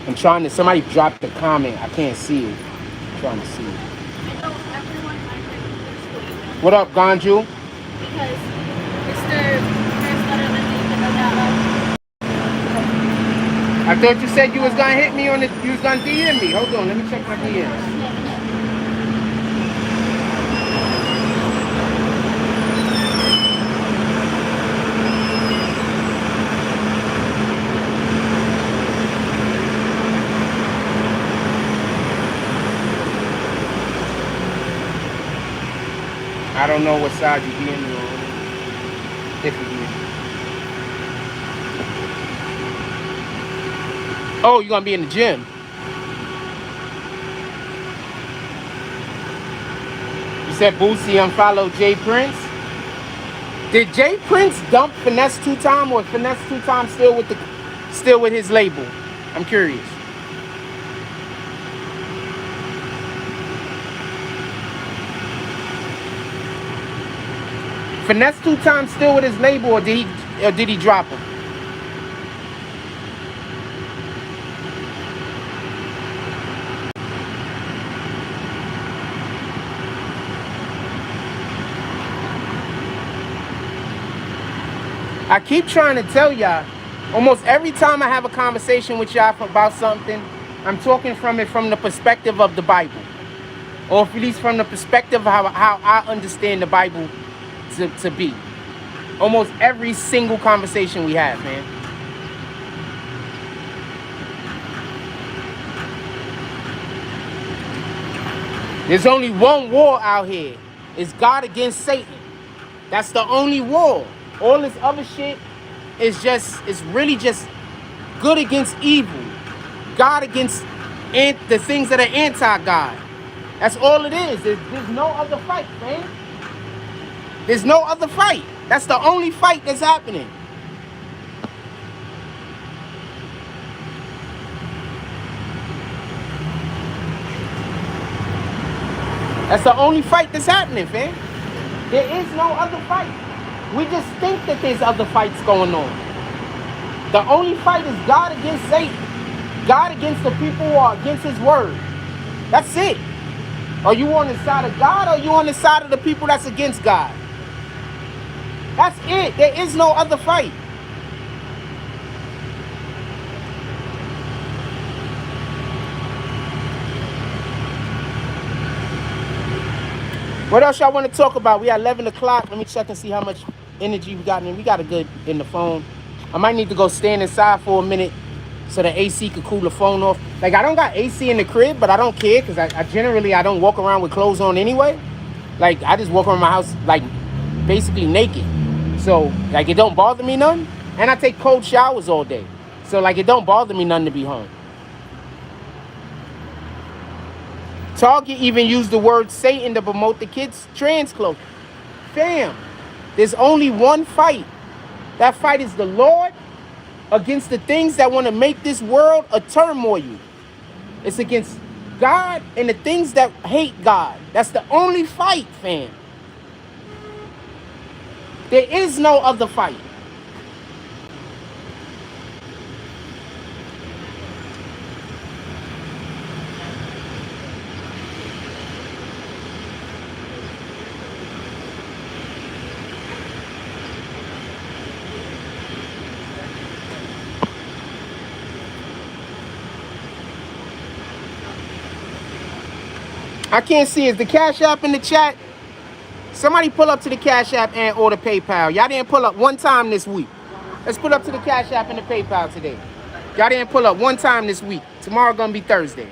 I'm trying to, somebody dropped the comment. I can't see it. I'm trying to see it. What up, Ganju? Because Mr. I thought you said you was gonna hit me on the, you was gonna DM me. Hold on, let me check my DMs. I don't know what side you DM me on. If you do. Oh, you're gonna be in the gym. You said Boosie unfollowed Jay Prince. Did Jay Prince dump Finesse 2 Time, or Finesse 2 Time still with his label? I'm curious. Finesse 2 Time still with his label, or did he drop him? I keep trying to tell y'all, almost every time I have a conversation with y'all about something, I'm talking from the perspective of the Bible. Or at least from the perspective of how I understand the Bible to be. Almost every single conversation we have, man. There's only one war out here. It's God against Satan. That's the only war. All this other shit is it's really just good against evil. God against the things that are anti-God. That's all it is. There's no other fight, man. There's no other fight. That's the only fight that's happening. That's the only fight that's happening, fam. There is no other fight. We just think that there's other fights going on. The only fight is God against Satan. God against the people who are against his word. That's it. Are you on the side of God or are you on the side of the people that's against God? That's it. There is no other fight. What else y'all want to talk about? We at 11 o'clock. Let me check and see how much energy we got in. We got a good in the phone. I might need to go stand inside for a minute so the AC could cool the phone off. Like, I don't got AC in the crib, but I don't care because I generally don't walk around with clothes on anyway. Like, I just walk around my house, like, basically naked. So, like, it don't bother me none. And I take cold showers all day. So, like, it don't bother me none to be home. Target even used the word Satan to promote the kids' trans clothes. Fam, there's only one fight. That fight is the Lord against the things that want to make this world a turmoil. It's against God and the things that hate God. That's the only fight, fam. There is no other fight. I can't see. Is the Cash App in the chat? Somebody pull up to the Cash App and order PayPal. Y'all didn't pull up one time this week. Let's pull up to the Cash App and the PayPal today. Y'all didn't pull up one time this week. Tomorrow gonna be Thursday.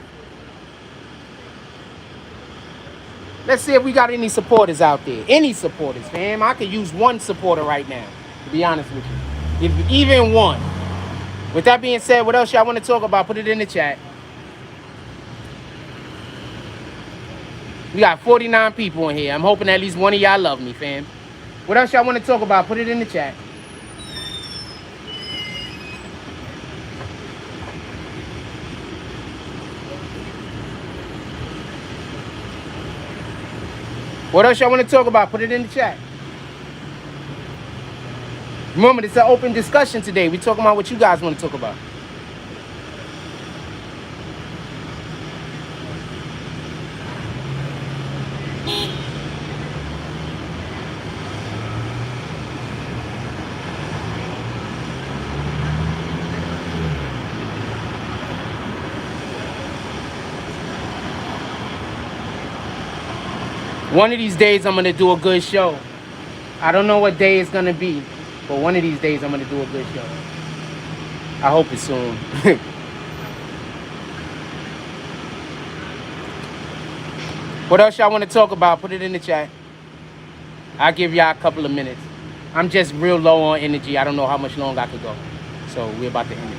Let's see if we got any supporters out there. Any supporters, fam. I could use one supporter right now, to be honest with you. If even one. With that being said, what else y'all want to talk about? Put it in the chat. We got 49 people in here. I'm hoping at least one of y'all love me, fam. What else y'all want to talk about? Put it in the chat. What else y'all want to talk about? Put it in the chat. Remember, it's an open discussion today. We're talking about what you guys want to talk about. One of these days, I'm going to do a good show. I don't know what day it's going to be, but one of these days, I'm going to do a good show. I hope it's soon. What else y'all want to talk about? Put it in the chat. I'll give y'all a couple of minutes. I'm just real low on energy. I don't know how much longer I could go. So we're about to end it.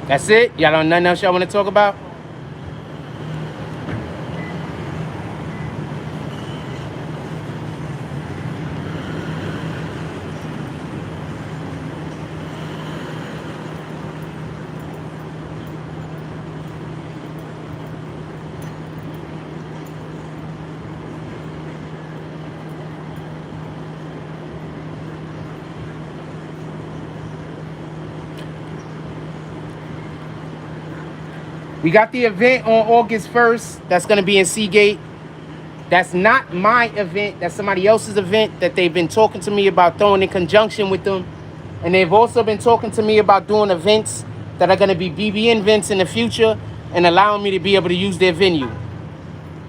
That's it? Y'all don't nothing else y'all want to talk about? We got the event on August 1st. That's going to be in Seagate. That's not my event. That's somebody else's event that they've been talking to me about throwing in conjunction with them. And they've also been talking to me about doing events that are going to be BBN events in the future and allowing me to be able to use their venue.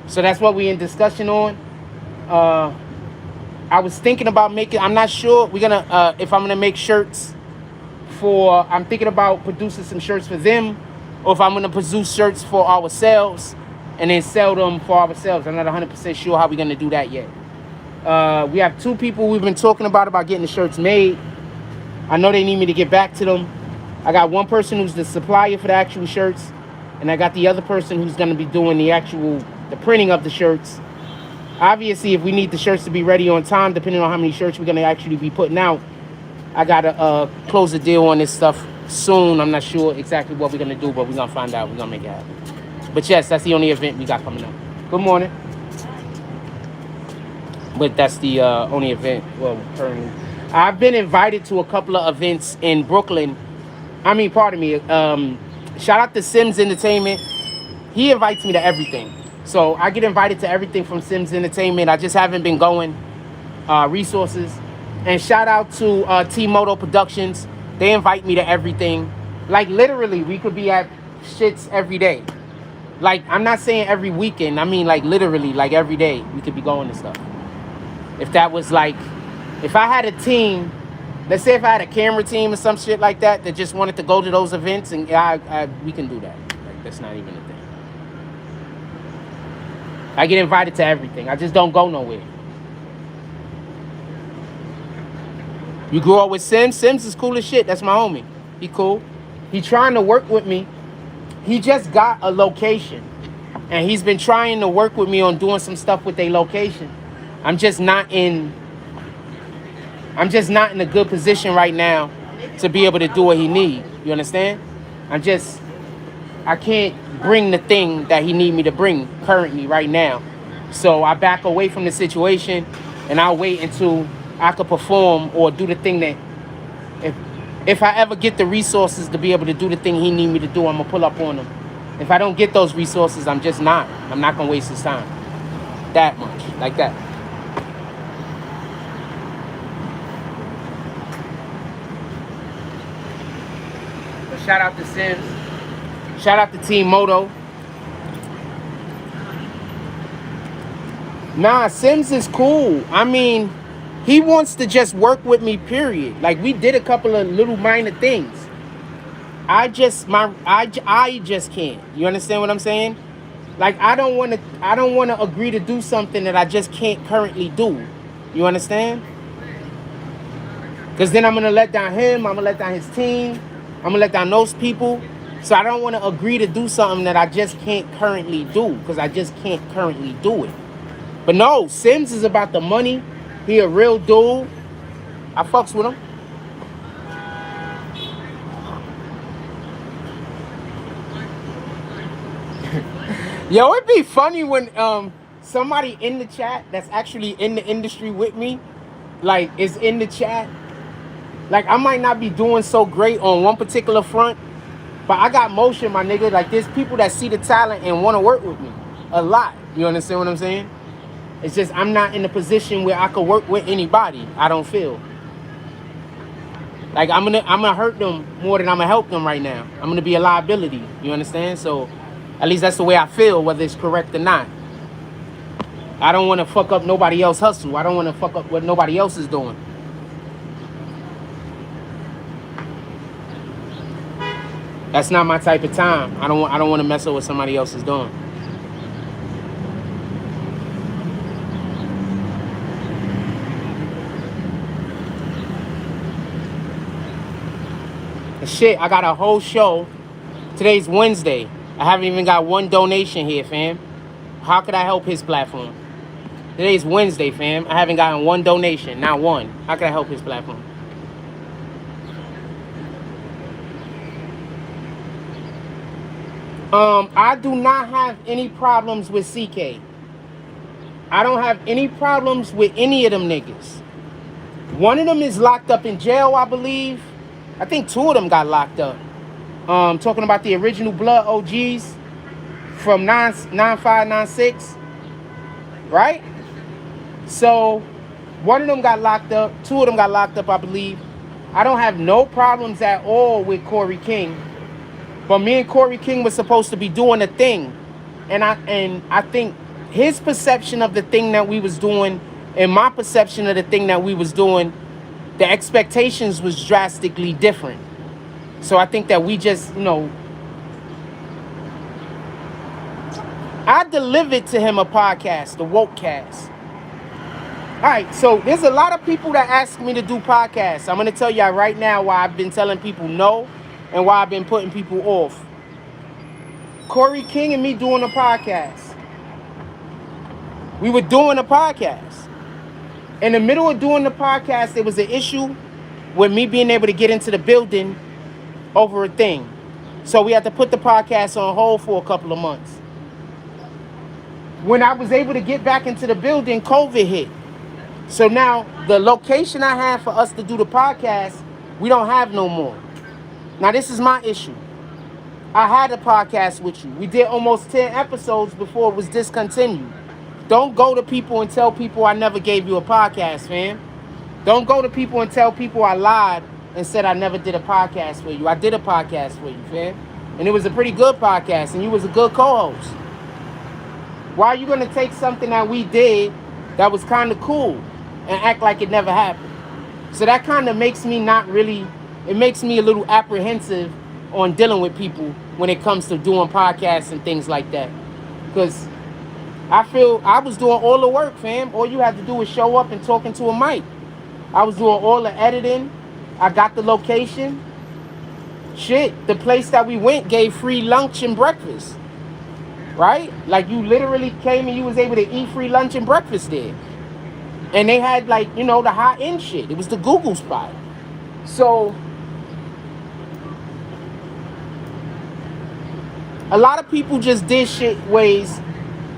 So that's what we're in discussion on. I was thinking about making, I'm not sure we're going to, if I'm going to make shirts for, I'm thinking about producing some shirts for them, or if I'm going to produce shirts for ourselves and then sell them for ourselves. I'm not 100% sure how we're going to do that yet. We have 2 people we've been talking about getting the shirts made. I know they need me to get back to them. I got one person who's the supplier for the actual shirts, and I got the other person who's going to be doing the printing of the shirts. Obviously, if we need the shirts to be ready on time, depending on how many shirts we're going to actually be putting out, I got to close the deal on this stuff soon. I'm not sure exactly what we're going to do, but we're going to find out. We're going to make it happen. But yes, that's the only event we got coming up. Good morning. But that's the only event. Well, currently, I've been invited to a couple of events in Brooklyn. I mean, pardon me. Shout out to Sims Entertainment. He invites me to everything. So I get invited to everything from Sims Entertainment. I just haven't been going. Resources. And shout out to T-Moto Productions. They invite me to everything. Like, literally, we could be at shits every day. Like, I'm not saying every weekend. I mean, like, literally, like, every day we could be going to stuff. If that was, like, if I had a team, let's say if I had a camera team or some shit like that just wanted to go to those events, and we can do that. Like, that's not even a thing. I get invited to everything. I just don't go nowhere. You grew up with Sims? Sims is cool as shit. That's my homie. He cool. He trying to work with me. He just got a location. And he's been trying to work with me on doing some stuff with a location. I'm just not in a good position right now to be able to do what he needs. You understand? I can't bring the thing that he need me to bring currently right now. So I back away from the situation, and I'll wait until I could perform or do the thing that if I ever get the resources to be able to do the thing he need me to do, I'm gonna pull up on him. If I don't get those resources, I'm not gonna waste his time that much, like that. But shout out to Sims. Shout out to Team Moto. Nah, Sims is cool. I mean, he wants to just work with me, period. Like, we did a couple of little minor things. I just can't. You understand what I'm saying? Like, I don't want to agree to do something that I just can't currently do. You understand? Because then I'm going to let down him. I'm going to let down his team. I'm going to let down those people. So I don't want to agree to do something that I just can't currently do. Because I just can't currently do it. But no, Sims is about the money. He a real dude. I fucks with him. Yo, it'd be funny when somebody in the chat that's actually in the industry with me, like, is in the chat. Like, I might not be doing so great on one particular front, but I got motion, my nigga. Like, there's people that see the talent and want to work with me a lot. You understand what I'm saying? It's just I'm not in a position where I could work with anybody. I don't feel like I'm gonna hurt them more than I'm gonna help them right now. I'm gonna be a liability. You understand? So at least that's the way I feel, whether it's correct or not. I don't want to fuck up nobody else's hustle. I don't want to fuck up what nobody else is doing. That's not my type of time. I don't want to mess up what somebody else is doing. Shit, I got a whole show. Today's Wednesday. I haven't even got one donation here, fam. How could I help his platform? Today's Wednesday, fam. I haven't gotten one donation, not one. How could I help his platform? I do not have any problems with CK. I don't have any problems with any of them niggas. One of them is locked up in jail, I believe. I think 2 of them got locked up. Talking about the original Blood OGs. from 9596, right? So one of them got locked up, two of them got locked up, I believe. I don't have no problems at all with Corey King, but me and Corey King was supposed to be doing a thing, and I think his perception of the thing that we was doing and my perception of the thing that we was doing, the expectations was drastically different. So I think that we just, I delivered to him a podcast, the Wokecast. All right, so there's a lot of people that ask me to do podcasts. I'm going to tell y'all right now why I've been telling people no and why I've been putting people off. Corey King and me doing a podcast. We were doing a podcast. In the middle of doing the podcast, there was an issue with me being able to get into the building over a thing. So we had to put the podcast on hold for a couple of months. When I was able to get back into the building, COVID hit. So now the location I had for us to do the podcast, we don't have no more. Now this is my issue. I had a podcast with you. We did almost 10 episodes before it was discontinued. Don't go to people and tell people I never gave you a podcast, fam. Don't go to people and tell people I lied and said I never did a podcast for you. I did a podcast for you, fam. And it was a pretty good podcast, and you was a good co-host. Why are you going to take something that we did that was kind of cool and act like it never happened? So that kind of makes me it makes me a little apprehensive on dealing with people when it comes to doing podcasts and things like that. Because I feel I was doing all the work, fam. All you had to do was show up and talk into a mic. I was doing all the editing. I got the location. Shit, the place that we went gave free lunch and breakfast. Right? Like you literally came and you was able to eat free lunch and breakfast there. And they had the high-end shit. It was the Google spot. So a lot of people just did shit ways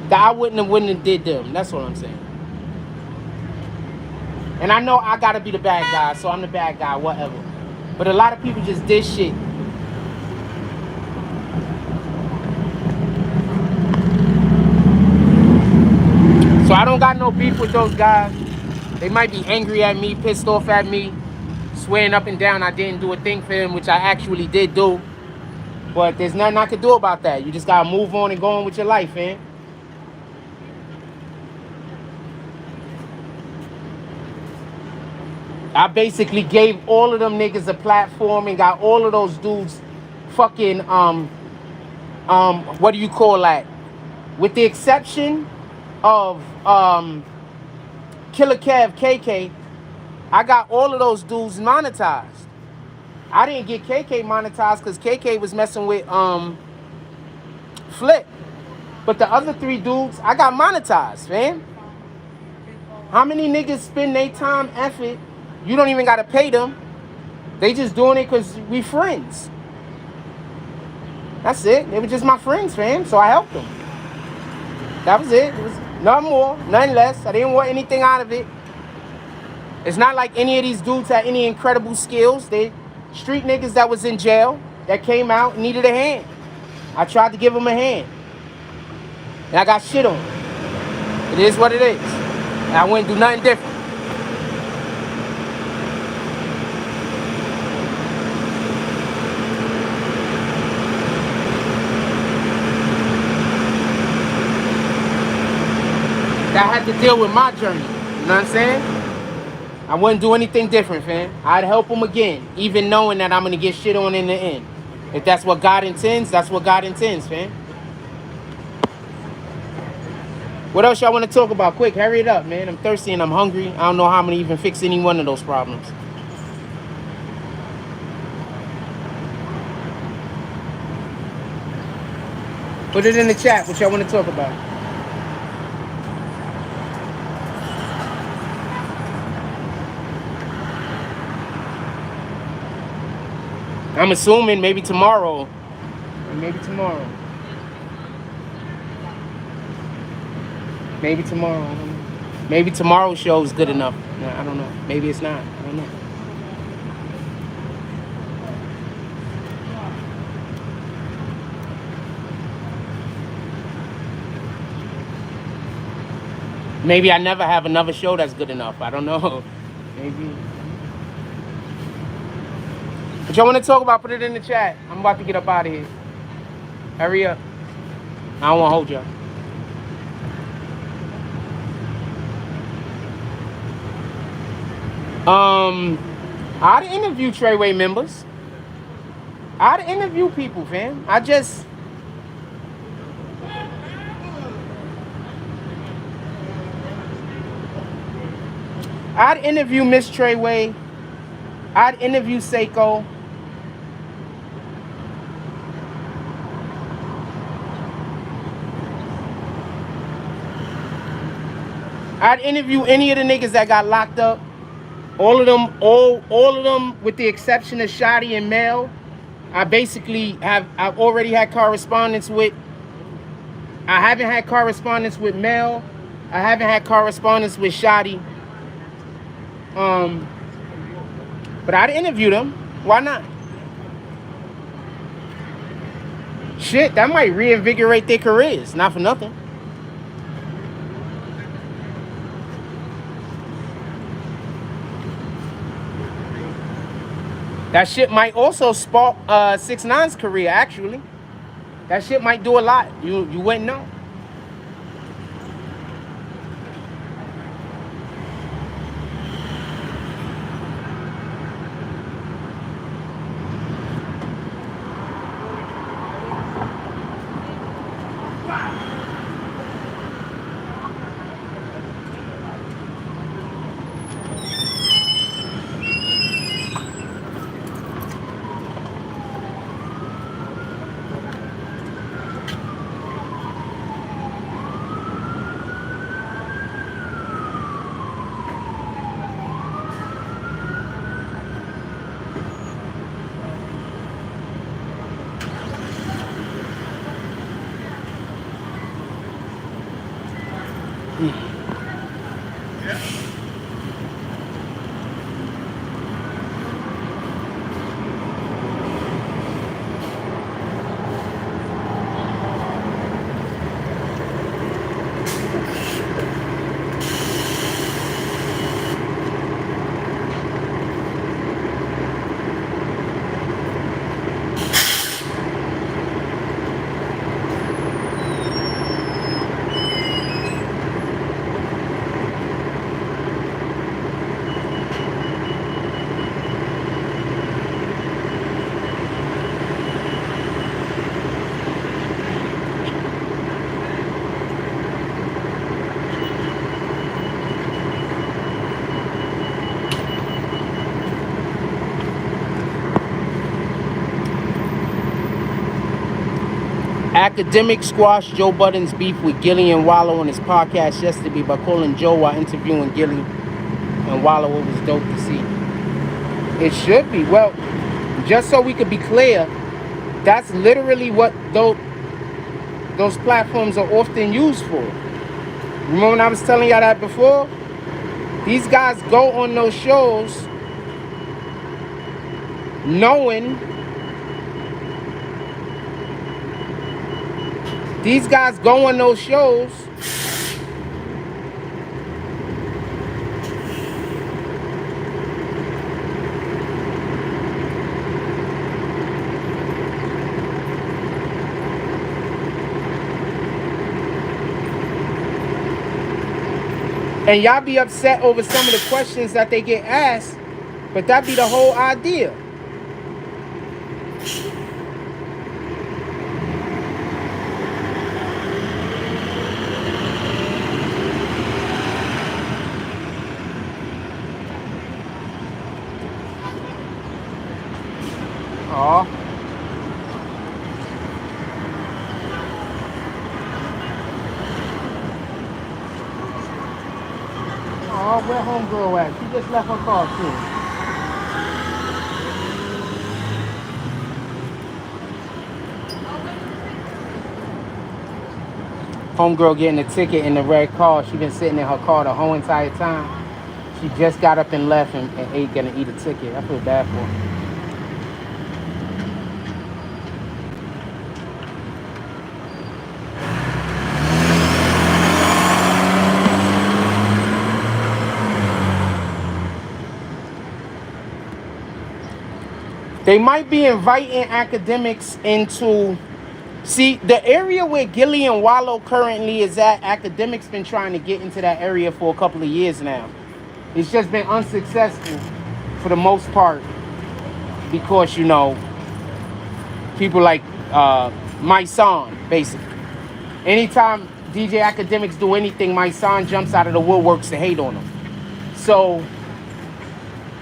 that I wouldn't have did them. That's what I'm saying. And I know I gotta be the bad guy, so I'm the bad guy, whatever. But a lot of people just did shit. So I don't got no beef with those guys. They might be angry at me, pissed off at me, swearing up and down I didn't do a thing for them, which I actually did do. But there's nothing I can do about that. You just gotta move on and go on with your life, man. I basically gave all of them niggas a platform and got all of those dudes fucking, what do you call that? With the exception of Killer Kev KK, I got all of those dudes monetized. I didn't get KK monetized because KK was messing with Flip. But the other three dudes, I got monetized, man. How many niggas spend their time, effort? You don't even gotta pay them. They just doing it because we friends. That's it. They were just my friends, fam. So I helped them. That was it. It was nothing more, nothing less. I didn't want anything out of it. It's not like any of these dudes had any incredible skills. They street niggas that was in jail that came out and needed a hand. I tried to give them a hand. And I got shit on. It is what it is. And I wouldn't do nothing different. That had to deal with my journey. You know what I'm saying? I wouldn't do anything different, fam. I'd help them again, even knowing that I'm going to get shit on in the end. If that's what God intends, that's what God intends, fam. What else y'all want to talk about? Quick, hurry it up, man. I'm thirsty and I'm hungry. I don't know how I'm going to even fix any one of those problems. Put it in the chat what y'all want to talk about. I'm assuming maybe tomorrow. Maybe tomorrow. Maybe tomorrow. Maybe tomorrow's show is good enough. I don't know. Maybe it's not. I don't know. Maybe I never have another show that's good enough. I don't know. Maybe. What y'all want to talk about? Put it in the chat. I'm about to get up out of here. Hurry up. I don't want to hold y'all. I'd interview Treyway members. I'd interview people, fam. I'd interview Miss Treyway. I'd interview Seiko. I'd interview any of the niggas that got locked up. All of them, all of them, with the exception of Shotty and Mel. I've already had correspondence with. I haven't had correspondence with Mel. I haven't had correspondence with Shotty. But I'd interview them. Why not? Shit, that might reinvigorate their careers. Not for nothing. That shit might also spark 6ix9ine's career, actually. That shit might do a lot. You wouldn't know. Academic squashed Joe Budden's beef with Gilly and Wallow on his podcast yesterday by calling Joe while interviewing Gilly and Wallow. It was dope to see. It should be. Well, just so we could be clear, that's literally what those platforms are often used for. Remember when I was telling y'all that before? These guys go on those shows knowing these guys go on those shows and y'all be upset over some of the questions that they get asked, but that be the whole idea. Aw. Oh, where homegirl at? She just left her car too. Homegirl getting a ticket in the red car. She been sitting in her car the whole entire time. She just got up and left and gonna eat a ticket. I feel bad for her. They might be inviting academics into. See, the area where Gillian Wallow currently is at, academics been trying to get into that area for a couple of years now. It's just been unsuccessful for the most part because, you know, people like my son, basically. Anytime DJ Academics do anything, my son jumps out of the woodworks to hate on them. So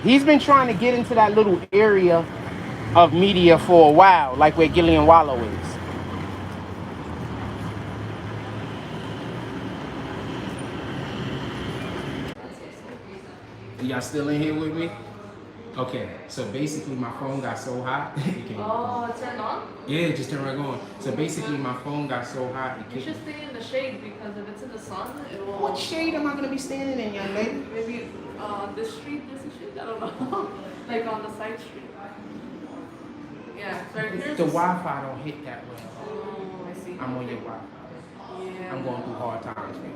he's been trying to get into that little area of media for a while, like where Gillian Wallow is. Y'all still in here with me? Okay, so basically my phone got so hot. Oh, turn on? Yeah, just turn right on. So basically my phone got so hot. You should stay in the shade because if it's in the sun, it will. What shade am I gonna be standing in, young lady? Maybe this street, I don't know. Like on the side street. Yeah, so here's The Wi-Fi don't hit that well. Oh, I see. I'm on your Wi-Fi. Yeah. I'm going through hard times, man.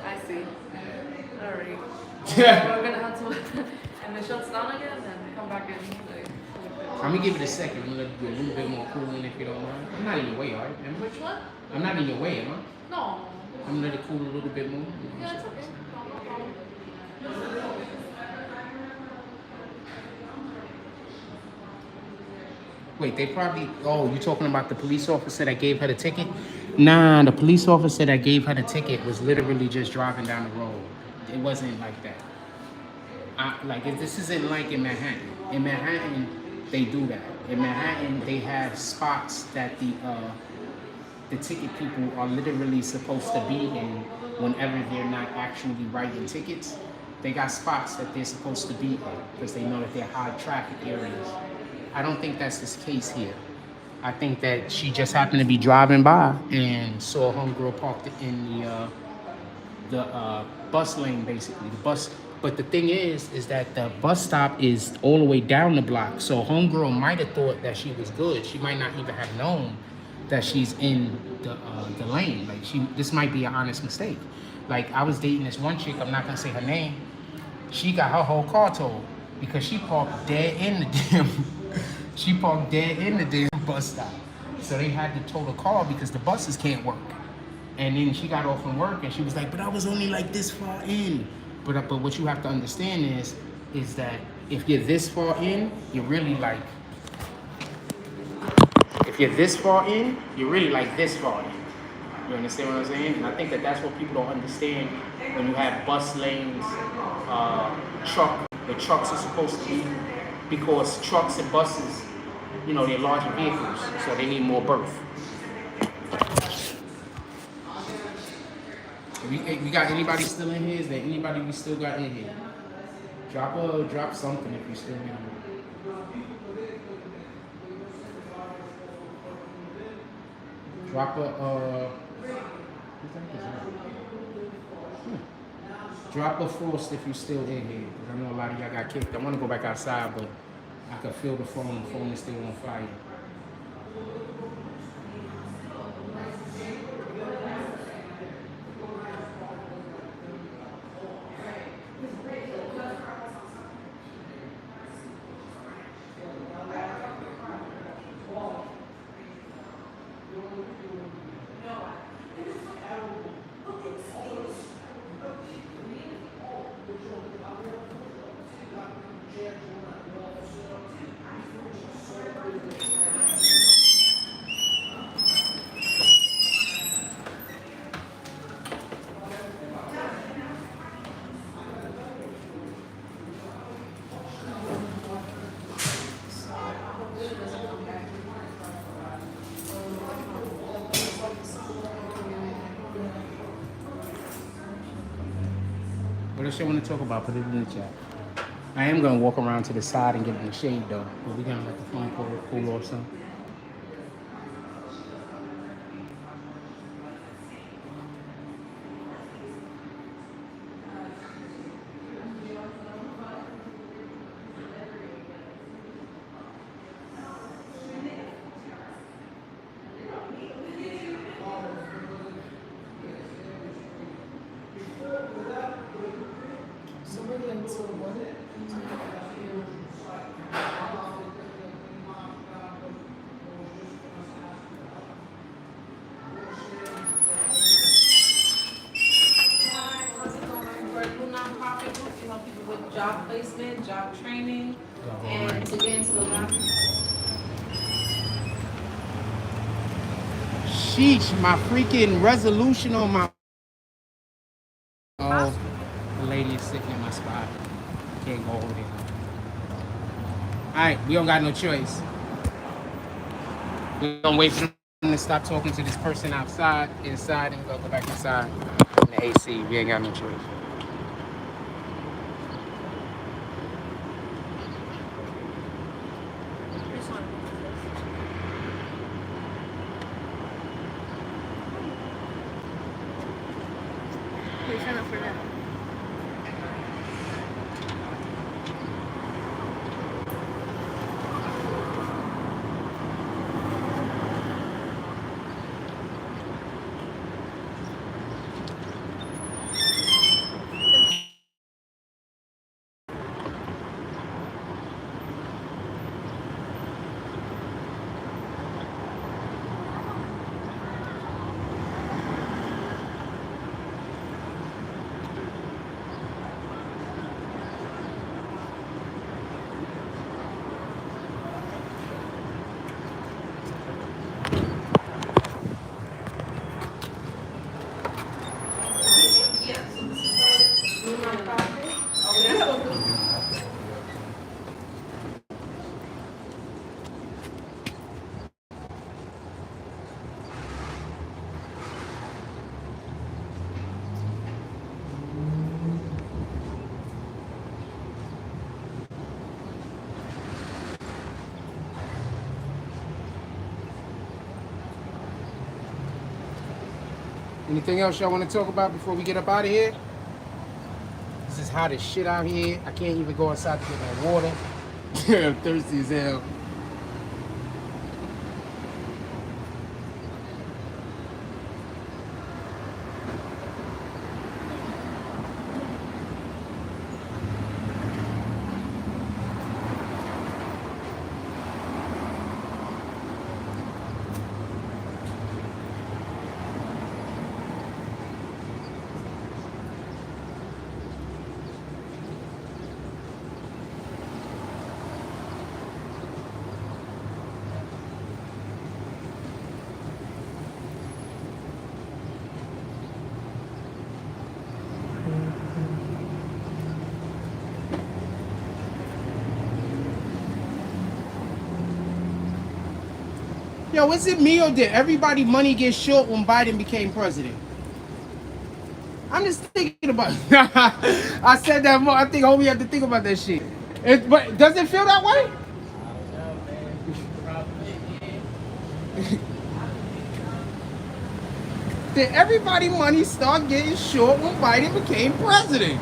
I see. Alright. We're gonna have to and it shuts down again and come back in. Like, I'm gonna give it a second. I'm gonna do a little bit more cooling if you don't mind. I'm not in your way, all right? which one? I'm not in your way, am I? No. I'm gonna let it cool a little bit more. Yeah, it's okay. No problem. Wait, they probably. Oh, you talking about the police officer that gave her the ticket? Nah, the police officer that gave her the ticket was literally just driving down the road. It wasn't like that. This isn't like in Manhattan. In Manhattan, they do that. In Manhattan, they have spots that the ticket people are literally supposed to be in whenever they're not actually writing tickets. They got spots that they're supposed to be in because they know that they're high traffic areas. I don't think that's the case here. I think that she just happened to be driving by and saw a homegirl parked in the bus lane, basically. The bus. But the thing is that the bus stop is all the way down the block. So homegirl might have thought that she was good. She might not even have known that she's in the lane. This might be an honest mistake. Like, I was dating this one chick, I'm not gonna say her name. She got her whole car towed because she parked dead in the damn bus stop. So they had to tow the car because the buses can't work. And then she got off from work and she was like, but I was only like this far in. But what you have to understand is that if you're this far in, you're really like, if you're this far in, you're really like this far in. You understand what I'm saying? And I think that that's what people don't understand when you have bus lanes, the trucks are supposed to be, because trucks and buses, you know, they're larger vehicles, so they need more berth. We got anybody still in here? Is there anybody we still got in here? Drop something if you still in here. Drop a frost if you still in here. I know a lot of y'all got kicked. I want to go back outside, but I can feel the phone. The phone is still on fire. What else you want to talk about? Put it in the chat. I am going to walk around to the side and get in the shade, though. But we're going to let the phone cool off some. into the bathroom. Sheesh, my freaking resolution on my. Oh, the lady is sitting in my spot. Can't go over there. Alright, we don't got no choice. We're gonna wait for them to stop talking to this person outside, inside, and we're gonna go back inside in the AC. We ain't got no choice. Wait, sign up for that. Anything else y'all want to talk about before we get up out of here? This is hot as shit out here. I can't even go outside to get my water. I'm thirsty as hell. Yo, is it me or did everybody money get short when Biden became president? I'm just thinking about it. I said that more. I think homie had to think about that shit. But does it feel that way? Did everybody money start getting short when Biden became president?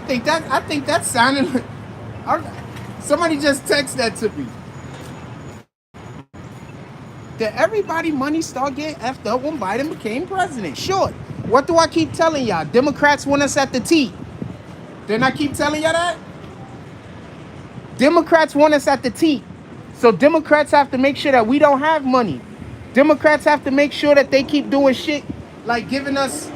I think that sounded. Somebody just text that to me. Did everybody money start getting effed up when Biden became president? Sure. What do I keep telling y'all? Democrats want us at the T. Didn't I keep telling y'all that? Democrats want us at the T. So Democrats have to make sure that we don't have money. Democrats have to make sure that they keep doing shit like giving us,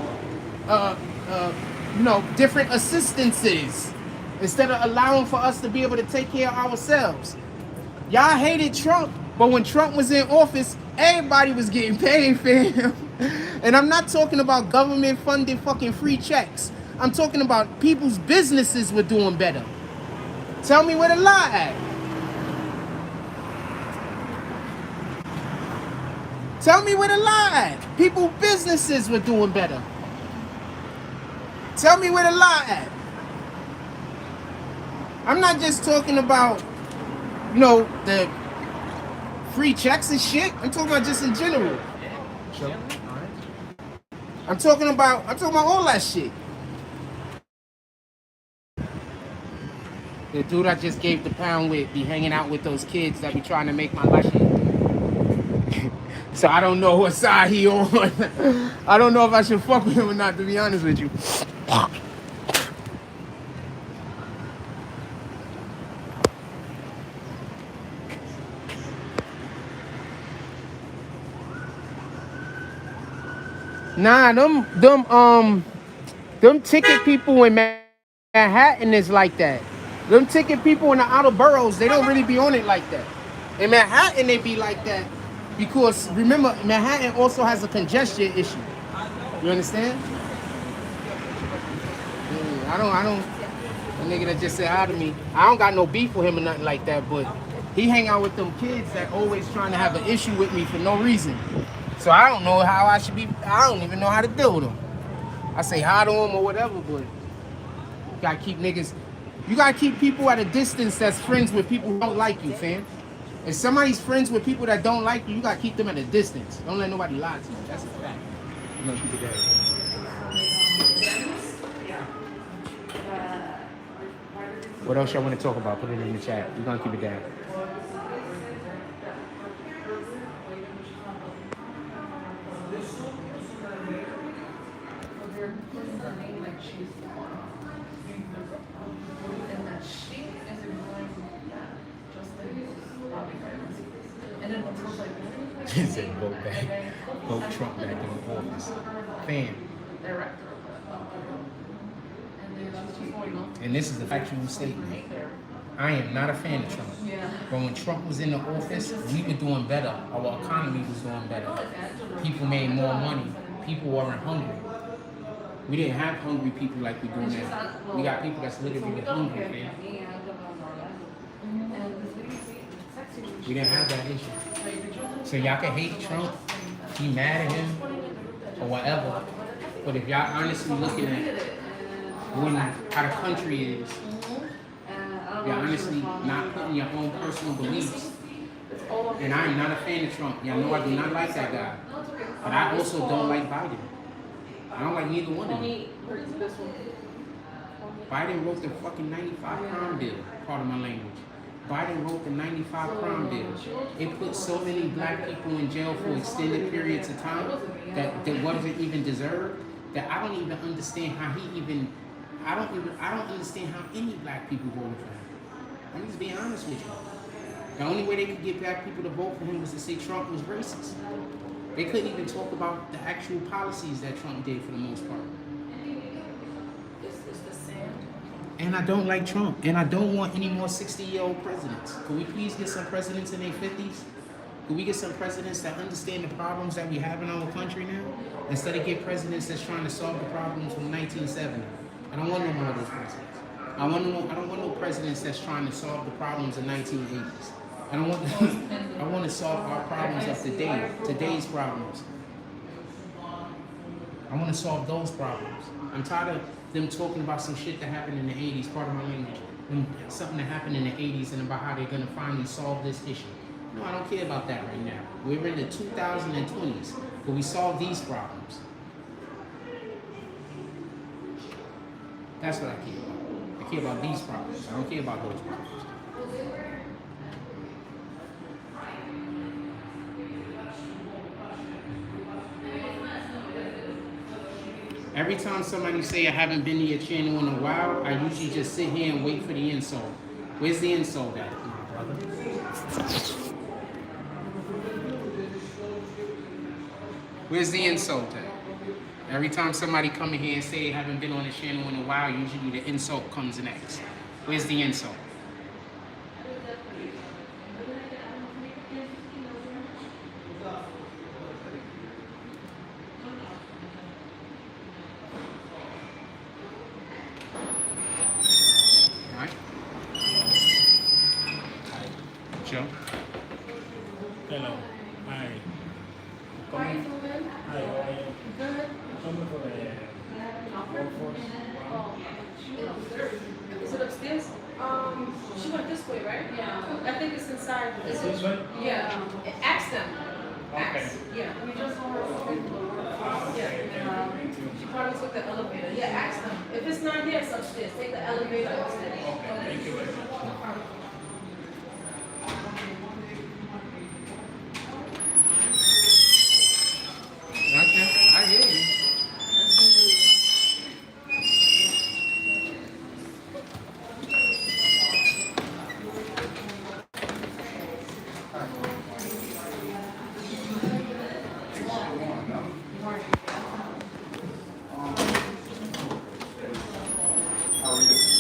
different assistances instead of allowing for us to be able to take care of ourselves. Y'all hated Trump, but when Trump was in office, everybody was getting paid, fam. And I'm not talking about government-funded fucking free checks. I'm talking about people's businesses were doing better. Tell me where the lie at. Tell me where the lie at. People's businesses were doing better. Tell me where the lie at. I'm not just talking about, the free checks and shit. I'm talking about just in general. I'm talking about all that shit. The dude I just gave the pound with be hanging out with those kids that be trying to make my life. So I don't know what side he on. I don't know if I should fuck with him or not, to be honest with you. Nah, them ticket people in Manhattan is like that. Them ticket people in the outer boroughs, they don't really be on it like that. In Manhattan, they be like that because remember, Manhattan also has a congestion issue. You understand? Yeah, I don't. The nigga that just said hi to me, I don't got no beef with him or nothing like that, but he hang out with them kids that always trying to have an issue with me for no reason. So I don't know how I should be. I don't even know how to deal with them. I say hi to them or whatever, but you gotta keep niggas. You gotta keep people at a distance that's friends with people who don't like you, fam. If somebody's friends with people that don't like you, you gotta keep them at a distance. Don't let nobody lie to you. That's a fact. You gonna keep it there. What else y'all want to talk about? Put it in the chat. We're gonna keep it down. He said, "Vote back, vote Trump back in the office." Fam. And this is a factual statement. I am not a fan of Trump. But when Trump was in the office, we were doing better. Our economy was doing better. People made more money. People weren't hungry. We didn't have hungry people like we do now. We got people that's literally hungry, man. We didn't have that issue. So y'all can hate Trump, be mad at him, or whatever. But if y'all honestly looking at how the country is, you're honestly not putting your own personal beliefs. And I'm not a fan of Trump. Y'all know I do not like that guy. But I also don't like Biden. I don't like neither one of them. Biden wrote the fucking 95 crime bill, part of my language. Biden wrote the 95 crime bill. It put so many black people in jail for extended periods of time that wasn't even deserved, that I don't even understand how I don't understand how any black people voted for him. I'm just being honest with you. The only way they could get black people to vote for him was to say Trump was racist. They couldn't even talk about the actual policies that Trump did for the most part. And I don't like Trump. And I don't want any more 60-year-old presidents. Can we please get some presidents in their 50s? Can we get some presidents that understand the problems that we have in our country now? Instead of get presidents that's trying to solve the problems from 1970. I don't want no more of those presidents. I don't want no presidents that's trying to solve the problems of 1980s. I want to solve our problems of today, today's problems. I want to solve those problems. I'm tired of them talking about some shit that happened in the 80s, part of my language. Something that happened in the 80s and about how they're going to finally solve this issue. No, I don't care about that right now. We're in the 2020s, but we solve these problems. That's what I care about. I care about these problems. I don't care about those problems. Every time somebody say I haven't been to your channel in a while, I usually just sit here and wait for the insult. Where's the insult at, my brother? Where's the insult at? Every time somebody come in here and say they haven't been on the channel in a while, usually the insult comes next. Where's the insult? Joe? Hello. Hi. How are you doing? Hi, how are you? Good. Coming from the workforce. Is it upstairs? She went this way, right? Yeah. I think it's inside. Is this way? Yeah. Ask them. Okay. Ask. Yeah. We just saw her. Yeah. She probably took the elevator. Yeah, ask them. If it's not here, it's upstairs. Take the elevator upstairs. Okay, thank you very much. I hear you. How are you?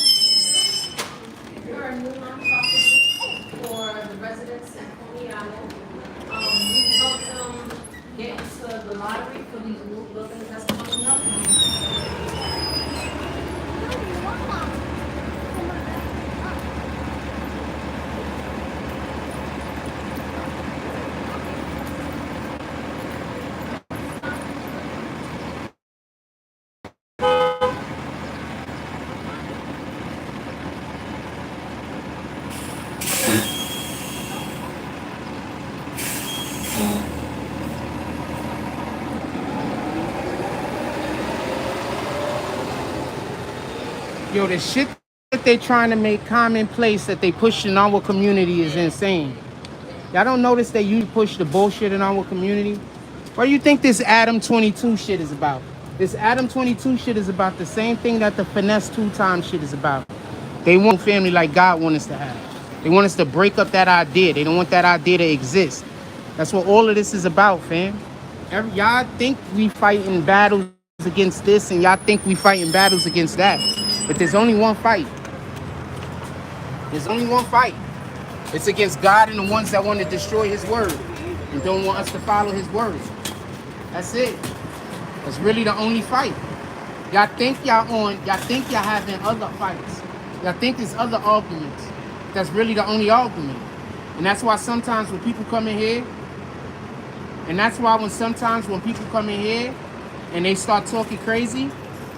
Yo, the shit that they trying to make commonplace that they push in our community is insane. Y'all don't notice that you push the bullshit in our community? What do you think this Adam 22 shit is about? This Adam 22 shit is about the same thing that the finesse 2 times shit is about. They want family like God wants us to have. They want us to break up that idea. They don't want that idea to exist. That's what all of this is about, fam. Y'all think we fighting battles against this, and y'all think we fighting battles against that. But there's only one fight. There's only one fight. It's against God and the ones that want to destroy his word and don't want us to follow his word. That's it. That's really the only fight. Y'all think y'all having other fights. Y'all think there's other arguments. That's really the only argument. And that's why sometimes when people come in here, when people come in here and they start talking crazy,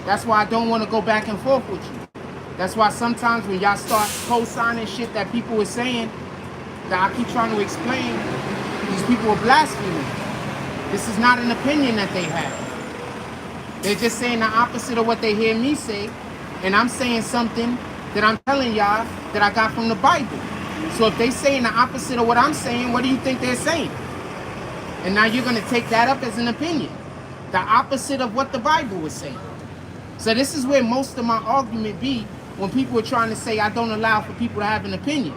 that's why I don't want to go back and forth with you. That's why sometimes when y'all start co-signing shit that people are saying, that I keep trying to explain, these people are blaspheming. This is not an opinion that they have. They're just saying the opposite of what they hear me say, and I'm saying something that I'm telling y'all that I got from the Bible. So if they saying the opposite of what I'm saying, what do you think they're saying? And now you're gonna take that up as an opinion. The opposite of what the Bible was saying. So this is where most of my argument be when people are trying to say I don't allow for people to have an opinion.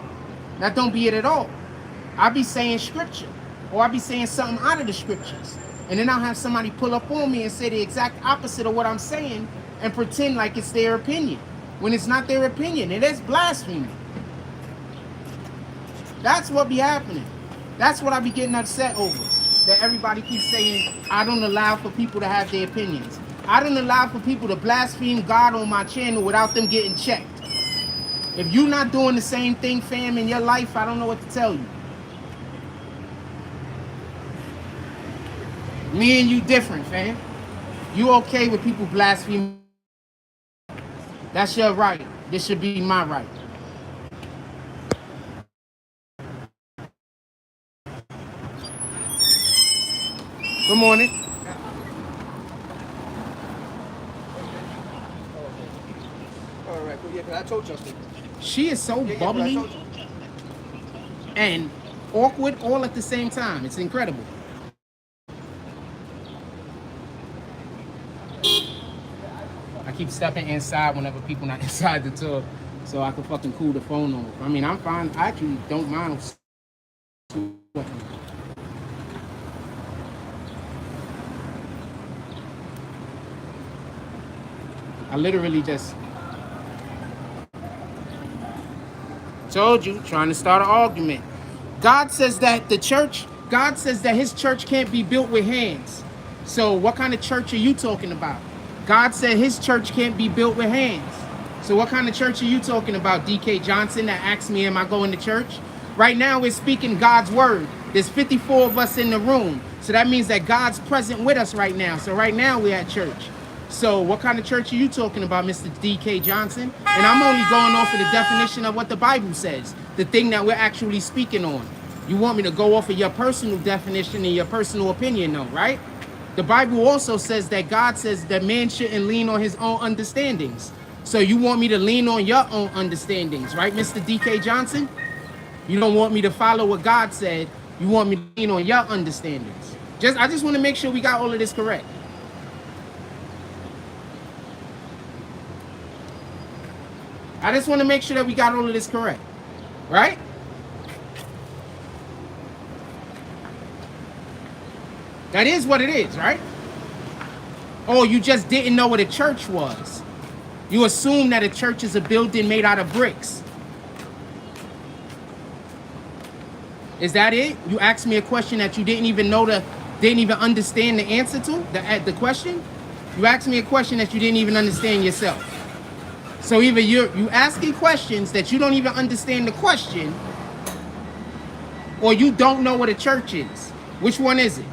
That don't be it at all. I be saying scripture, or I be saying something out of the scriptures. And then I'll have somebody pull up on me and say the exact opposite of what I'm saying and pretend like it's their opinion. When it's not their opinion, it is blasphemy. That's what be happening. That's what I be getting upset over. That everybody keeps saying, I don't allow for people to have their opinions. I don't allow for people to blaspheme God on my channel without them getting checked. If you're not doing the same thing, fam, in your life, I don't know what to tell you. Me and you different, fam. You okay with people blaspheming? That's your right. This should be my right. Good morning. All right, cool. Yeah, 'cause I told you. She is so but I bubbly told you. and awkward all at the same time. It's incredible. I keep stepping inside whenever people not inside the tub so I can fucking cool the phone off. I mean, I'm fine. I actually don't mind. I literally just told you, trying to start an argument. God says that God says that his church can't be built with hands. So what kind of church are you talking about? God said his church can't be built with hands. So what kind of church are you talking about, DK Johnson, that asked me, am I going to church? Right now we're speaking God's word. There's 54 of us in the room. So that means that God's present with us right now. So right now we're at church. So what kind of church are you talking about, Mr. DK Johnson? And I'm only going off of the definition of what the Bible says, the thing that we're actually speaking on. You want me to go off of your personal definition and your personal opinion though, right? The Bible also says that God says that man shouldn't lean on his own understandings. So you want me to lean on your own understandings, right, Mr. DK Johnson? You don't want me to follow what God said. You want me to lean on your understandings. I just want to make sure we got all of this correct. I just want to make sure that we got all of this correct, right? That is what it is, right? Oh, you just didn't know what a church was. You assume that a church is a building made out of bricks. Is that it? You asked me a question that you didn't even understand the answer to, the question? You asked me a question that you didn't even understand yourself. So either you asking questions that you don't even understand the question, or you don't know what a church is. Which one is it?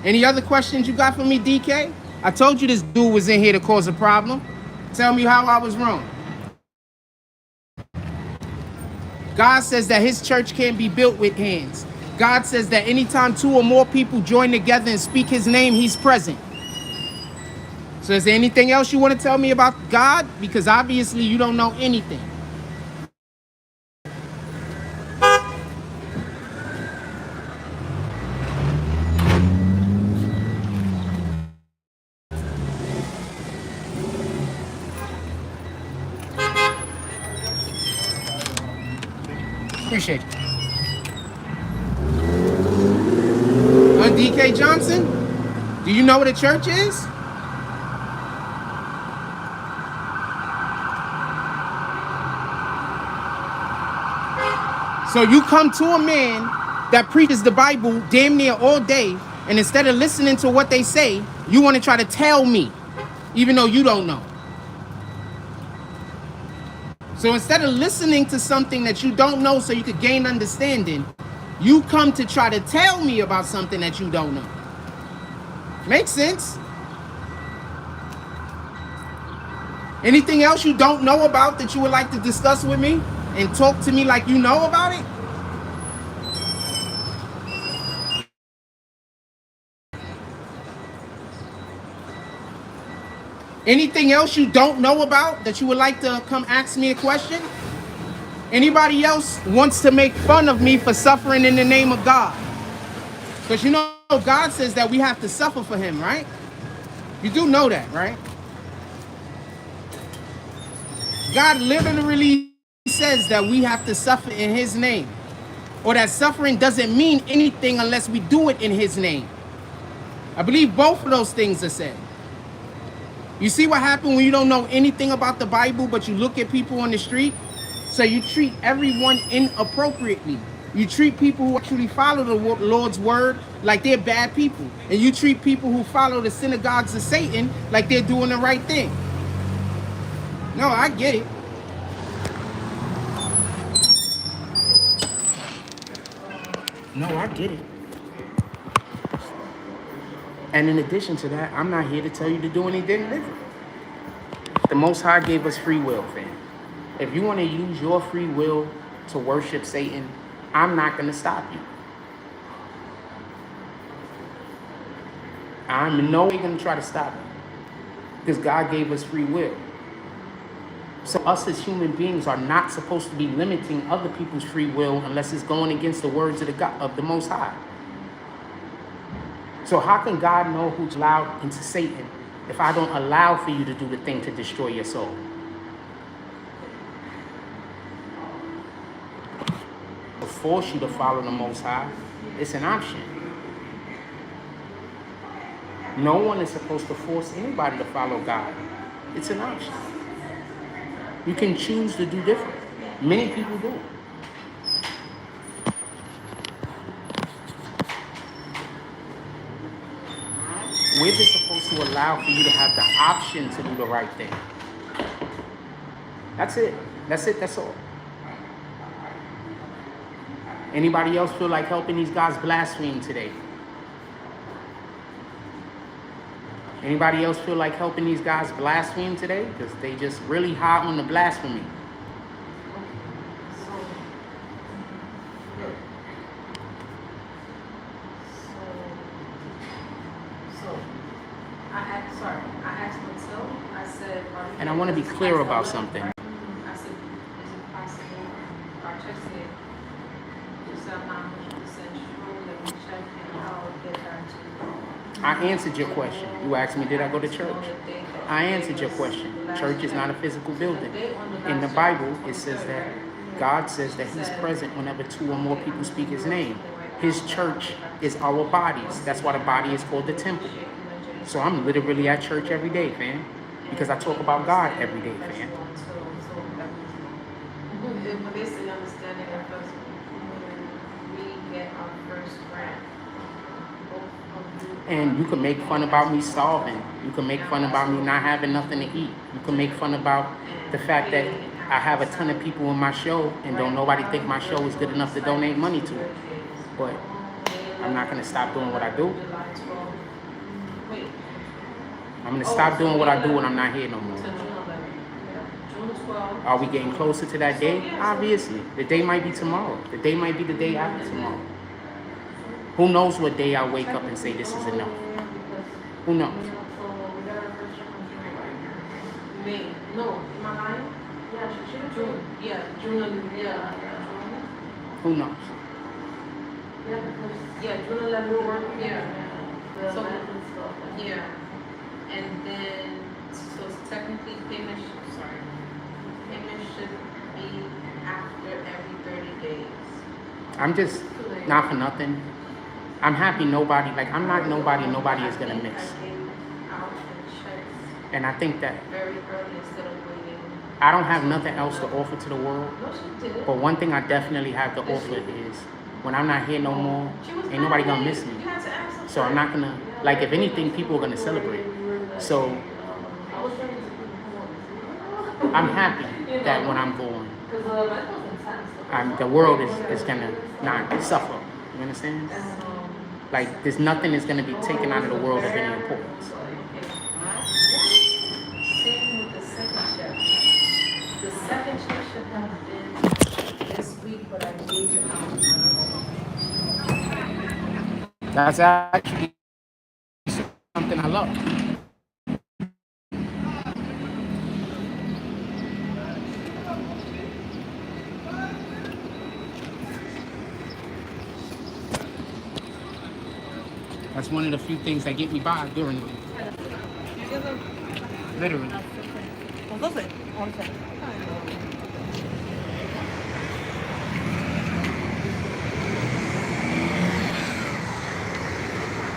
Any other questions you got for me, DK? I told you this dude was in here to cause a problem. Tell me how I was wrong. God says that his church can't be built with hands. God says that anytime 2 or more people join together and speak his name, he's present. So is there anything else you want to tell me about God? Because obviously you don't know anything. Appreciate it. DK Johnson, do you know what a church is? So you come to a man that preaches the Bible damn near all day, and instead of listening to what they say, you want to try to tell me, even though you don't know. So instead of listening to something that you don't know so you could gain understanding, you come to try to tell me about something that you don't know. Makes sense? Anything else you don't know about that you would like to discuss with me and talk to me like you know about it? Anything else you don't know about that you would like to come ask me a question? Anybody else wants to make fun of me for suffering in the name of God? Because you know God says that we have to suffer for him, right? You do know that, right? God literally says that we have to suffer in his name. Or that suffering doesn't mean anything unless we do it in his name. I believe both of those things are said. You see what happens when you don't know anything about the Bible, but you look at people on the street? So you treat everyone inappropriately. You treat people who actually follow the Lord's word like they're bad people. And you treat people who follow the synagogues of Satan like they're doing the right thing. No, I get it. No, I get it. And in addition to that, I'm not here to tell you to do anything different. The Most High gave us free will, fam. If you want to use your free will to worship Satan, I'm not going to stop you. I'm in no way going to try to stop you. Because God gave us free will. So us as human beings are not supposed to be limiting other people's free will unless it's going against the words of the Most High. So how can God know who's allowed into Satan if I don't allow for you to do the thing to destroy your soul? To force you to follow the Most High, it's an option. No one is supposed to force anybody to follow God. It's an option. You can choose to do different. Many people do. We're just supposed to allow for you to have the option to do the right thing. That's it. That's all. Anybody else feel like helping these guys blaspheme today? Anybody else feel like helping these guys blaspheme today? Because they just really hot on the blasphemy. I asked myself, I said, And I want to be clear about something. I said, is it possible, or texted it, because I'm not 100% sure that we checked and how get her to. I answered your question. You asked me, did I go to church? I answered your question. Church is not a physical building. In the Bible, it says that God says that he's present whenever 2 or more people speak his name. His church is our bodies. That's why the body is called the temple. So I'm literally at church every day, fam. Because I talk about God every day, fam. When they say understanding of us, when we get our first grant. And you can make fun about me starving. You can make fun about me not having nothing to eat. You can make fun about the fact that I have a ton of people in my show and don't nobody think my show is good enough to donate money to it. But I'm not going to stop doing what I do. I'm going to stop doing what I do when I'm not here no more. Are we getting closer to that day? Obviously. The day might be tomorrow. The day might be the day after tomorrow. Who knows what day I wake up and say this is enough? Who knows? May. No, am I lying? Yeah, June. Yeah, June. Yeah. Who knows? Yeah, June 11th. We're working. Yeah. So, yeah. And then, so technically payment should be after every 30 days. I'm just not for nothing. I'm happy nobody, like I'm not nobody is gonna miss. I gave out the checks And I think that very early instead of waiting. I don't have nothing else to offer to the world. No, she did. But one thing I definitely have to offer is when I'm not here no more, ain't nobody gonna miss me. You had to ask her. So I'm not gonna, like if anything, people are gonna celebrate. So I'm happy that when I'm gone, the world is gonna not suffer. You understand? Like there's nothing is gonna be taken out of the world of any importance. Same with the second check. The second check should have been this week, but I gave it out. That's actually something I love. That's one of the few things that get me by during the week. Literally.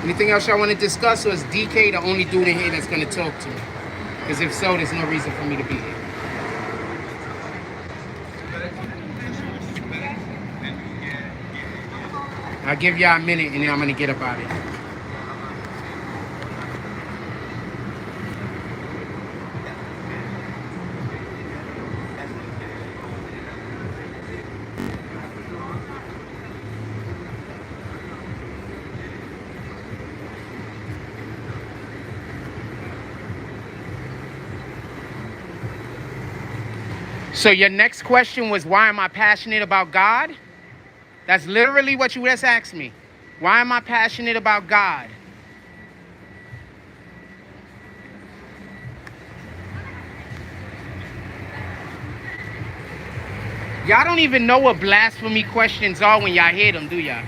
Anything else y'all want to discuss, or is DK the only dude in here that's going to talk to me? Because if so, there's no reason for me to be here. I'll give y'all a minute and then I'm going to get up out of here. So your next question was, why am I passionate about God? That's literally what you just asked me. Why am I passionate about God? Y'all don't even know what blasphemy questions are when y'all hear them, do y'all?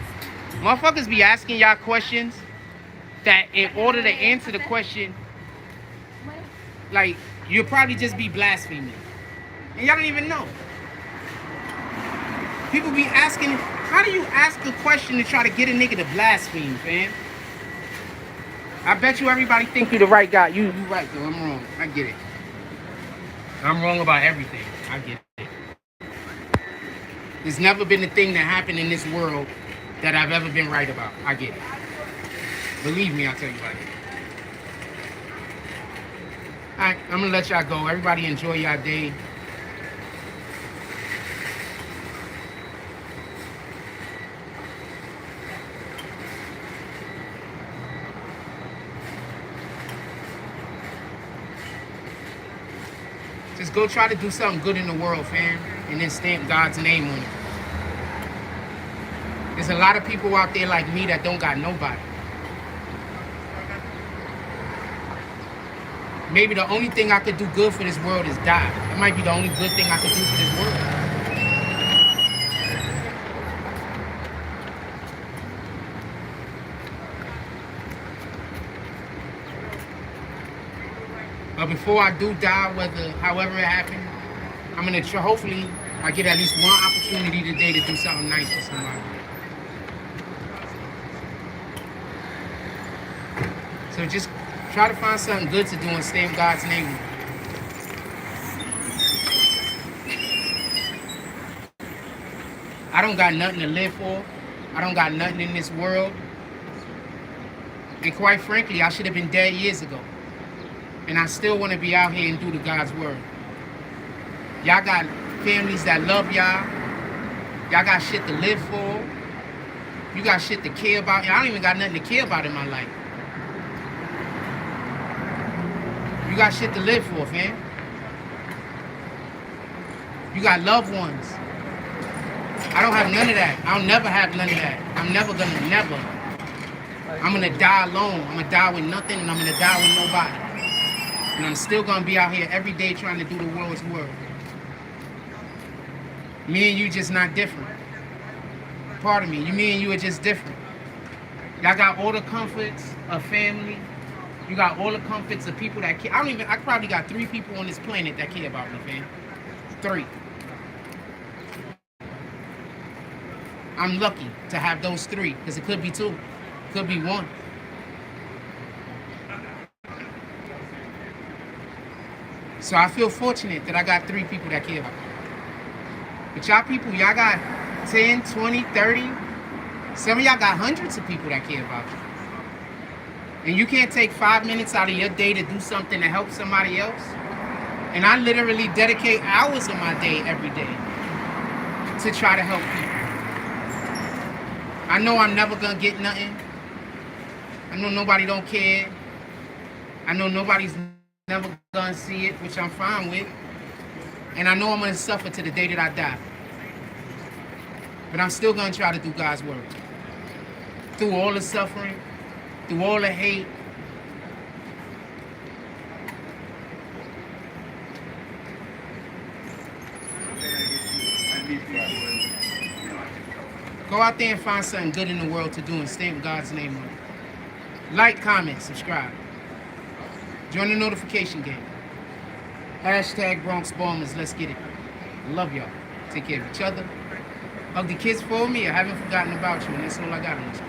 Motherfuckers be asking y'all questions that in order to answer the question, like, you'll probably just be blaspheming. And y'all don't even know. People be asking, how do you ask a question to try to get a nigga to blaspheme, fam? I bet you everybody think you're the right guy. You right, though. I'm wrong. I get it. I'm wrong about everything. I get it. There's never been a thing that happened in this world that I've ever been right about. I get it. Believe me, I'll tell you about it. All right, I'm going to let y'all go. Everybody enjoy y'all day. Just go try to do something good in the world, fam, and then stamp God's name on it. There's a lot of people out there like me that don't got nobody. Maybe the only thing I could do good for this world is die. That might be the only good thing I could do for this world. But before I do die, however it happened, I'm gonna try, hopefully I get at least one opportunity today to do something nice for somebody. So just try to find something good to do and stamp God's name. I don't got nothing to live for. I don't got nothing in this world. And quite frankly, I should have been dead years ago. And I still want to be out here and do the God's word. Y'all got families that love y'all. Y'all got shit to live for. You got shit to care about. I don't even got nothing to care about in my life. You got shit to live for, fam. You got loved ones. I don't have none of that. I'll never have none of that. I'm never. I'm gonna die alone. I'm gonna die with nothing and I'm gonna die with nobody. And I'm still gonna be out here every day trying to do the world's work. Me and you just not different. Pardon me, me and you are just different. Y'all got all the comforts of family. You got all the comforts of people that care. I probably got 3 people on this planet that care about me, fam. 3. I'm lucky to have those 3, because it could be 2, could be 1. So I feel fortunate that I got 3 people that care about me. But y'all people, y'all got 10, 20, 30. Some of y'all got hundreds of people that care about you. And you can't take 5 minutes out of your day to do something to help somebody else. And I literally dedicate hours of my day every day to try to help people. I know I'm never gonna get nothing. I know nobody don't care. I know nobody's never gonna see it, which I'm fine with. And I know I'm gonna suffer to the day that I die. But I'm still gonna try to do God's work. Through all the suffering, through all the hate. Go out there and find something good in the world to do and stamp God's name on it. Like, comment, subscribe. Join the notification game. Hashtag Bronx Bombers, let's get it. Love y'all. Take care of each other. Hug the kids for me. I haven't forgotten about you, and that's all I got on this.